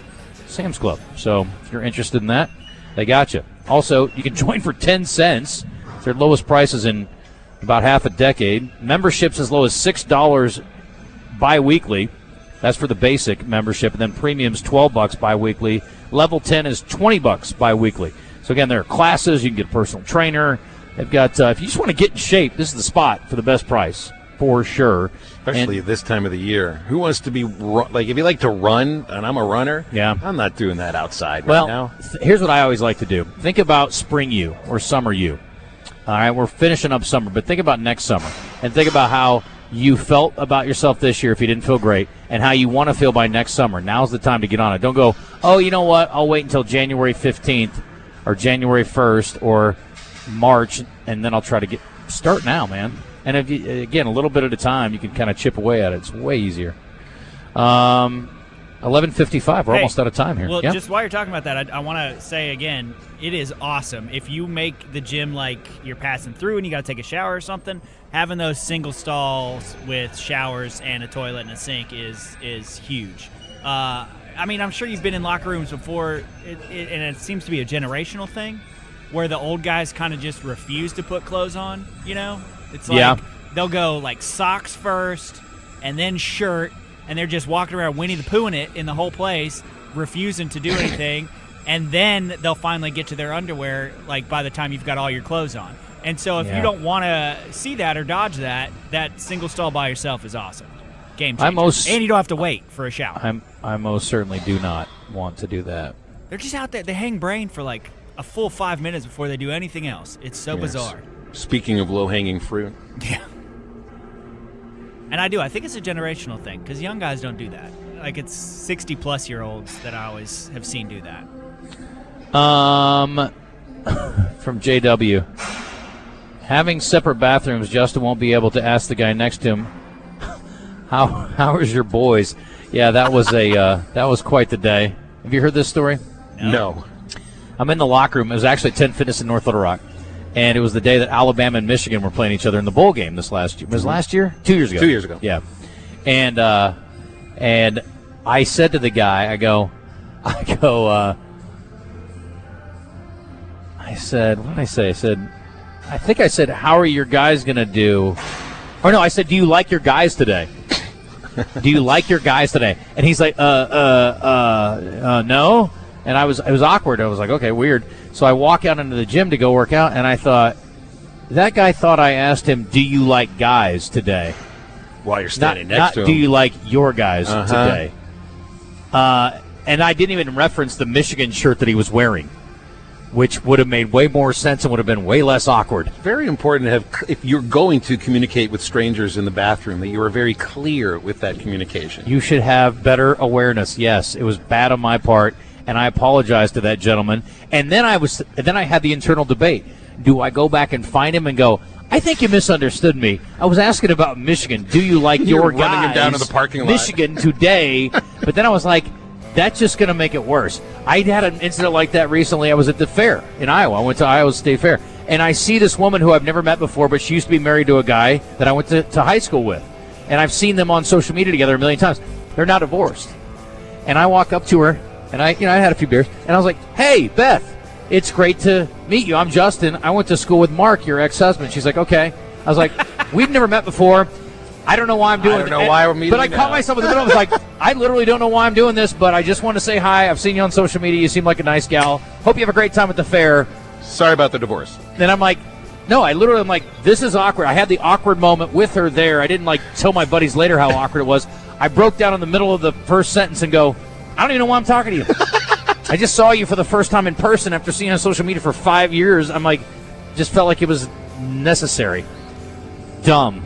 Sam's Club. So if you're interested in that, they got you. Also, you can join for 10 cents. It's their lowest prices in about half a decade. Memberships as low as $6 bi-weekly. That's for the basic membership. And then premium's $12 bi-weekly. Level 10 is $20 bi-weekly. So, again, there are classes. You can get a personal trainer. They've got, if you just want to get in shape, this is the spot for the best price, for sure. Especially this time of the year. Who wants to be, like, if you like to run, and I'm a runner, I'm not doing that outside right now. Here's what I always like to do. Think about spring you or summer you. All right, we're finishing up summer, but think about next summer. And think about how you felt about yourself this year if you didn't feel great, and how you want to feel by next summer. Now's the time to get on it. Don't go, oh, you know what, I'll wait until January 15th or January 1st or March, and then I'll try to start now, man. And if you, again, a little bit at a time, you can kind of chip away at it. It's way easier. 11:55. We're almost out of time here. Well, just while you're talking about that, I want to say again, it is awesome. If you make the gym like you're passing through and you got to take a shower or something, having those single stalls with showers and a toilet and a sink is huge. I mean, I'm sure you've been in locker rooms before, and it seems to be a generational thing where the old guys kind of just refuse to put clothes on, you know? It's like they'll go like socks first and then shirt, and they're just walking around Winnie the Poohing it in the whole place, refusing to do anything, and then they'll finally get to their underwear like by the time you've got all your clothes on. And so if you don't want to see that or dodge that, that single stall by yourself is awesome. Game changer. And you don't have to wait for a shower. I most certainly do not want to do that. They're just out there. They hang brain for like a full 5 minutes before they do anything else. It's so bizarre. Speaking of low-hanging fruit. Yeah. And I think it's a generational thing because young guys don't do that. Like, it's 60-plus-year-olds that I always have seen do that. From JW. Having separate bathrooms, Justin won't be able to ask the guy next to him, how is your boys? Yeah, that was quite the day. Have you heard this story? No. I'm in the locker room. It was actually at 10 Fitness in North Little Rock. And it was the day that Alabama and Michigan were playing each other in the bowl game this last year. Was it last year? 2 years ago. 2 years ago. Yeah. And I said to the guy, I said, what did I say? I said, how are your guys going to do? Or no, I said, do you like your guys today? Do you like your guys today? And he's like, no. And it was awkward. I was like, okay, weird. So I walk out into the gym to go work out, and I thought, that guy thought I asked him, do you like guys today? While you're standing next to him. Do you like your guys today? And I didn't even reference the Michigan shirt that he was wearing, which would have made way more sense and would have been way less awkward. Very important to have, if you're going to communicate with strangers in the bathroom, that you are very clear with that communication. You should have better awareness. Yes, it was bad on my part, and I apologize to that gentleman. And then I had the internal debate. Do I go back and find him and go, I think you misunderstood me. I was asking about Michigan. Do you like your guys, running him down to the parking lot. Michigan today? But then I was like, that's just going to make it worse. I had an incident like that recently. I was at the fair in Iowa. I went to Iowa State Fair. And I see this woman who I've never met before, but she used to be married to a guy that I went to high school with. And I've seen them on social media together a million times. They're not divorced. And I walk up to her, and I had a few beers, and I was like, hey, Beth, it's great to meet you. I'm Justin. I went to school with Mark, your ex-husband. She's like, okay. I was like, we've never met before. I don't know why I'm doing this. I don't know why we're meeting. But I caught myself in the middle. I was like, I literally don't know why I'm doing this, but I just want to say hi. I've seen you on social media. You seem like a nice gal. Hope you have a great time at the fair. Sorry about the divorce. Then I'm like, no, I'm like, this is awkward. I had the awkward moment with her there. I didn't tell my buddies later how awkward it was. I broke down in the middle of the first sentence and go, I don't even know why I'm talking to you. I just saw you for the first time in person after seeing you on social media for 5 years. I'm like, just felt like it was necessary. Dumb.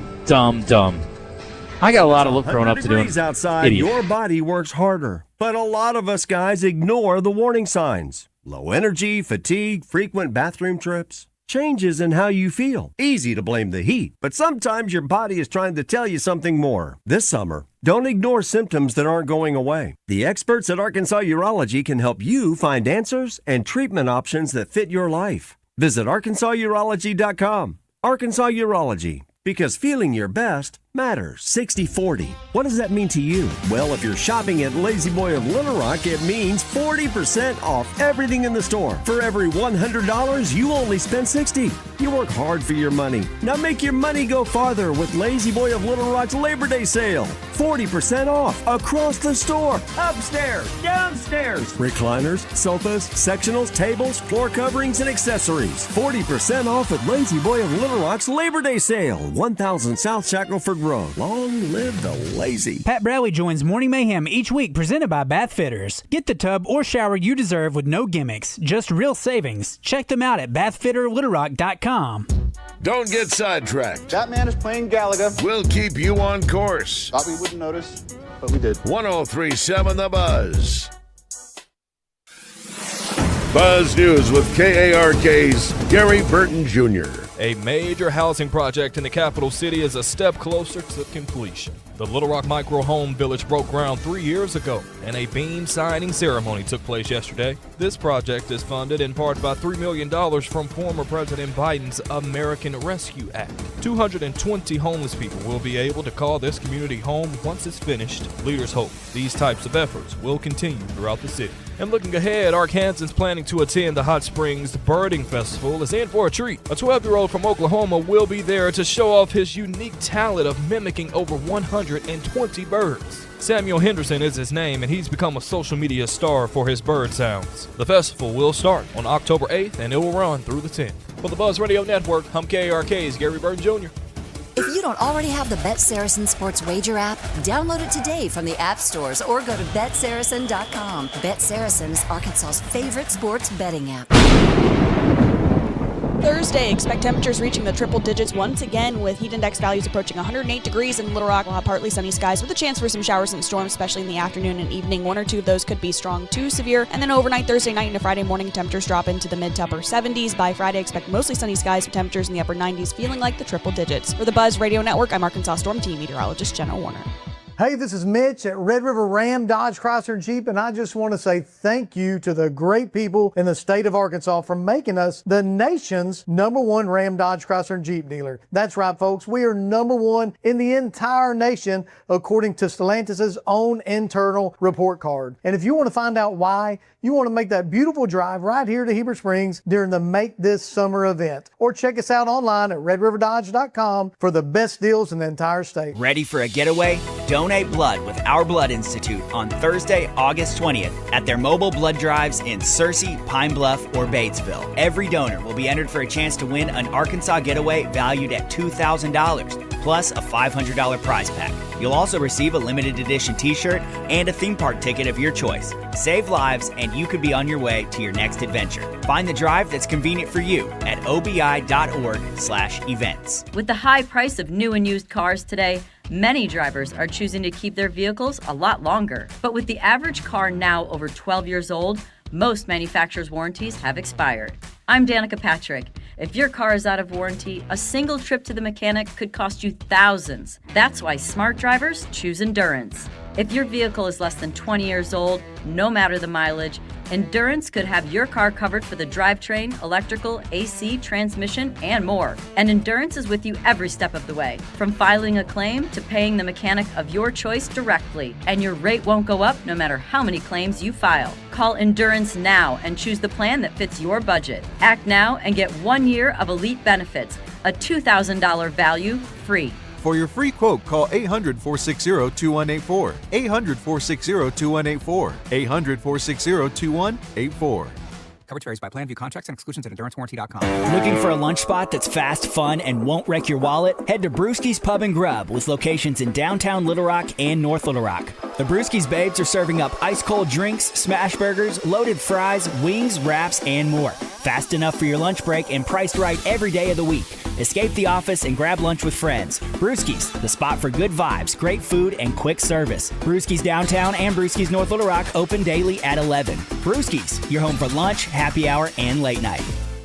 I got a lot of growing up to do. Outside, your body works harder, but a lot of us guys ignore the warning signs. Low energy, fatigue, frequent bathroom trips. Changes in how you feel. Easy to blame the heat, but sometimes your body is trying to tell you something more. This summer, don't ignore symptoms that aren't going away. The experts at Arkansas Urology can help you find answers and treatment options that fit your life. Visit ArkansasUrology.com. Arkansas Urology, because feeling your best matters. 60/40. What does that mean to you? Well, if you're shopping at Lazy Boy of Little Rock, it means 40% off everything in the store. For every $100, you only spend $60. You work hard for your money. Now make your money go farther with Lazy Boy of Little Rock's Labor Day sale. 40% off across the store. Upstairs, downstairs. Recliners, sofas, sectionals, tables, floor coverings, and accessories. 40% off at Lazy Boy of Little Rock's Labor Day sale. 1000 South Shackleford Road. Long live the lazy. Pat Bradley joins Morning Mayhem each week, presented by Bath Fitters. Get the tub or shower you deserve with no gimmicks, just real savings. Check them out at bathfitterlittlerock.com. Don't get sidetracked. That man is playing Galaga. We'll keep you on course. Thought we wouldn't notice, but we did. 103.7 The Buzz. Buzz News with KARK's Gary Burton Jr. A major housing project in the capital city is a step closer to completion. The Little Rock Micro Home Village broke ground 3 years ago, and a beam signing ceremony took place yesterday. This project is funded in part by $3 million from former President Biden's American Rescue Act. 220 homeless people will be able to call this community home once it's finished. Leaders hope these types of efforts will continue throughout the city. And looking ahead, Arkansans planning to attend the Hot Springs Birding Festival is in for a treat. A 12-year-old from Oklahoma will be there to show off his unique talent of mimicking over 120 birds. Samuel Henderson is his name, and he's become a social media star for his bird sounds. The festival will start on October 8th, and it will run through the 10th. For the Buzz Radio Network, I'm KARK's Gary Burton Jr. If you don't already have the Bet Saracen Sports Wager app, download it today from the app stores or go to BetSaracen.com. Bet Saracen is Arkansas's favorite sports betting app. Thursday, expect temperatures reaching the triple digits once again with heat index values approaching 108 degrees in Little Rock. We'll have partly sunny skies with a chance for some showers and storms, especially in the afternoon and evening. One or two of those could be strong to severe. And then overnight, Thursday night into Friday morning, temperatures drop into the mid to upper 70s. By Friday, expect mostly sunny skies with temperatures in the upper 90s, feeling like the triple digits. For the Buzz Radio Network, I'm Arkansas Storm Team meteorologist Jenna Warner. Hey, this is Mitch at Red River Ram, Dodge, Chrysler, Jeep, and I just want to say thank you to the great people in the state of Arkansas for making us the nation's #1 Ram, Dodge, Chrysler, and Jeep dealer. That's right, folks. We are #1 in the entire nation, according to Stellantis' own internal report card. And if you want to find out why, you want to make that beautiful drive right here to Heber Springs during the Make This Summer event. Or check us out online at redriverdodge.com for the best deals in the entire state. Ready for a getaway? Donate blood with Our Blood Institute on Thursday, August 20th at their mobile blood drives in Searcy, Pine Bluff, or Batesville. Every donor will be entered for a chance to win an Arkansas getaway valued at $2,000, plus a $500 prize pack. You'll also receive a limited edition t-shirt and a theme park ticket of your choice. Save lives and you could be on your way to your next adventure. Find the drive that's convenient for you at obi.org/events. With the high price of new and used cars today, many drivers are choosing to keep their vehicles a lot longer. But with the average car now over 12 years old, most manufacturers' warranties have expired. I'm Danica Patrick. If your car is out of warranty, a single trip to the mechanic could cost you thousands. That's why smart drivers choose Endurance. If your vehicle is less than 20 years old, no matter the mileage, Endurance could have your car covered for the drivetrain, electrical, AC, transmission, and more. And Endurance is with you every step of the way, from filing a claim to paying the mechanic of your choice directly. And your rate won't go up no matter how many claims you file. Call Endurance now and choose the plan that fits your budget. Act now and get 1 year of elite benefits, a $2,000 value free. For your free quote, call 800-460-2184. 800-460-2184. 800-460-2184. Coverage varies by plan. View contracts and exclusions at EnduranceWarranty.com. Looking for a lunch spot that's fast, fun, and won't wreck your wallet? Head to Brewski's Pub and Grub with locations in downtown Little Rock and North Little Rock. The Brewski's babes are serving up ice-cold drinks, smash burgers, loaded fries, wings, wraps, and more. Fast enough for your lunch break and priced right every day of the week. Escape the office and grab lunch with friends. Brewski's, the spot for good vibes, great food, and quick service. Brewski's Downtown and Brewski's North Little Rock open daily at 11. Brewski's, your home for lunch, happy hour, and late night.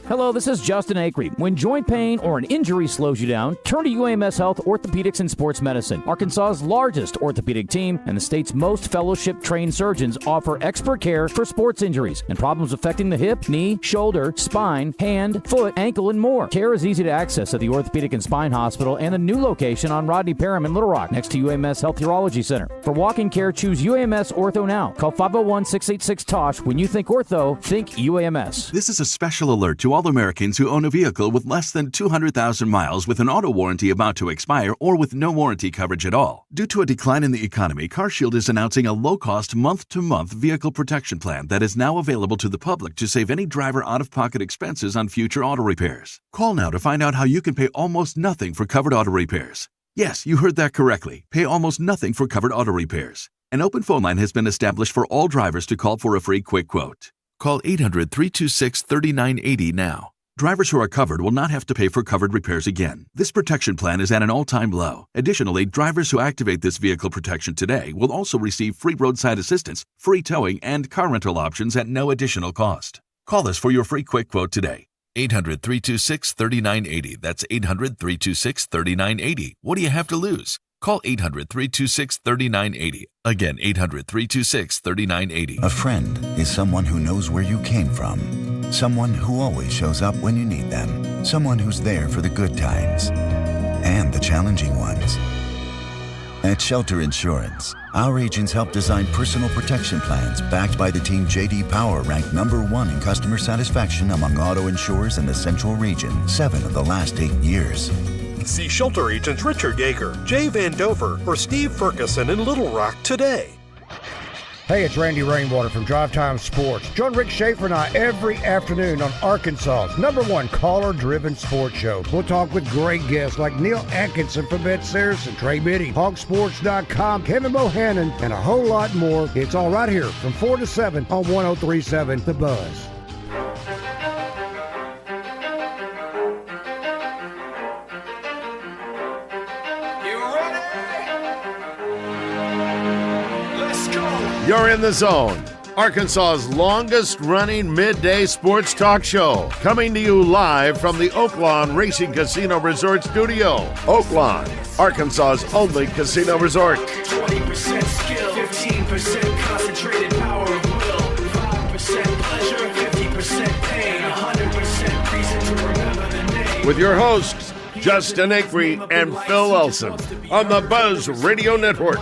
Hello, this is Justin Acri. When joint pain or an injury slows you down, turn to UAMS Health Orthopedics and Sports Medicine. Arkansas's largest orthopedic team and the state's most fellowship-trained surgeons offer expert care for sports injuries and problems affecting the hip, knee, shoulder, spine, hand, foot, ankle, and more. Care is easy to access at the Orthopedic and Spine Hospital and the new location on Rodney Parham in Little Rock, next to UAMS Health Urology Center. For walk-in care, choose UAMS Ortho now. Call 501-686-TOSH. When you think ortho, think UAMS. This is a special alert to all Americans who own a vehicle with less than 200,000 miles with an auto warranty about to expire or with no warranty coverage at all. Due to a decline in the economy, CarShield is announcing a low-cost month-to-month vehicle protection plan that is now available to the public to save any driver out-of-pocket expenses on future auto repairs. Call now to find out how you can pay almost nothing for covered auto repairs. Yes, you heard that correctly. Pay almost nothing for covered auto repairs. An open phone line has been established for all drivers to call for a free quick quote. Call 800-326-3980 now. Drivers who are covered will not have to pay for covered repairs again. This protection plan is at an all-time low. Additionally, drivers who activate this vehicle protection today will also receive free roadside assistance, free towing, and car rental options at no additional cost. Call us for your free quick quote today. 800-326-3980. That's 800-326-3980. What do you have to lose? Call 800-326-3980. Again, 800-326-3980. A friend is someone who knows where you came from. Someone who always shows up when you need them. Someone who's there for the good times and the challenging ones. At Shelter Insurance, our agents help design personal protection plans backed by the team J.D. Power ranked #1 in customer satisfaction among auto insurers in the Central Region 7 of the last 8 years. See Shelter Agents Richard Yeager, Jay Van Dover, or Steve Ferguson in Little Rock today. Hey, it's Randy Rainwater from Drive Time Sports. Join Rick Schaefer and I every afternoon on Arkansas's #1 caller-driven sports show. We'll talk with great guests like Neil Atkinson from Bet Saracen, Trey Biddy, Hogsports.com, Kevin Bohannon, and a whole lot more. It's all right here from 4 to 7 on 103.7 The Buzz. You're in the zone. Arkansas's longest-running midday sports talk show. Coming to you live from the Oaklawn Racing Casino Resort Studio. Oaklawn, Arkansas's only casino resort. 20% skill, 15% concentrated power of will, 5% pleasure, 50% pain, 100% reason to remember the name. With your hosts, Justin Acri and Phil Elson on the Buzz Radio Network.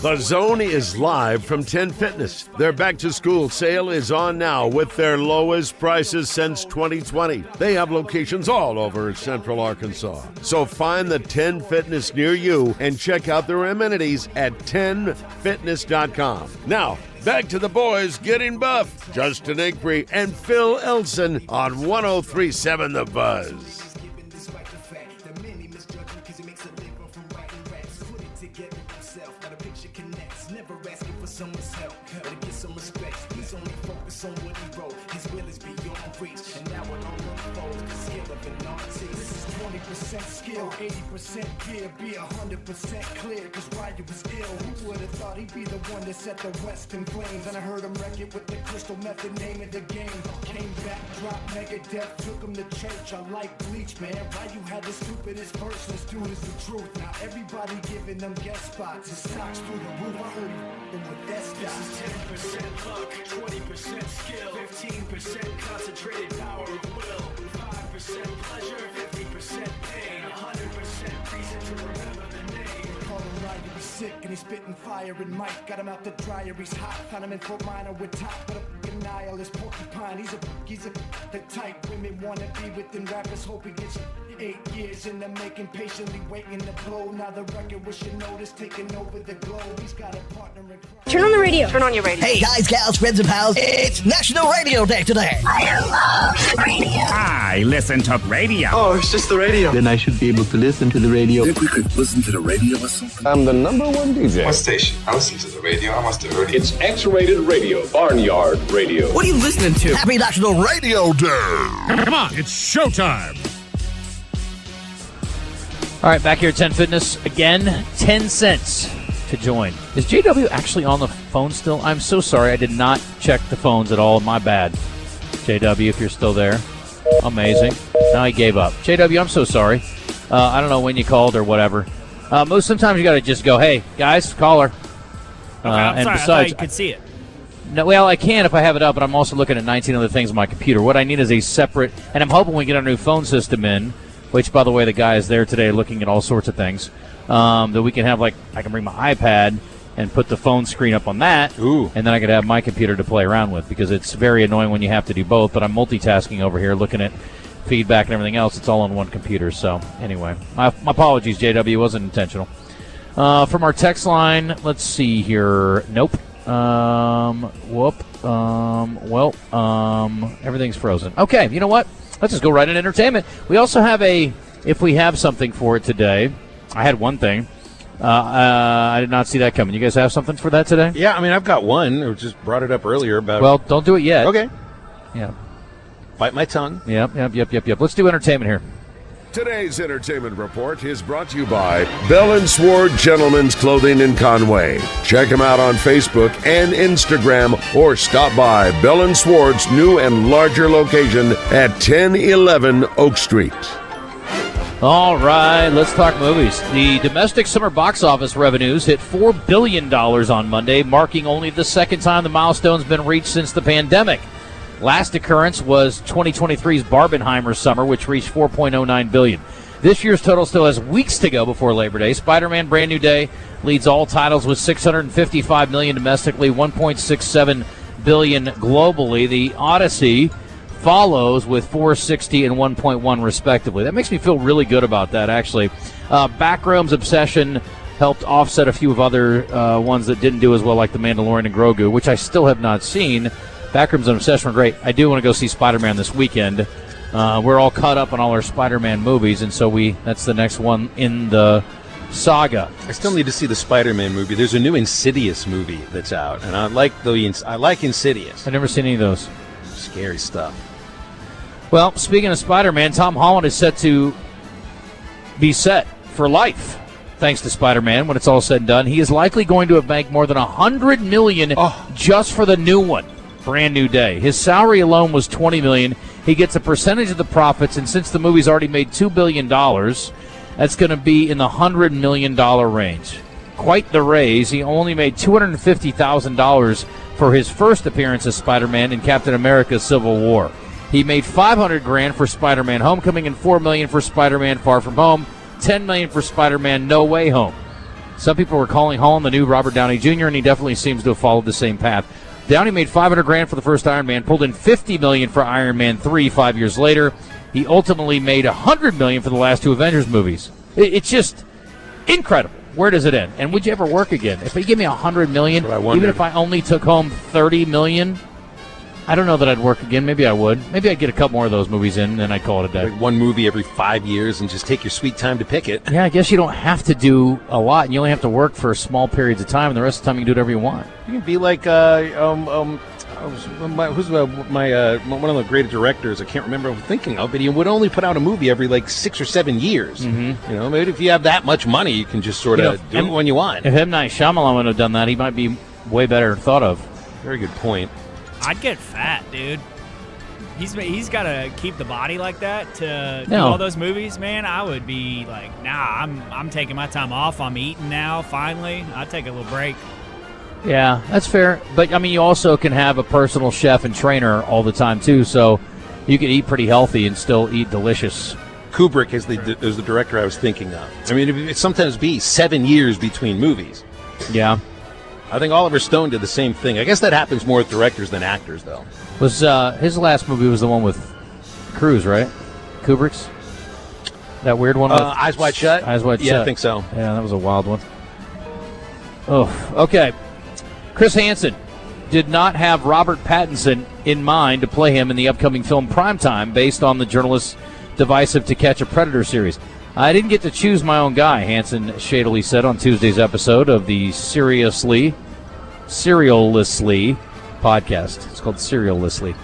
The Zone is live from 10 Fitness. Their back-to-school sale is on now with their lowest prices since 2020. They have locations all over Central Arkansas. So find the 10 Fitness near you and check out their amenities at 10fitness.com. Now, back to the boys getting buff. Justin Acri and Phil Elson on 103.7 The Buzz. Skill, 80% gear, be 100% clear, cause Ryder was ill. Who would've thought he'd be the one that set the West in flames? And I heard him wreck it with the crystal method, name of the game. Came back, dropped Megadeth, took him to church. I like Bleach, man. Ryu had the stupidest verse, this dude is the truth. Now everybody giving them guest spots, his stocks through the roof. I heard him with that stock. This is 10% luck, 20% skill, 15% concentrated power of will, 5% pleasure, 50% pain, 100% reason to remember the name. Call him Ryder, he's sick and he's spitting fire and Mike got him out the dryer, he's hot. Found him in Fort Minor with top, but a fucking nihilist porcupine. He's the type women wanna be with, and rappers hope he gets 8 years in the making, patiently waiting to blow. Now the record with your notice taking over the globe. He's got a partner in crime. Turn on the radio. Turn on your radio. Hey guys, gals, friends, and pals, it's National Radio Day today. I love radio. I listen to radio. Oh, it's just the radio. Then I should be able to listen to the radio. Think we could listen to the radio or something? I'm the #1 DJ. What station? I listen to the radio. I must have heard it. It's X-rated radio, Barnyard Radio. What are you listening to? Happy National Radio Day. Come on, it's showtime. All right, back here at 10 Fitness again. 10 cents to join. Is JW actually on the phone still? I'm so sorry. I did not check the phones at all. My bad. JW, if you're still there. Amazing. Now he gave up. JW, I'm so sorry. I don't know when you called or whatever. Sometimes you got to just go, hey, guys, caller. Okay, I'm and sorry. besides, I thought you could see it. No, well, I can if I have it up, but I'm also looking at 19 other things on my computer. What I need is a separate, and I'm hoping we get our new phone system in, which, by the way, the guy is there today looking at all sorts of things, that we can have, like, I can bring my iPad and put the phone screen up on that, and then I could have my computer to play around with, because it's very annoying when you have to do both, but I'm multitasking over here, looking at feedback and everything else. It's all on one computer, so anyway. My apologies, JW. It wasn't intentional. From our text line, let's see here. Nope. Everything's frozen. Okay, you know what? Let's just go right into entertainment. We also have if we have something for it today. I had one thing. I did not see that coming. You guys have something for that today? Yeah, I mean, I've got one. I just brought it up earlier about... Well, don't do it yet. Okay. Yeah. Bite my tongue. Yep. Let's do entertainment here. Today's entertainment report is brought to you by Bell & Sword Gentlemen's Clothing in Conway. Check them out on Facebook and Instagram, or stop by Bell & Sword's new and larger location at 1011 Oak Street. All right, let's talk movies. The domestic summer box office revenues hit $4 billion on Monday, marking only the second time the milestone's been reached since the pandemic. Last occurrence was 2023's Barbenheimer summer, which reached $4.09 billion. This year's total still has weeks to go before Labor Day. Spider-Man Brand New Day leads all titles with $655 million domestically, $1.67 billion globally. The Odyssey follows with $460 and $1.1 respectively. That makes me feel really good about that, actually. Backroom's Obsession helped offset a few of other ones that didn't do as well, like The Mandalorian and Grogu, which I still have not seen. Backrooms and Obsession were great. I do want to go see Spider-Man this weekend. We're all caught up on all our Spider-Man movies, and so that's the next one in the saga. I still need to see the Spider-Man movie. There's a new Insidious movie that's out, and I like Insidious. I've never seen any of those. Scary stuff. Well, speaking of Spider-Man, Tom Holland is set to be set for life, thanks to Spider-Man. When it's all said and done, he is likely going to have banked more than $100 million just for the new one. Brand New Day. His salary alone was $20 million. He gets a percentage of the profits, and since the movie's already made $2 billion, that's going to be in the $100 million range. Quite the raise. He only made $250,000 for his first appearance as Spider-Man in Captain America: Civil War. He made $500,000 for Spider-Man: Homecoming and $4 million for Spider-Man: Far From Home, $10 million for Spider-Man: No Way Home. Some people were calling Holland the new Robert Downey Jr., and he definitely seems to have followed the same path. Downey made $500,000 for the first Iron Man, pulled in $50 million for Iron Man 3 5 years later. He ultimately made $100 million for the last two Avengers movies. It's just incredible. Where does it end? And would you ever work again? If they give me $100 million, even if I only took home $30 million, I don't know that I'd work again. Maybe I would. Maybe I'd get a couple more of those movies in, and then I'd call it a day. Like one movie every 5 years and just take your sweet time to pick it. Yeah, I guess you don't have to do a lot, and you only have to work for small periods of time, and the rest of the time you can do whatever you want. You can be like one of the great directors I can't remember what I'm thinking of, but he would only put out a movie every like 6 or 7 years. Mm-hmm. You know, maybe if you have that much money, you can just sort of do it when you want. If M. Night Shyamalan would have done that, he might be way better thought of. Very good point. I'd get fat, dude. He's got to keep the body like that to do all those movies, man. I would be like, nah, I'm taking my time off. I'm eating now, finally. I'd take a little break. Yeah, that's fair. But, I mean, you also can have a personal chef and trainer all the time, too, so you can eat pretty healthy and still eat delicious. Kubrick is the director I was thinking of. I mean, it sometimes be 7 years between movies. Yeah. I think Oliver Stone did the same thing. I guess that happens more with directors than actors, though. Was his last movie was the one with Cruise, right? Kubrick's? That weird one? With Eyes Wide Shut? Eyes Wide Shut. Yeah, I think so. Yeah, that was a wild one. Oh, okay. Chris Hansen did not have Robert Pattinson in mind to play him in the upcoming film Primetime, based on the journalist's divisive To Catch a Predator series. I didn't get to choose my own guy, Hansen shadily said on Tuesday's episode of the Seriallessly podcast. It's called Seriallessly.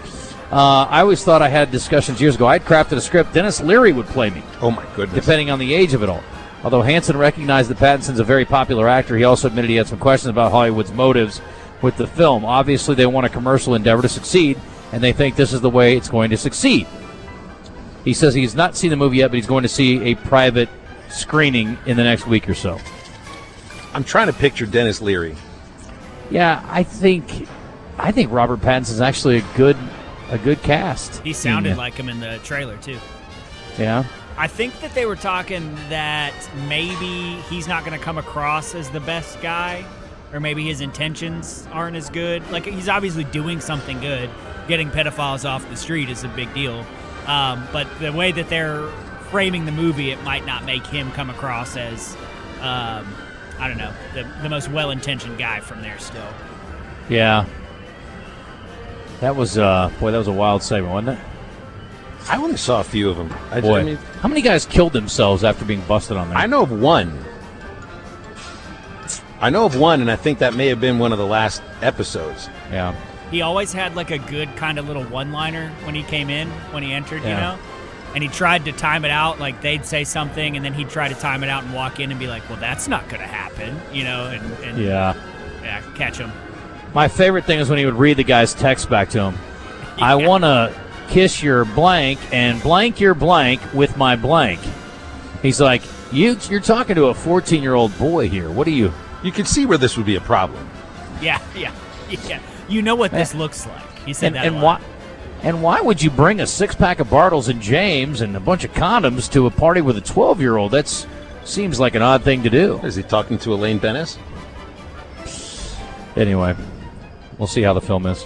I always thought I had discussions years ago. I'd crafted a script. Dennis Leary would play me. Oh, my goodness. Depending on the age of it all. Although Hansen recognized that Pattinson's a very popular actor, he also admitted he had some questions about Hollywood's motives with the film. Obviously, they want a commercial endeavor to succeed, and they think this is the way it's going to succeed. He says he's not seen the movie yet, but he's going to see a private screening in the next week or so. I'm trying to picture Dennis Leary. Yeah, I think Robert Pattinson's actually a good cast. He sounded like him in the trailer too. Yeah. I think that they were talking that maybe he's not going to come across as the best guy, or maybe his intentions aren't as good. Like, he's obviously doing something good. Getting pedophiles off the street is a big deal. But the way that they're framing the movie, it might not make him come across as, I don't know, the most well-intentioned guy from there still. Yeah. That was, that was a wild segment, wasn't it? I only saw a few of them. How many guys killed themselves after being busted on there? I know of one. And I think that may have been one of the last episodes. Yeah. He always had like a good kind of little one-liner when he came in, when he entered, you know? And he tried to time it out, like they'd say something, and then he'd try to time it out and walk in and be like, well, that's not going to happen, you know? And yeah, catch him. My favorite thing is when he would read the guy's text back to him. Yeah. I want to kiss your blank and blank your blank with my blank. He's like, you're talking to a 14-year-old boy here. What are you? You can see where this would be a problem. Yeah. You know what this looks like. He said that a lot. Why would you bring a six-pack of Bartles and James and a bunch of condoms to a party with a 12-year-old? That seems like an odd thing to do. Is he talking to Elaine Bennis? Anyway, we'll see how the film is.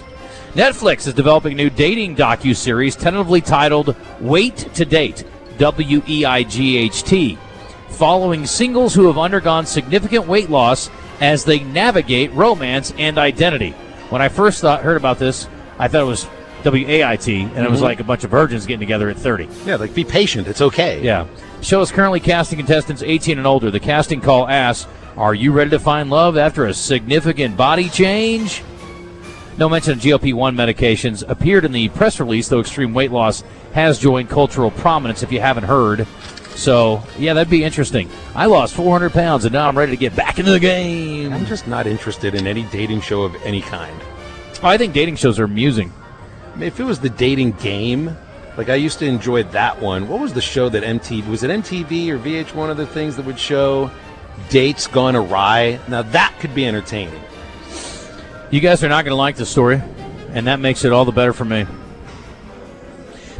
Netflix is developing a new dating docuseries tentatively titled Wait to Date, WEIGHT, following singles who have undergone significant weight loss as they navigate romance and identity. When I first heard about this, I thought it was WAIT, and it was like a bunch of virgins getting together at 30. Yeah, like, be patient. It's okay. Yeah. The show is currently casting contestants 18 and older. The casting call asks, are you ready to find love after a significant body change? No mention of GLP-1 medications appeared in the press release, though extreme weight loss has joined cultural prominence, if you haven't heard. So, yeah, that'd be interesting. I lost 400 pounds, and now I'm ready to get back into the game. I'm just not interested in any dating show of any kind. I think dating shows are amusing. I mean, if it was the dating game, like I used to enjoy that one. What was the show that MTV, was it MTV or VH1 of the things that would show dates gone awry? Now that could be entertaining. You guys are not going to like the story, and that makes it all the better for me.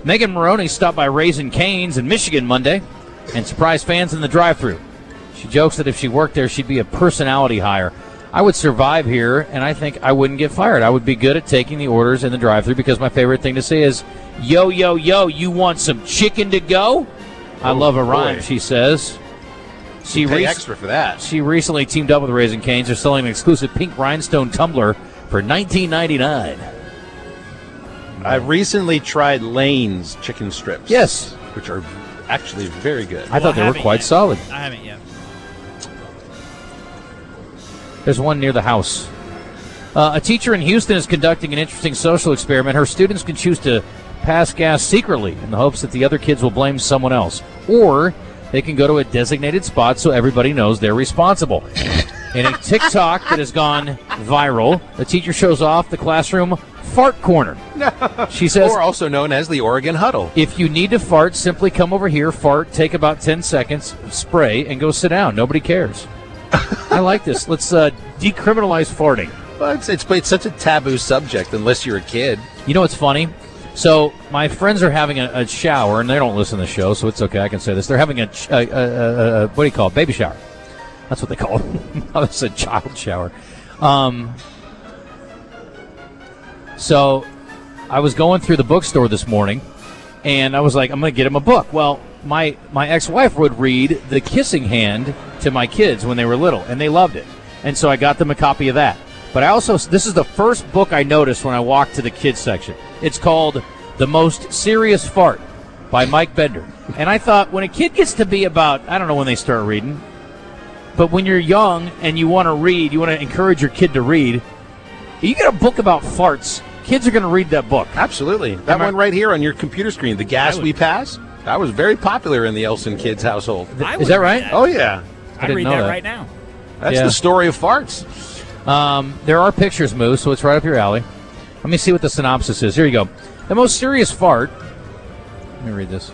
Megan Maroney stopped by Raising Cane's in Michigan Monday and surprised fans in the drive-thru. She jokes that if she worked there, she'd be a personality hire. I would survive here, and I think I wouldn't get fired. I would be good at taking the orders in the drive-thru because my favorite thing to say is, yo, yo, yo, you want some chicken to go? I love a rhyme, she says. She pay extra for that. She recently teamed up with Raising Cane's. They're selling an exclusive pink rhinestone tumbler for $19.99. I recently tried Lane's chicken strips. Yes. Which are actually very good. I thought they were quite solid. I haven't yet. There's one near the house. A teacher in Houston is conducting an interesting social experiment. Her students can choose to pass gas secretly in the hopes that the other kids will blame someone else. Or they can go to a designated spot so everybody knows they're responsible. In a TikTok that has gone viral, the teacher shows off the classroom fart corner. She says, or also known as the Oregon Huddle. If you need to fart, simply come over here, fart, take about 10 seconds, spray, and go sit down. Nobody cares. I like this. Let's decriminalize farting. Well, it's such a taboo subject unless you're a kid. You know what's funny? So my friends are having a shower, and they don't listen to the show, so it's okay. I can say this. They're having a what do you call it? Baby shower. That's what they call it. It's a child shower. So I was going through the bookstore this morning, and I was like, I'm going to get him a book. Well, my ex-wife would read The Kissing Hand to my kids when they were little, and they loved it. And so I got them a copy of that. But this is the first book I noticed when I walked to the kids section. It's called The Most Serious Fart by Mike Bender. And I thought, when a kid gets to be about, I don't know when they start reading, but when you're young and you want to read, you want to encourage your kid to read, you get a book about farts, kids are going to read that book. Absolutely. That one right here on your computer screen, The Gas We Pass, that was very popular in the Elson kids' household. Is that right? Oh, yeah. I'd read that right now. That's the story of farts. There are pictures, Moose, so it's right up your alley. Let me see what the synopsis is. Here you go. The most serious fart. Let me read this.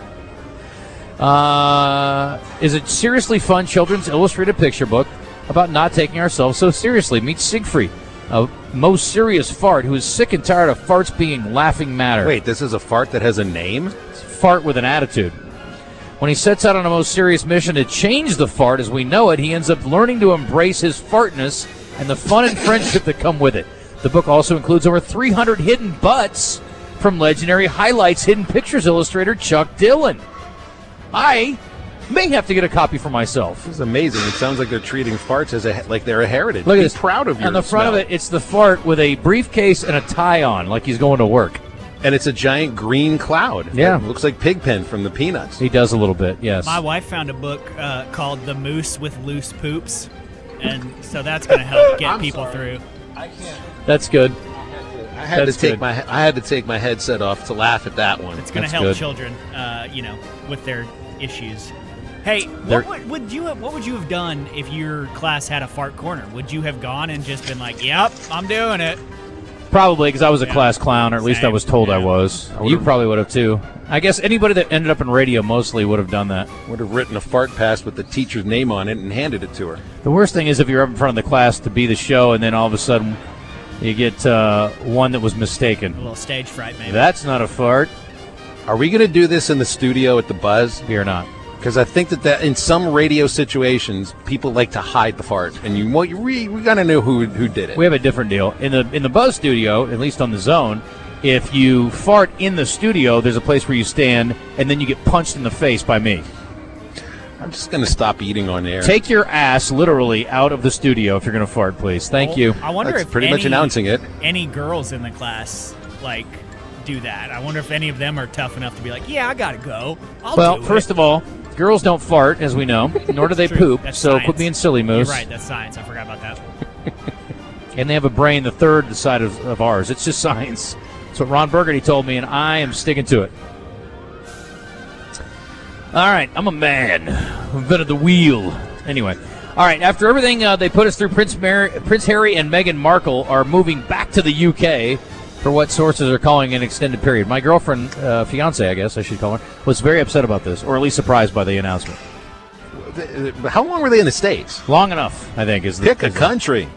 is a seriously fun children's illustrated picture book about not taking ourselves so seriously. Meet Siegfried, a most serious fart who is sick and tired of farts being laughing matter. Wait, this is a fart that has a name? It's a fart with an attitude. When he sets out on a most serious mission to change the fart as we know it, he ends up learning to embrace his fartness and the fun and friendship that come with it. The book also includes over 300 hidden butts from legendary Highlights Hidden Pictures illustrator Chuck Dillon. I may have to get a copy for myself. This is amazing. It sounds like they're treating farts as like they're a heritage. Look at Be this. proud of your On the front smell. of it, it's the fart with a briefcase and a tie on, like he's going to work. And it's a giant green cloud. Yeah. It looks like Pigpen from the Peanuts. He does a little bit, yes. My wife found a book called The Moose with Loose Poops, and so that's going to help get people through. I can't. That's good. I had to take my headset off to laugh at that one. It's going to help children, with their issues. Hey, what would you have done if your class had a fart corner? Would you have gone and just been like, "Yep, I'm doing it"? Probably, because I was a class clown, or at least I was told I was. You probably would have, too. I guess anybody that ended up in radio mostly would have done that. Would have written a fart pass with the teacher's name on it and handed it to her. The worst thing is if you're up in front of the class to be the show, and then all of a sudden you get one that was mistaken. A little stage fright, maybe. That's not a fart. Are we going to do this in the studio at the Buzz? We are not. Because I think that in some radio situations, people like to hide the fart, and we got to know who did it. We have a different deal in the Buzz studio, at least on the Zone. If you fart in the studio, there's a place where you stand, and then you get punched in the face by me. I'm just going to stop eating on air. Take your ass literally out of the studio if you're going to fart, please. Thank you. I wonder if pretty much announcing it. Any girls in the class do that. I wonder if any of them are tough enough to be like, "Yeah, I gotta go." Well, first of all, girls don't fart, as we know, nor do they poop. That's so science. Quit being silly, Moose. You're right. That's science. I forgot about that. And they have a brain the third side of ours. It's just science. That's what Ron Burgundy told me, and I am sticking to it. All right, I'm a man. I'm been at the wheel. Anyway, all right. After everything they put us through, Prince Harry and Meghan Markle are moving back to the UK for what sources are calling an extended period. My girlfriend, fiance, I guess I should call her, was very upset about this, or at least surprised by the announcement. How long were they in the States? Long enough, I think. Pick a country.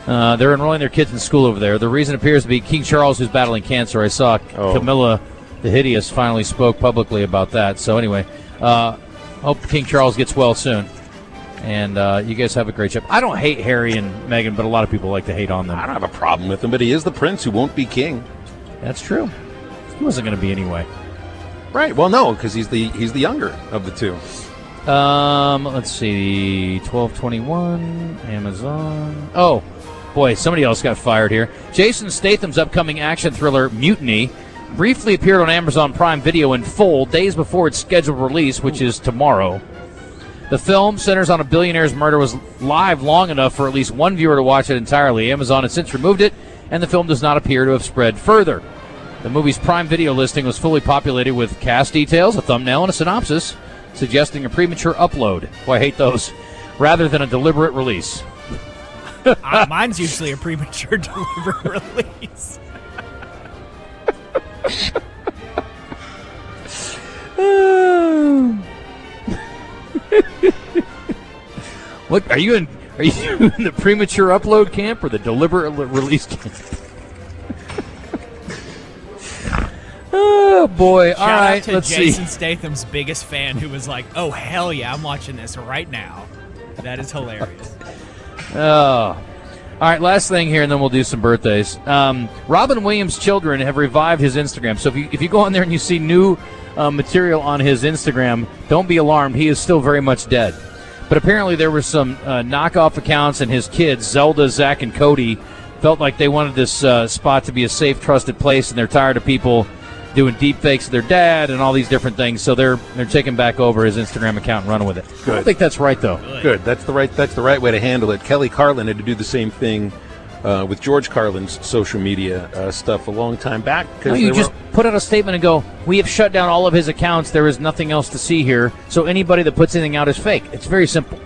They're enrolling their kids in school over there. The reason appears to be King Charles, who's battling cancer. I saw Camilla the Hideous finally spoke publicly about that. So anyway, hope King Charles gets well soon. And you guys have a great trip. I don't hate Harry and Meghan, but a lot of people like to hate on them. I don't have a problem with him, but he is the prince who won't be king. That's true. He wasn't going to be anyway. Right. Well, no, because he's the younger of the two. Let's see. 12/21, Amazon. Oh, boy, somebody else got fired here. Jason Statham's upcoming action thriller, Mutiny, briefly appeared on Amazon Prime Video in full days before its scheduled release, which is tomorrow. The film centers on a billionaire's murder, was live long enough for at least one viewer to watch it entirely. Amazon has since removed it, and the film does not appear to have spread further. The movie's Prime Video listing was fully populated with cast details, a thumbnail, and a synopsis, suggesting a premature upload. Boy, I hate those. Rather than a deliberate release. Mine's usually a premature deliberate release. What are you in? Are you in the premature upload camp or the deliberate release camp? Oh boy! All right, Shout out to let's Jason see. Statham's biggest fan, who was like, "Oh hell yeah, I'm watching this right now." That is hilarious. Oh. All right, last thing here, and then we'll do some birthdays. Robin Williams' children have revived his Instagram. So if you go on there and you see new material on his Instagram, don't be alarmed. He is still very much dead. But apparently there were some knockoff accounts, and his kids, Zelda, Zach, and Cody, felt like they wanted this spot to be a safe, trusted place, and they're tired of people doing deep fakes of their dad and all these different things. So they're taking back over his Instagram account and running with it. Good. I don't think that's right, though. Good. That's the right way to handle it. Kelly Carlin had to do the same thing with George Carlin's social media stuff a long time back. No, you just put out a statement and go, "We have shut down all of his accounts. There is nothing else to see here. So anybody that puts anything out is fake." It's very simple.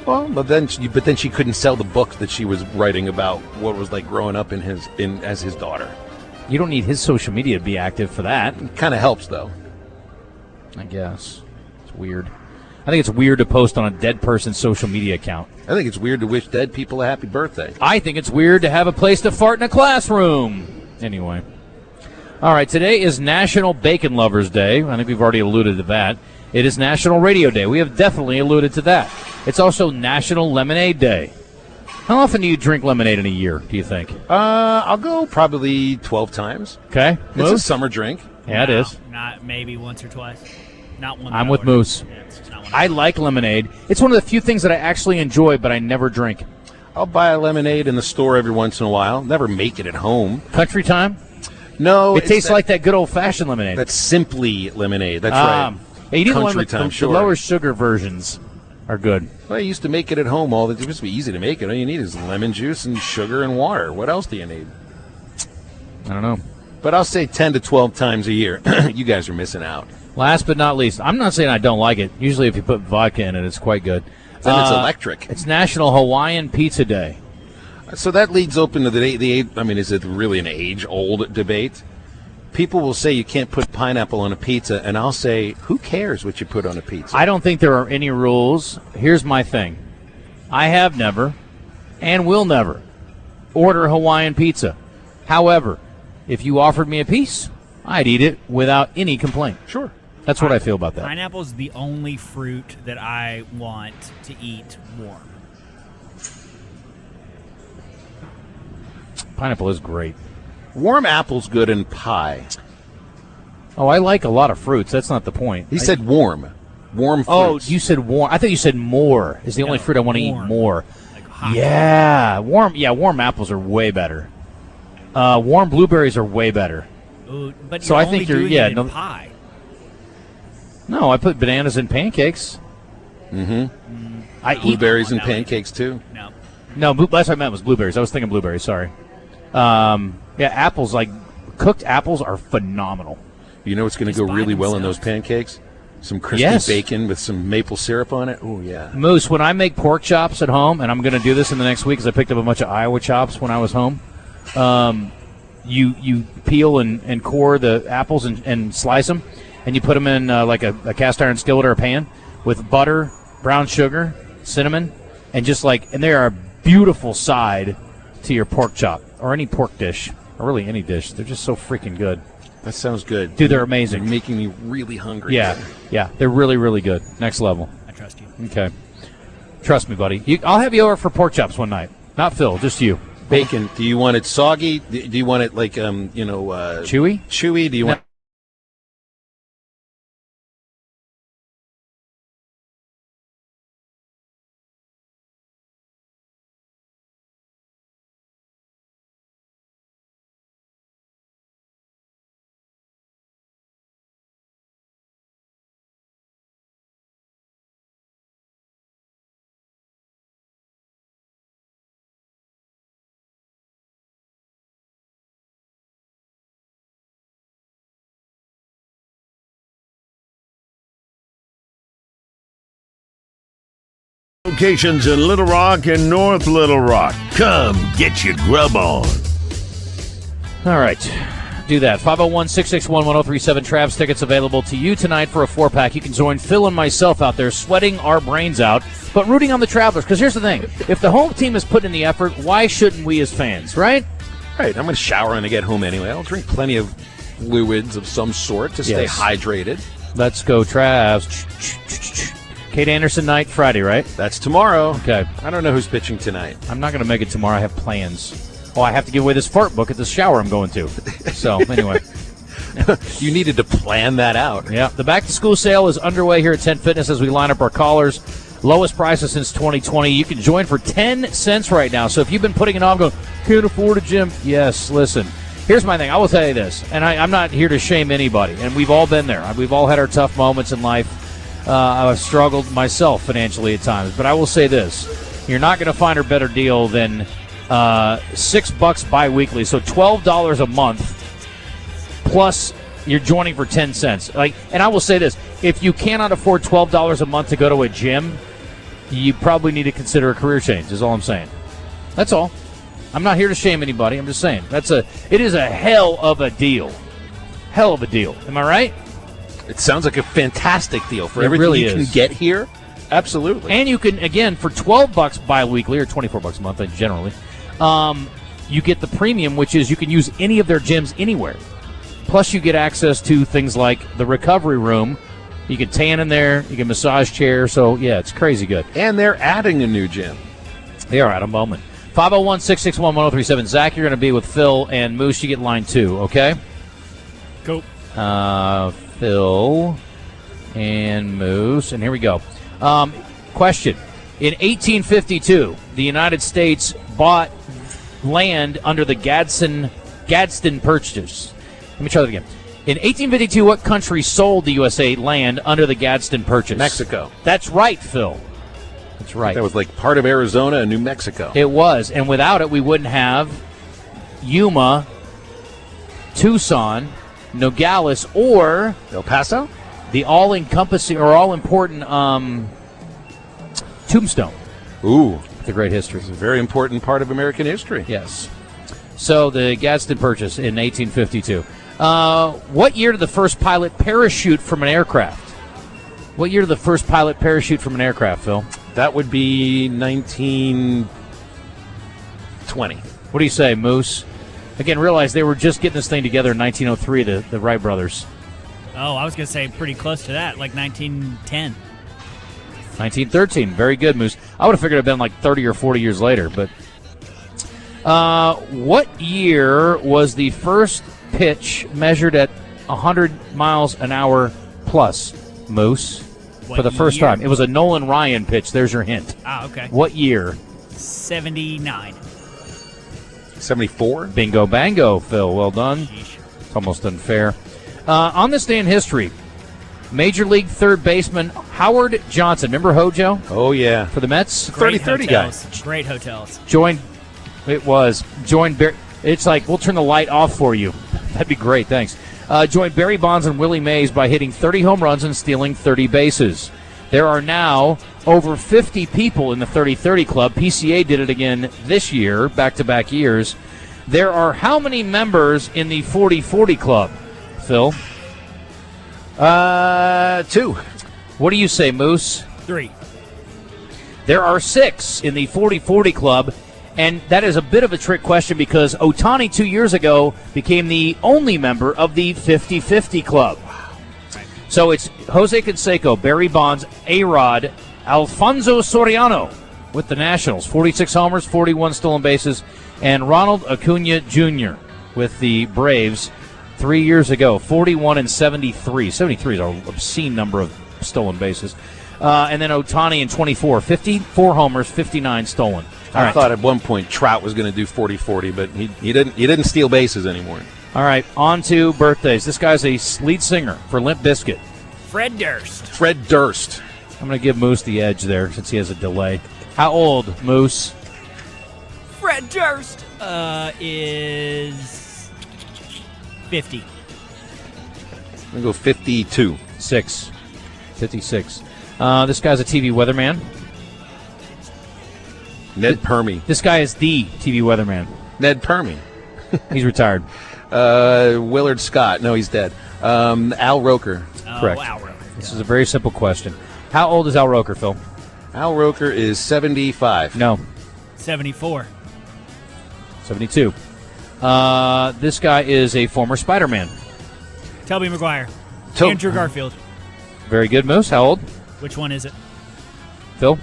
Well, but then she couldn't sell the books that she was writing about what it was like growing up as his daughter. You don't need his social media to be active for that. It kind of helps, though. I guess. It's weird. I think it's weird to post on a dead person's social media account. I think it's weird to wish dead people a happy birthday. I think it's weird to have a place to fart in a classroom. Anyway. All right, today is National Bacon Lovers Day. I think we've already alluded to that. It is National Radio Day. We have definitely alluded to that. It's also National Lemonade Day. How often do you drink lemonade in a year, do you think? I'll go probably 12 times. Okay. It's a summer drink. Yeah, it is. Not maybe once or twice. Not one. I'm with Moose. Yeah, it's just not one. I like lemonade. It's one of the few things that I actually enjoy, but I never drink. I'll buy a lemonade in the store every once in a while. Never make it at home. Country time? No. It tastes like that good old-fashioned lemonade. That's Simply lemonade. That's right. Yeah, you need one Country with time, the sure. lower sugar versions are good. Well, I used to make it at home. It used to be easy to make it. All you need is lemon juice and sugar and water. What else do you need? I don't know. But I'll say 10 to 12 times a year. You guys are missing out. Last but not least, I'm not saying I don't like it. Usually if you put vodka in it, it's quite good. Then it's electric. It's National Hawaiian Pizza Day. So that leads open to the I mean, is it really an age-old debate? People will say you can't put pineapple on a pizza, and I'll say, who cares what you put on a pizza? I don't think there are any rules. Here's my thing. I have never, and will never, order Hawaiian pizza. However, if you offered me a piece, I'd eat it without any complaint. Sure. That's what I feel about that. Pineapple's the only fruit that I want to eat warm. Pineapple is great. Warm apple's good in pie. Oh, I like a lot of fruits. That's not the point. He said warm. Warm fruits. Oh, you said warm. I thought you said more is the only fruit I want to eat more. Like hot. Yeah, warm apples are way better. Warm blueberries are way better. Ooh, but So you're I only think you're doing yeah, it in no, pie. No, I put bananas in pancakes. Mm-hmm. I eat blueberries and pancakes too. No, last I meant was blueberries. I was thinking blueberries. Sorry. Yeah, apples, like cooked apples, are phenomenal. You know what's going to go really well in those pancakes? Some crispy bacon with some maple syrup on it. Oh, yeah. Moose, when I make pork chops at home, and I'm going to do this in the next week because I picked up a bunch of Iowa chops when I was home, you peel and core the apples and slice them, and you put them in like a cast iron skillet or a pan with butter, brown sugar, cinnamon, and and they are a beautiful side to your pork chop or any pork dish, or really any dish. They're just so freaking good. That sounds good. Dude, they're amazing. You're making me really hungry. Yeah, they're really, really good. Next level. I trust you. Okay. Trust me, buddy. I'll have you over for pork chops one night. Not Phil, just you. Bacon. Do you want it soggy? Do you want it like, chewy? Chewy? Do you want... Locations in Little Rock and North Little Rock. Come get your grub on. All right. Do that. 501-661-1037. Travs tickets available to you tonight for a 4-pack. You can join Phil and myself out there sweating our brains out, but rooting on the Travelers. Because here's the thing. If the home team is putting in the effort, why shouldn't we as fans, right? Right. I'm going to shower when I get home anyway. I'll drink plenty of fluids of some sort to stay hydrated. Let's go, Travs. Kate Anderson night, Friday, right? That's tomorrow. Okay. I don't know who's pitching tonight. I'm not going to make it tomorrow. I have plans. Oh, I have to give away this fart book at the shower I'm going to. So, anyway. You needed to plan that out. Yeah. The back-to-school sale is underway here at 10 Fitness as we line up our callers. Lowest prices since 2020. You can join for 10 cents right now. So if you've been putting it on going, can't afford a gym. Yes, listen. Here's my thing. I will tell you this, and I'm not here to shame anybody, and we've all been there. We've all had our tough moments in life. I've struggled myself financially at times, but I will say this. You're not going to find a better deal than $6 bi-weekly, so $12 a month, plus you're joining for 10 cents. And I will say this. If you cannot afford $12 a month to go to a gym, you probably need to consider a career change, is all I'm saying. That's all. I'm not here to shame anybody. I'm just saying. It is a hell of a deal. Hell of a deal. Am I right? It sounds like a fantastic deal for It everything really you is. can get here. Absolutely. And you can, again, for $12 bi-weekly or $24 a month generally, you get the premium, which is you can use any of their gyms anywhere. Plus, you get access to things like the recovery room. You can tan in there. You can massage chair. So, yeah, it's crazy good. And they're adding a new gym. They are at a moment. 501-661-1037. Zach, you're going to be with Phil and Moose. You get line 2, okay? Cool. Phil and Moose. And here we go. Question. In 1852, the United States bought land under the Gadsden Purchase. Let me try that again. In 1852, what country sold the USA land under the Gadsden Purchase? Mexico. That's right, Phil. That's right. That was like part of Arizona and New Mexico. It was, and without it, we wouldn't have Yuma, Tucson, Nogales, or El Paso, the all-encompassing or all-important Tombstone. Ooh, it's a great history. It's a very important part of American history. Yes. So the Gadsden Purchase in 1852. What year did the first pilot parachute from an aircraft? What year did the first pilot parachute from an aircraft, Phil? That would be 1920. What do you say, Moose? Again, realize they were just getting this thing together in 1903, the Wright brothers. Oh, I was going to say pretty close to that, like 1910. 1913. Very good, Moose. I would have figured it would have been like 30 or 40 years later. But what year was the first pitch measured at 100 miles an hour plus, Moose? For the first time. It was a Nolan Ryan pitch. There's your hint. Ah, okay. What year? 79. 74? Bingo bango, Phil. Well done. It's almost unfair. On this day in history, Major League third baseman Howard Johnson. Remember Hojo? Oh, yeah. For the Mets? 30-30 guys. Great hotels. Joined Barry. It's like, we'll turn the light off for you. That'd be great. Thanks. Joined Barry Bonds and Willie Mays by hitting 30 home runs and stealing 30 bases. There are now over 50 people in the 30-30 club. PCA did it again this year, back-to-back years. There are how many members in the 40-40 club, Phil? 2. What do you say, Moose? 3. There are 6 in the 40-40 club, and that is a bit of a trick question because Ohtani 2 years ago became the only member of the 50-50 club. So it's Jose Canseco, Barry Bonds, A-Rod, Alfonso Soriano with the Nationals, 46 homers, 41 stolen bases, and Ronald Acuna Jr. with the Braves 3 years ago, 41 and 73. 73 is an obscene number of stolen bases. And then Ohtani in 24, 54 homers, 59 stolen. I thought at one point Trout was going to do 40-40, but he didn't steal bases anymore. All right, on to birthdays. This guy's a lead singer for Limp Bizkit. Fred Durst. Fred Durst. I'm going to give Moose the edge there since he has a delay. How old, Moose? Fred Durst is 50. I'm going to go 52. 56. This guy's a TV weatherman. Ned Permy. This guy is the TV weatherman. Ned Permy. He's retired. Willard Scott. No, he's dead. Al Roker. Correct. Al Roker. This is a very simple question. How old is Al Roker, Phil? Al Roker is 75. No. 74. 72. This guy is a former Spider-Man. Tobey Maguire. Andrew Garfield. Very good, Moose. How old? Which one is it? Phil?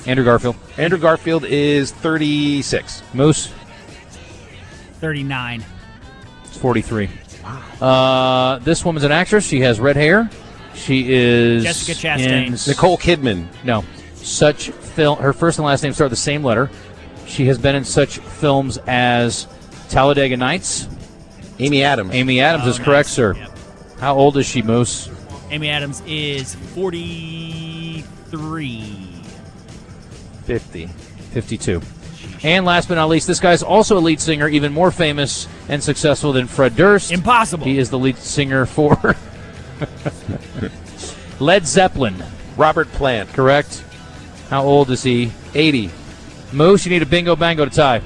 Andrew Garfield. Andrew Garfield is 36. Moose? 39. It's 43. Wow. This woman's an actress. She has red hair. She is Jessica Chastain. Nicole Kidman. No. Her first and last name start the same letter. She has been in such films as Talladega Nights. Amy Adams. Amy Adams is correct, sir. Yep. How old is she, Moose? Amy Adams is 43. 50. 52. And last but not least, this guy's also a lead singer, even more famous and successful than Fred Durst. Impossible. He is the lead singer for Led Zeppelin. Robert Plant. Correct. How old is he? 80. Moose, you need a bingo bango to tie.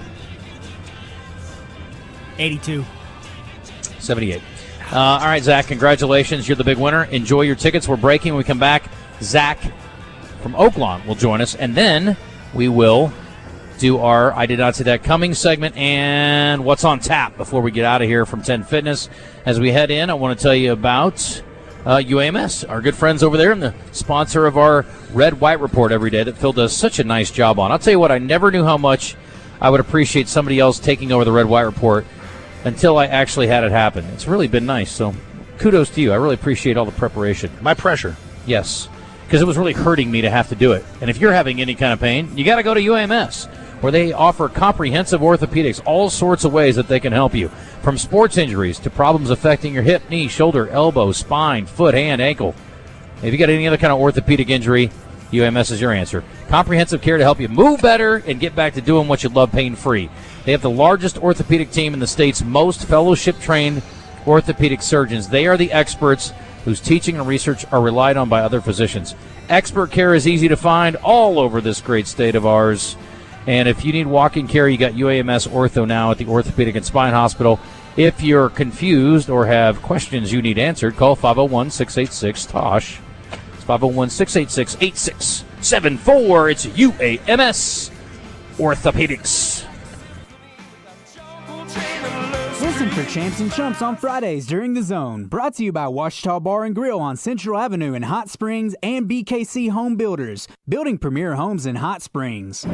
82. 78. All right, Zach, congratulations. You're the big winner. Enjoy your tickets. We're breaking. When we come back, Zach from Oaklawn will join us, and then we will do our I Did Not See That Coming segment and what's on tap before we get out of here from 10 Fitness. As we head in, I want to tell you about UAMS, our good friends over there, and the sponsor of our Red White Report every day that Phil does such a nice job on. I'll tell you what, I never knew how much I would appreciate somebody else taking over the Red White Report until I actually had it happen. It's really been nice, so kudos to you. I really appreciate all the preparation. My pressure. Yes, because it was really hurting me to have to do it. And if you're having any kind of pain, you got to go to UAMS, where they offer comprehensive orthopedics, all sorts of ways that they can help you, from sports injuries to problems affecting your hip, knee, shoulder, elbow, spine, foot, hand, ankle. If you got any other kind of orthopedic injury, UAMS is your answer. Comprehensive care to help you move better and get back to doing what you love pain-free. They have the largest orthopedic team in the state's most fellowship-trained orthopedic surgeons. They are the experts whose teaching and research are relied on by other physicians. Expert care is easy to find all over this great state of ours. And if you need walk-in care, you got UAMS Ortho now at the Orthopedic and Spine Hospital. If you're confused or have questions you need answered, call 501-686-TOSH. It's 501-686-8674. It's UAMS Orthopedics. Listen for Champs and Chumps on Fridays during The Zone. Brought to you by Washita Bar and Grill on Central Avenue in Hot Springs and BKC Home Builders, building premier homes in Hot Springs.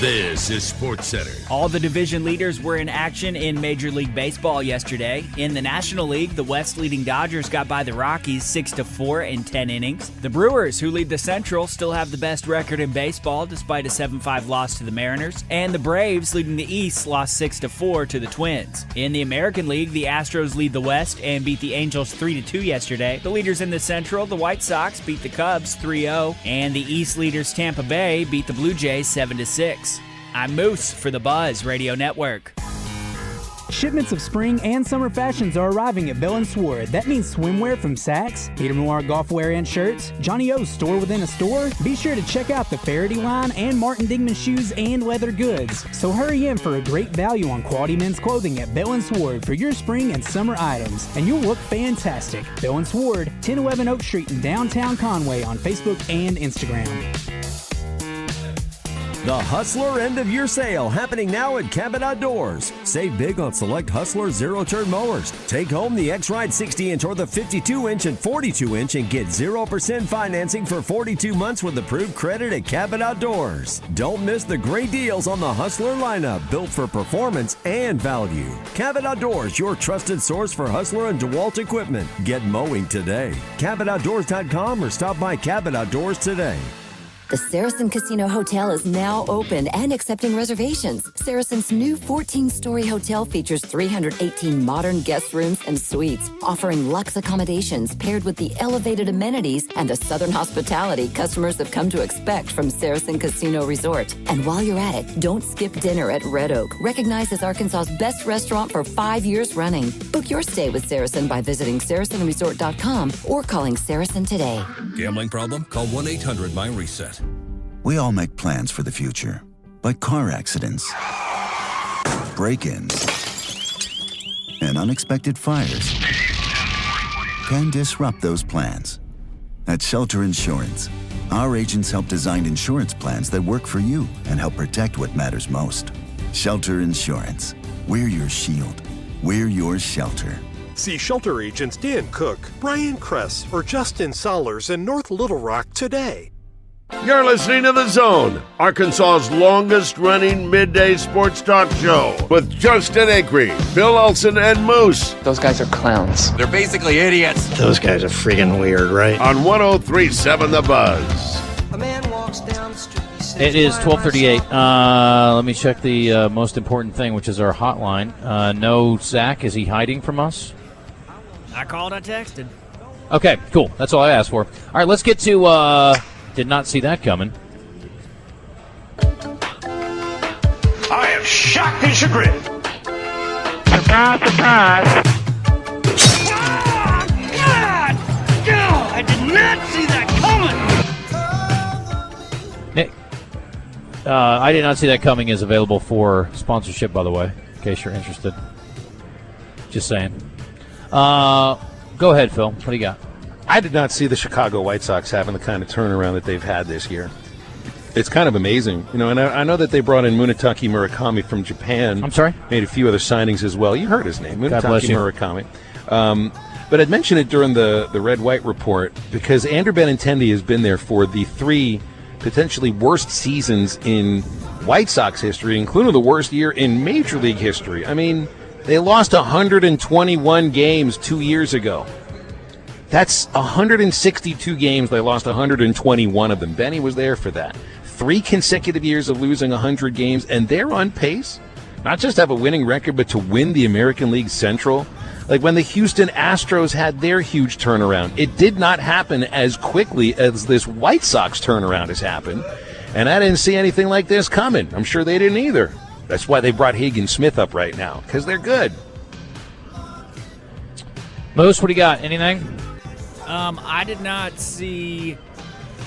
This is SportsCenter. All the division leaders were in action in Major League Baseball yesterday. In the National League, the West-leading Dodgers got by the Rockies 6-4 in 10 innings. The Brewers, who lead the Central, still have the best record in baseball despite a 7-5 loss to the Mariners. And the Braves, leading the East, lost 6-4 to the Twins. In the American League, the Astros lead the West and beat the Angels 3-2 yesterday. The leaders in the Central, the White Sox, beat the Cubs 3-0. And the East leaders, Tampa Bay, beat the Blue Jays 7-6. I'm Moose for the Buzz Radio Network. Shipments of spring and summer fashions are arriving at Bell & Sword. That means swimwear from Saks, Peter Noir golf wear and shirts, Johnny O's store within a store. Be sure to check out the Faraday line and Martin Dingman shoes and leather goods. So hurry in for a great value on quality men's clothing at Bell & Sword for your spring and summer items, and you'll look fantastic. Bell & Sword, 1011 Oak Street in downtown Conway on Facebook and Instagram. The Hustler End of Year Sale happening now at Cabot Outdoors. Save big on select Hustler zero-turn mowers. Take home the X-Ride 60-inch or the 52-inch and 42-inch and get 0% financing for 42 months with approved credit at Cabot Outdoors. Don't miss the great deals on the Hustler lineup, built for performance and value. Cabot Outdoors, your trusted source for Hustler and DeWalt equipment. Get mowing today. CabotOutdoors.com or stop by Cabot Outdoors today. The Saracen Casino Hotel is now open and accepting reservations. Saracen's new 14-story hotel features 318 modern guest rooms and suites, offering luxe accommodations paired with the elevated amenities and the southern hospitality customers have come to expect from Saracen Casino Resort. And while you're at it, don't skip dinner at Red Oak, recognized as Arkansas's best restaurant for 5 years running. Book your stay with Saracen by visiting SaracenResort.com or calling Saracen today. Gambling problem? Call 1-800-MY-RESET. We all make plans for the future, but car accidents, break-ins, and unexpected fires can disrupt those plans. At Shelter Insurance, our agents help design insurance plans that work for you and help protect what matters most. Shelter Insurance. We're your shield. We're your shelter. See Shelter Agents Dan Cook, Brian Kress, or Justin Sollers in North Little Rock today. You're listening to The Zone, Arkansas's longest-running midday sports talk show with Justin Acri, Bill Elson, and Moose. Those guys are clowns. They're basically idiots. Those guys are freaking weird, right? On 103.7 The Buzz. A man walks down the street. It is 12:38. Let me check the most important thing, which is our hotline. No Zach. Is he hiding from us? I called, I texted. Okay, cool. That's all I asked for. All right, let's get to... Did not see that coming. I am shocked and chagrined. Surprise, surprise. God! I did not see that coming! Nick. I did not see that coming is available for sponsorship, by the way, in case you're interested. Just saying. Go ahead, Phil. What do you got? I did not see the Chicago White Sox having the kind of turnaround that they've had this year. It's kind of amazing. And I know that they brought in Munetake Murakami from Japan. I'm sorry? Made a few other signings as well. You heard his name, God bless Munetake you. Murakami. But I'd mentioned it during the Red-White report because Andrew Benintendi has been there for the 3 potentially worst seasons in White Sox history, including the worst year in Major League history. I mean, they lost 121 games 2 years ago. That's 162 games. They lost 121 of them. Benny was there for that. 3 consecutive years of losing 100 games, and they're on pace, not just have a winning record, but to win the American League Central. Like when the Houston Astros had their huge turnaround, it did not happen as quickly as this White Sox turnaround has happened. And I didn't see anything like this coming. I'm sure they didn't either. That's why they brought Hagen Smith up right now, because they're good. Moose, what do you got? Anything? I did not see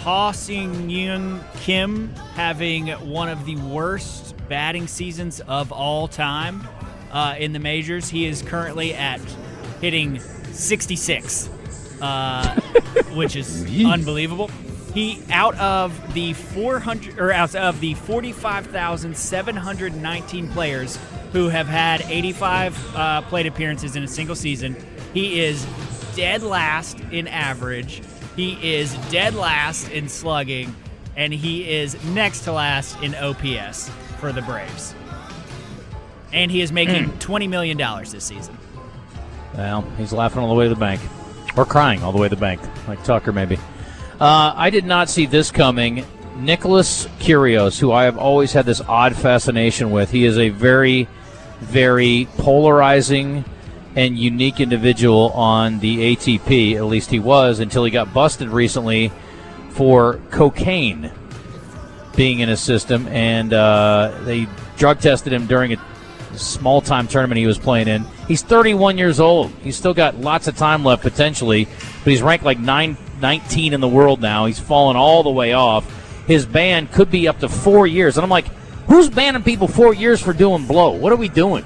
Ha Seung-yoon Kim having one of the worst batting seasons of all time in the majors. He is currently at hitting 66, which is unbelievable. He out of the 45,719 players who have had 85 plate appearances in a single season, he is dead last in average. He is dead last in slugging, and he is next to last in OPS for the Braves. And he is making $20 million this season. Well, he's laughing all the way to the bank. Or crying all the way to the bank, like Tucker maybe. I did not see this coming. Nicholas Kyrgios, who I have always had this odd fascination with. He is a very, very polarizing and unique individual on the ATP. At least he was until he got busted recently for cocaine being in his system. And they drug tested him during a small-time tournament he was playing in. He's 31 years old. He's still got lots of time left potentially, but he's ranked like 19 in the world now. He's fallen all the way off. His ban could be up to 4 years. And I'm like, who's banning people 4 years for doing blow? What are we doing?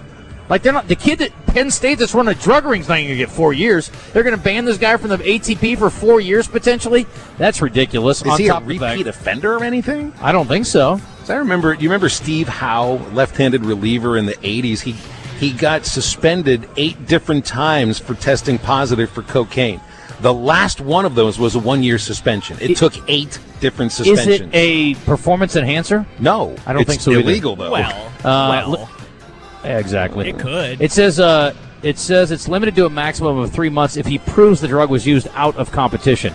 Like, they're not, the kid at Penn State that's running a drug ring's not going to get 4 years. They're going to ban this guy from the ATP for 4 years potentially? That's ridiculous. Is he a repeat offender or anything? I don't think so. I remember, you remember Steve Howe, left-handed reliever in the 80s? He got suspended 8 different times for testing positive for cocaine. The last one of those was a 1-year suspension. It took 8 different suspensions. Is it a performance enhancer? No. I don't think so. It's illegal, though. Well. Yeah, exactly. It could. It says it's limited to a maximum of 3 months if he proves the drug was used out of competition.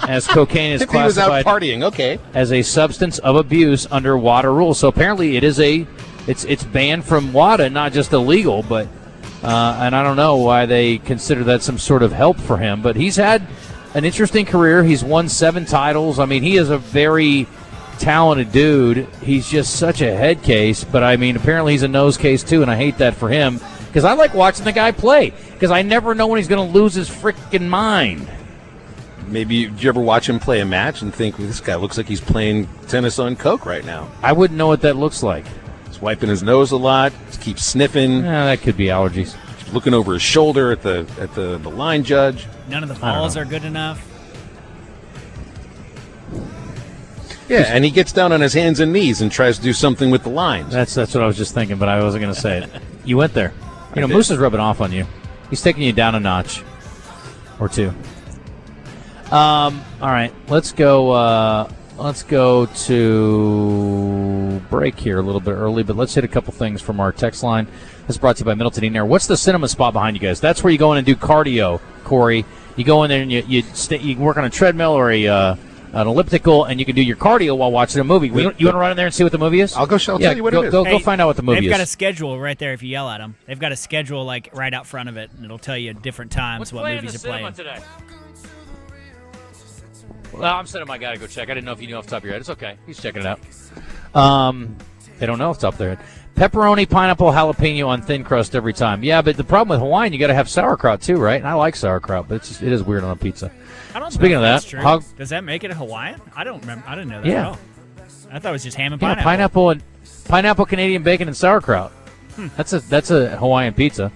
As cocaine is if he was out classified partying, okay, as a substance of abuse under WADA rules. So apparently it's banned from WADA, not just illegal, but and I don't know why they consider that some sort of help for him. But he's had an interesting career. He's won 7 titles. I mean, he is a very talented dude. He's just such a head case, but I mean, apparently he's a nose case too, and I hate that for him because I like watching the guy play because I never know when he's going to lose his freaking mind. Maybe did you ever watch him play a match and think, well, this guy looks like he's playing tennis on coke right now? I wouldn't know what that looks like. He's wiping his nose a lot. He keeps sniffing. Yeah, that could be allergies. He's looking over his shoulder at the line judge. None of the balls are good enough. Yeah, and he gets down on his hands and knees and tries to do something with the lines. That's what I was just thinking, but I wasn't going to say it. You went there. You know, Moose is rubbing off on you. He's taking you down a notch or 2. All right, let's go to break here a little bit early, but let's hit a couple things from our text line. This is brought to you by Middleton Eating Air. What's the cinema spot behind you guys? That's where you go in and do cardio, Corey. You go in there and you work on a treadmill or an elliptical, and you can do your cardio while watching a movie. You want to run in there and see what the movie is? I'll tell you what it is. Go find out what the movie is. They've got a schedule right there if you yell at them. They've got a schedule like right out front of it, and it'll tell you different times what movies are playing. Today? Well, I'm sending my guy to go check. I didn't know if you knew off the top of your head. It's okay. He's checking it out. They don't know off the top of their head. Pepperoni, pineapple, jalapeno on thin crust every time. Yeah, but the problem with Hawaiian, you got to have sauerkraut too, right? And I like sauerkraut, but it is weird on a pizza. I don't Speaking know of if that, that's true. Does that make it a Hawaiian? I don't remember. I didn't know that at all. I thought it was just ham and Yeah, pineapple, Canadian bacon, and sauerkraut. That's a Hawaiian pizza.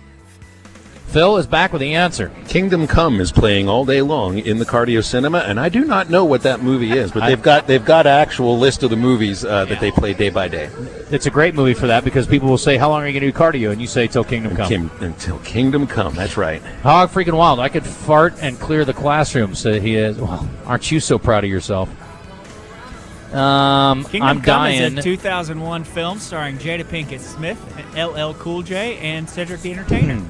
Phil is back with the answer. Kingdom Come is playing all day long in the Cardio Cinema, and I do not know what that movie is, but they've got an actual list of the movies that they play day by day. It's a great movie for that because people will say, how long are you going to do cardio? And you say, till Kingdom Come. Until Kingdom Come, that's right. Hog freaking wild. I could fart and clear the classroom, said he is. Well, aren't you so proud of yourself? Kingdom I'm Come dying. is a 2001 film starring Jada Pinkett Smith, LL Cool J, and Cedric the Entertainer.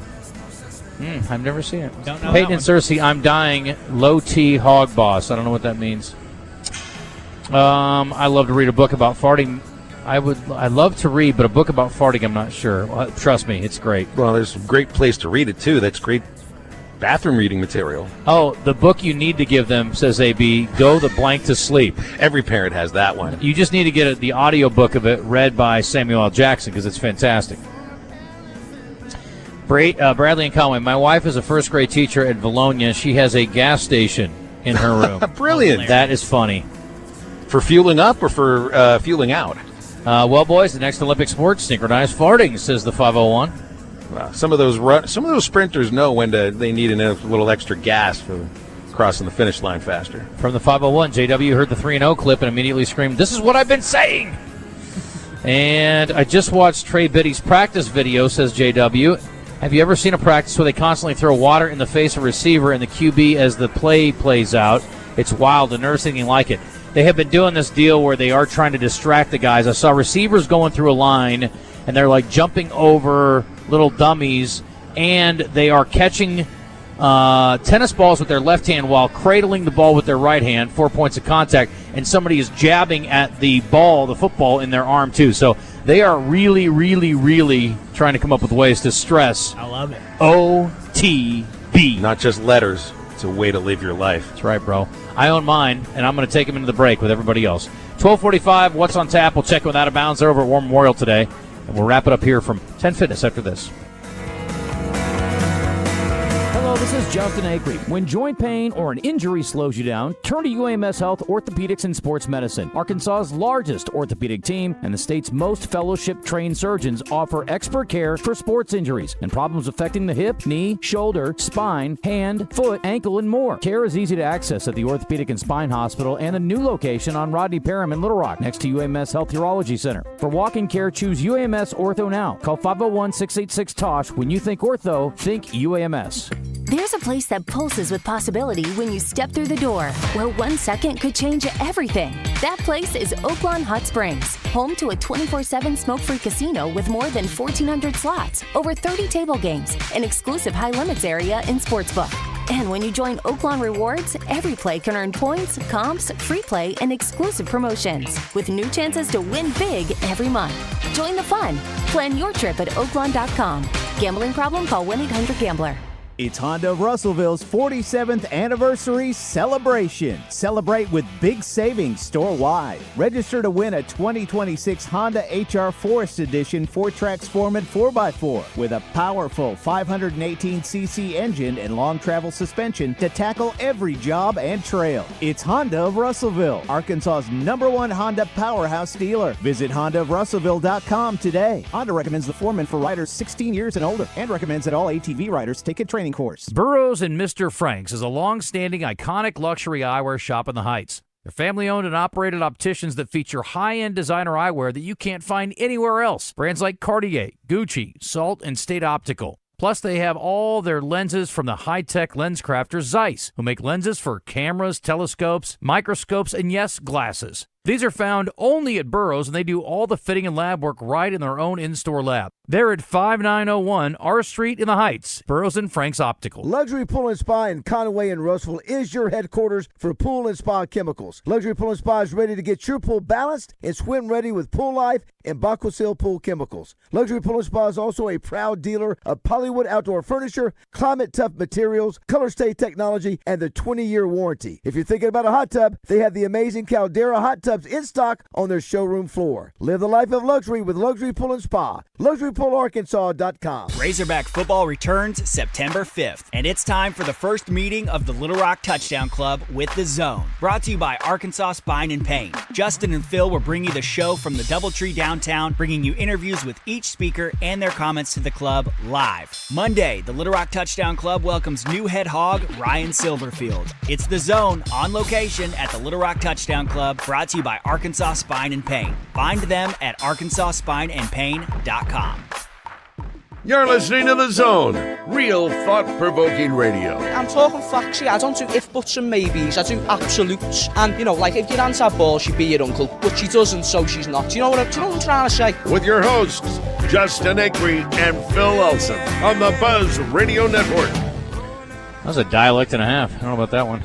I've never seen it. Don't know Peyton that and Cersei, I'm dying. Low T hog boss. I don't know what that means. I love to read a book about farting. I love to read, but a book about farting, I'm not sure. Trust me, it's great. Well, there's a great place to read it, too. That's great bathroom reading material. Oh, the book you need to give them, says AB, Go the Blank to Sleep. Every parent has that one. You just need to get the audio book of it read by Samuel L. Jackson because it's fantastic. Bradley and Conway, my wife is a first-grade teacher at Bologna. She has a gas station in her room. Brilliant. That is funny. For fueling up or for fueling out? Well, boys, the next Olympic sport, synchronized farting, says the 501. Some of those sprinters know when they need a little extra gas for crossing the finish line faster. From the 501, JW heard the 3-0 clip and immediately screamed, "This is what I've been saying!" And I just watched Trey Biddy's practice video, says JW. Have you ever seen a practice where they constantly throw water in the face of a receiver and the QB as the play plays out? It's wild. I've never seen anything like it. They have been doing this deal where they are trying to distract the guys. I saw receivers going through a line, and they're like jumping over little dummies, and they are catching tennis balls with their left hand while cradling the ball with their right hand, 4 points of contact, and somebody is jabbing at the ball, the football, in their arm too. So they are really, really, really trying to come up with ways to stress. I love it. OTB. Not just letters. It's a way to live your life. That's right, bro. I own mine, and I'm going to take them into the break with everybody else. 12:45, what's on tap? We'll check with Out of Bounds. They're over at War Memorial today, and we'll wrap it up here from 10 Fitness after this. Hello, this is Justin Acri. When joint pain or an injury slows you down, turn to UAMS Health Orthopedics and Sports Medicine. Arkansas's largest orthopedic team and the state's most fellowship-trained surgeons offer expert care for sports injuries and problems affecting the hip, knee, shoulder, spine, hand, foot, ankle, and more. Care is easy to access at the Orthopedic and Spine Hospital and the new location on Rodney Parham in Little Rock, next to UAMS Health Urology Center. For walk-in care, choose UAMS Ortho now. Call 501-686-TOSH. When you think ortho, think UAMS. There's a place that pulses with possibility when you step through the door, where 1 second could change everything. That place is Oaklawn Hot Springs, home to a 24/7 smoke-free casino with more than 1,400 slots, over 30 table games, an exclusive high-limits area and sportsbook. And when you join Oaklawn Rewards, every play can earn points, comps, free play, and exclusive promotions, with new chances to win big every month. Join the fun. Plan your trip at Oaklawn.com. Gambling problem? Call 1-800-GAMBLER. It's Honda of Russellville's 47th anniversary celebration. Celebrate with big savings store-wide. Register to win a 2026 Honda HR Forest Edition 4-Track Foreman 4x4 with a powerful 518cc engine and long travel suspension to tackle every job and trail. It's Honda of Russellville, Arkansas's #1 Honda powerhouse dealer. Visit HondaofRussellville.com today. Honda recommends the Foreman for riders 16 years and older and recommends that all ATV riders take a training course. Burroughs and Mr. Frank's is a long-standing, iconic luxury eyewear shop in the Heights. They're family-owned and operated opticians that feature high-end designer eyewear that you can't find anywhere else. Brands like Cartier, Gucci, Salt, and State Optical. Plus, they have all their lenses from the high-tech lens crafter Zeiss, who make lenses for cameras, telescopes, microscopes, and yes, glasses. These are found only at Burroughs, and they do all the fitting and lab work right in their own in-store lab. They're at 5901 R Street in the Heights, Burroughs and Frank's Optical. Luxury Pool and Spa in Conway and Russellville is your headquarters for pool and spa chemicals. Luxury Pool and Spa is ready to get your pool balanced and swim ready with Pool Life and Baquasil Pool Chemicals. Luxury Pool and Spa is also a proud dealer of Polywood Outdoor Furniture, Climate Tough Materials, Color Stay Technology, and the 20-year warranty. If you're thinking about a hot tub, they have the amazing Caldera Hot Tub tubs in stock on their showroom floor. Live the life of luxury with Luxury Pool and Spa. LuxuryPoolArkansas.com. Razorback football returns September 5th, and it's time for the first meeting of the Little Rock Touchdown Club with The Zone. Brought to you by Arkansas Spine and Pain. Justin and Phil will bring you the show from the DoubleTree downtown, bringing you interviews with each speaker and their comments to the club live. Monday, the Little Rock Touchdown Club welcomes new head hog Ryan Silverfield. It's The Zone on location at the Little Rock Touchdown Club, brought to you by Arkansas Spine and Pain. Find them at arkansasspineandpain.com. You're listening to The Zone, real thought-provoking radio. I'm talking facts here. I don't do if, buts and maybes. I do absolutes. And, like if your aunt had balls, she'd be your uncle. But she doesn't, so she's not. Do you know what I'm trying to say? With your hosts, Justin Acri and Phil Elson on the Buzz Radio Network. That was a dialect and a half. I don't know about that one.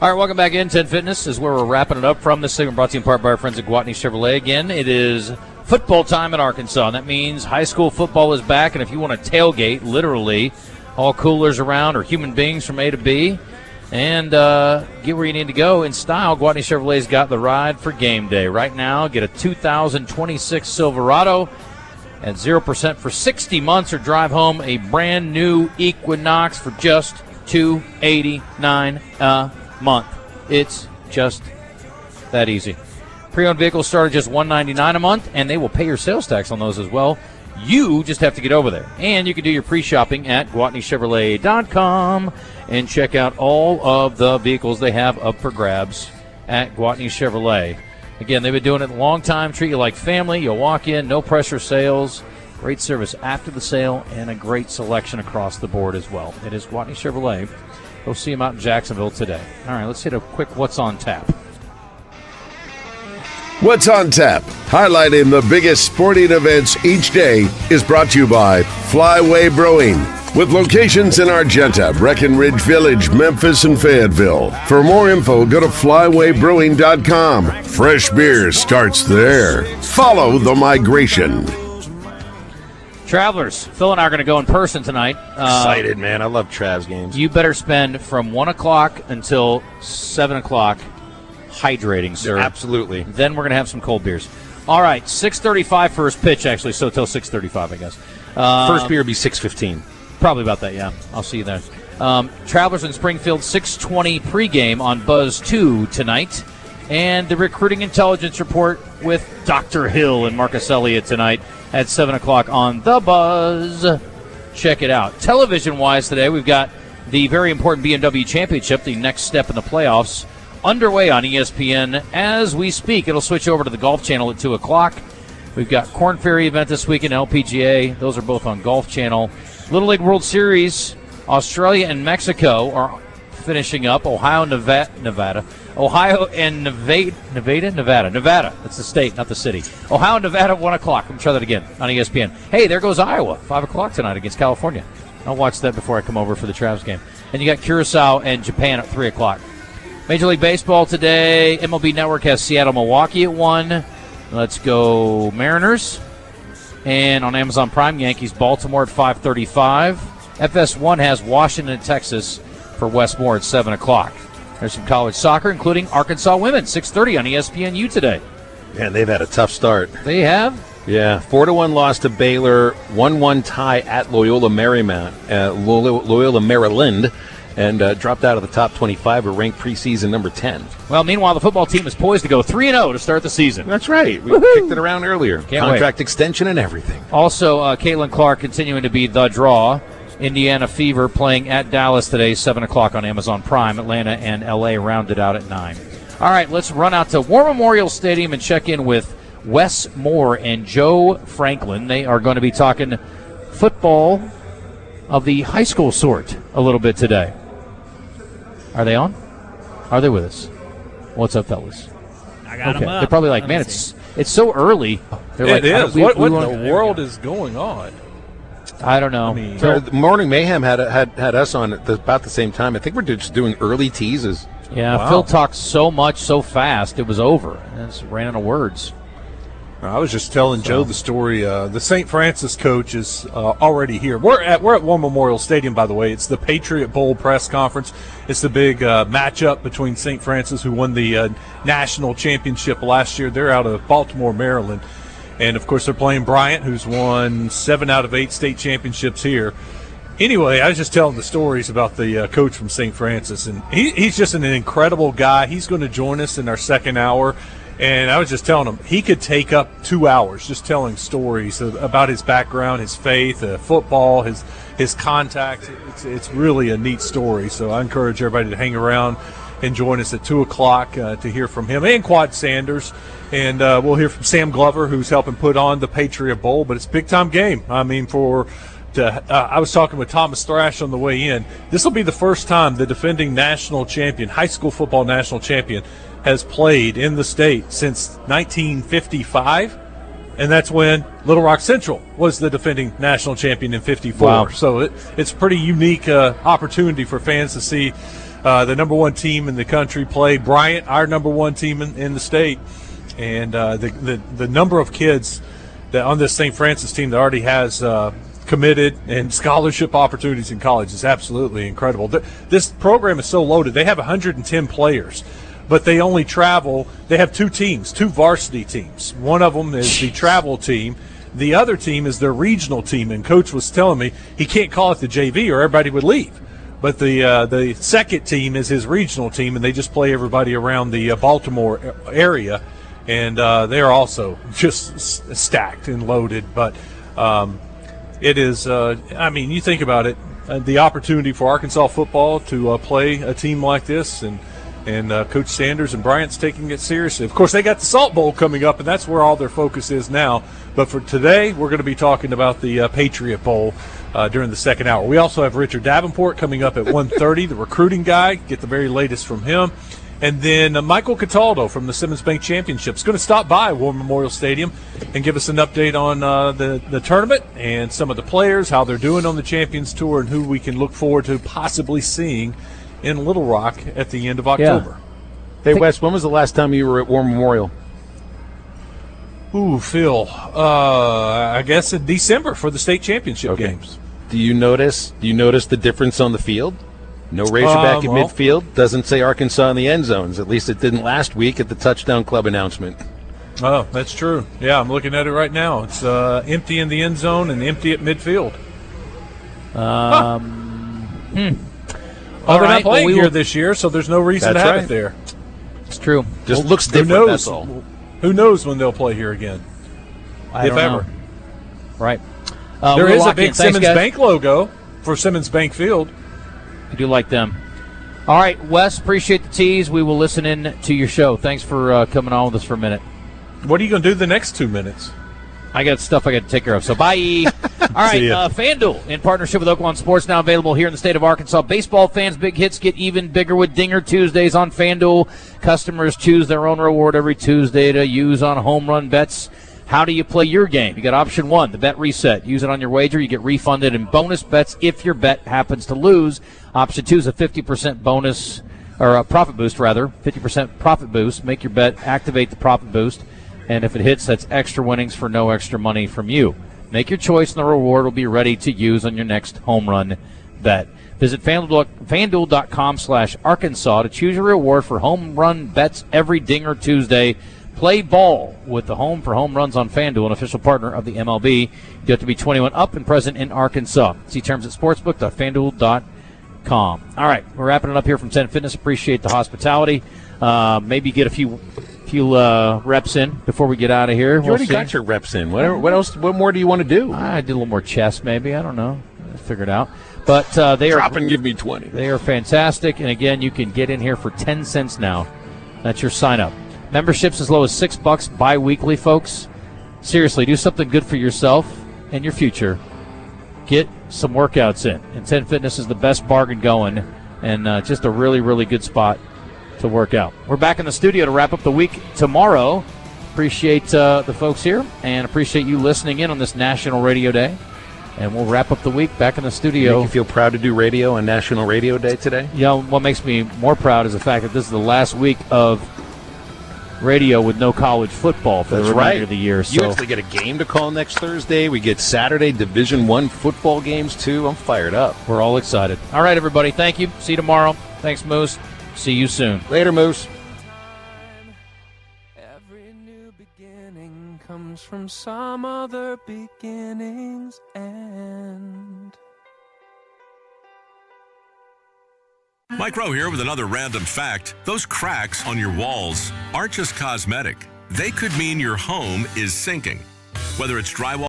All right, welcome back in. 10 Fitness is where we're wrapping it up from. This segment brought to you in part by our friends at Gwatney Chevrolet. Again, it is football time in Arkansas, and that means high school football is back. And if you want to tailgate, literally, all coolers around or human beings from A to B, and get where you need to go in style, Gwatney Chevrolet's got the ride for game day. Right now, get a 2026 Silverado at 0% for 60 months, or drive home a brand new Equinox for just $289 a month. It's just that easy. Pre-owned vehicles start at just $199 a month, and they will pay your sales tax on those as well. You just have to get over there. And you can do your pre-shopping at GwatneyChevrolet.com and check out all of the vehicles they have up for grabs at Gwatney Chevrolet. Again, they've been doing it a long time. Treat you like family. You'll walk in, no pressure sales, great service after the sale, and a great selection across the board as well. It is Gwatney Chevrolet. Go see them out in Jacksonville today. All right, let's hit a quick What's on Tap. What's on Tap, highlighting the biggest sporting events each day, is brought to you by Flyway Brewing, with locations in Argenta, Breckenridge Village, Memphis, and Fayetteville. For more info, go to flywaybrewing.com. Fresh beer starts there. Follow the migration. Travelers, Phil and I are going to go in person tonight. Excited, man. I love Travs games. You better spend from 1 o'clock until 7 o'clock hydrating, sir. Absolutely. Then we're going to have some cold beers. All right, 6:35 first pitch, actually, so till 6:35, I guess. First beer would be 6:15. Probably about that, yeah. I'll see you there. Travelers in Springfield, 6:20 pregame on Buzz 2 tonight. And the Recruiting Intelligence Report with Dr. Hill and Marcus Elliott tonight at 7 o'clock on The Buzz. Check it out. Television-wise today, we've got the very important BMW Championship, the next step in the playoffs, underway on ESPN as we speak. It'll switch over to the Golf Channel at 2 o'clock. We've got Korn Ferry event this weekend, LPGA. Those are both on Golf Channel. Little League World Series, Australia and Mexico are finishing up. Ohio and Nevada. That's the state, not the city. Ohio and Nevada at 1 o'clock. Let me try that again on ESPN. Hey, there goes Iowa, 5 o'clock tonight against California. I'll watch that before I come over for the Travs game. And you got Curacao and Japan at 3 o'clock. Major League Baseball today, MLB Network has Seattle-Milwaukee at 1. Let's go Mariners. And on Amazon Prime, Yankees-Baltimore at 5:35. FS1 has Washington, Texas for Westmore at 7 o'clock. There's some college soccer, including Arkansas women, 6:30 on ESPNU today. Man, they've had a tough start. They have? Yeah, 4-1 loss to Baylor, 1-1 tie at Loyola Marymount, Loyola Maryland, and dropped out of the top 25, ranked preseason number 10. Well, meanwhile, the football team is poised to go 3-0 to start the season. That's right. We kicked it around earlier. Contract extension and everything. Also, Caitlin Clark continuing to be the draw. Indiana Fever playing at Dallas today, 7 o'clock on Amazon Prime. Atlanta and L.A. rounded out at 9. All right, let's run out to War Memorial Stadium and check in with Wes Moore and Joe Franklin. They are going to be talking football of the high school sort a little bit today. Are they on? Are they with us? What's up, fellas? I got them up. They're probably like, man, it's so early. They're it is. What in the world is going on? I don't know. Morning Mayhem had us on at about the same time. I think we're just doing early teases. Yeah, wow. Phil talked so much so fast it was over. And just ran out of words. I was just telling Joe the story. The St. Francis coach is already here. We're at War Memorial Stadium, by the way. It's the Patriot Bowl press conference. It's the big matchup between St. Francis, who won the national championship last year. They're out of Baltimore, Maryland. And, of course, they're playing Bryant, who's won 7 out of 8 state championships here. Anyway, I was just telling the stories about the coach from St. Francis, and he's just an incredible guy. He's going to join us in our second hour. And I was just telling him he could take up 2 hours just telling stories about his background, his faith, football, his contacts. It's really a neat story. So I encourage everybody to hang around and join us at 2 o'clock to hear from him and Quad Sanders. And we'll hear from Sam Glover, who's helping put on the Patriot Bowl. But it's a big-time game. I mean, I was talking with Thomas Thrash on the way in. This will be the first time the defending national champion, high school football national champion, has played in the state since 1955, and that's when Little Rock Central was the defending national champion in 54. Wow. So it's a pretty unique opportunity for fans to see the number one team in the country play Bryant, our number one team in the state, and the number of kids that on this St. Francis team that already has committed and scholarship opportunities in college is absolutely incredible. This program is so loaded. They have 110 players. But they only travel. They have 2 teams, 2 varsity teams. One of them is the travel team. The other team is their regional team. And Coach was telling me he can't call it the JV or everybody would leave. But the second team is his regional team, and they just play everybody around the Baltimore area. And they're also just stacked and loaded. But it is, you think about it, the opportunity for Arkansas football to play a team like this, and Coach Sanders and Bryant's taking it seriously. Of course, they got the Salt Bowl coming up, and that's where all their focus is now. But for today, we're going to be talking about the Patriot Bowl during the second hour. We also have Richard Davenport coming up at 1:30, the recruiting guy. Get the very latest from him. And then Michael Cataldo from the Simmons Bank Championship is going to stop by War Memorial Stadium and give us an update on the tournament and some of the players, how they're doing on the Champions Tour, and who we can look forward to possibly seeing in Little Rock at the end of October. Yeah. Hey, Wes, when was the last time you were at War Memorial? Ooh, Phil, I guess in December for the state championship games. Do you notice the difference on the field? No Razorback in midfield. Doesn't say Arkansas in the end zones. At least it didn't last week at the Touchdown Club announcement. Oh, that's true. Yeah, I'm looking at it right now. It's empty in the end zone and empty at midfield. They're not playing here this year, so there's no reason to have it there. It's true. Just looks different, that's all. Who knows when they'll play here again, if ever. Right. There is a big Simmons Bank logo for Simmons Bank Field. I do like them. All right, Wes, appreciate the tease. We will listen in to your show. Thanks for coming on with us for a minute. What are you going to do the next 2 minutes? I got stuff I got to take care of, so bye. All right, FanDuel, in partnership with Oaklawn Sports, now available here in the state of Arkansas. Baseball fans, big hits get even bigger with Dinger Tuesdays on FanDuel. Customers choose their own reward every Tuesday to use on home run bets. How do you play your game? You got option 1, the bet reset. Use it on your wager. You get refunded in bonus bets if your bet happens to lose. Option 2 is a 50% bonus, or a profit boost, rather. 50% profit boost. Make your bet, activate the profit boost. And if it hits, that's extra winnings for no extra money from you. Make your choice, and the reward will be ready to use on your next home run bet. Visit FanDuel.com/Arkansas to choose your reward for home run bets every Dinger Tuesday. Play ball with the home for home runs on FanDuel, an official partner of the MLB. You have to be 21 up and present in Arkansas. See terms at sportsbook.fanduel.com. All right, we're wrapping it up here from 10 Fitness. Appreciate the hospitality. Maybe get a few reps in before we get out of here. You already got your reps in. What else? What more do you want to do? I did a little more chest, maybe. I don't know. I'll figure it out. But they Drop and give me 20. They are fantastic. And again, you can get in here for 10 cents now. That's your sign up. Memberships as low as $6 bi-weekly, folks. Seriously, do something good for yourself and your future. Get some workouts in. And 10 Fitness is the best bargain going, and just a really, really good spot to work out. We're back in the studio to wrap up the week tomorrow. Appreciate the folks here, and appreciate you listening in on this National Radio Day. And we'll wrap up the week back in the studio. Make you feel proud to do radio on National Radio Day today? You know, what makes me more proud is the fact that this is the last week of radio with no college football for the remainder of the year. You actually get a game to call next Thursday. We get Saturday Division I football games, too. I'm fired up. We're all excited. All right, everybody. Thank you. See you tomorrow. Thanks, Moose. See you soon. Later, Moose. Every new beginning comes from some other beginning's end. Mike Rowe here with another random fact. Those cracks on your walls aren't just cosmetic. They could mean your home is sinking. Whether it's drywall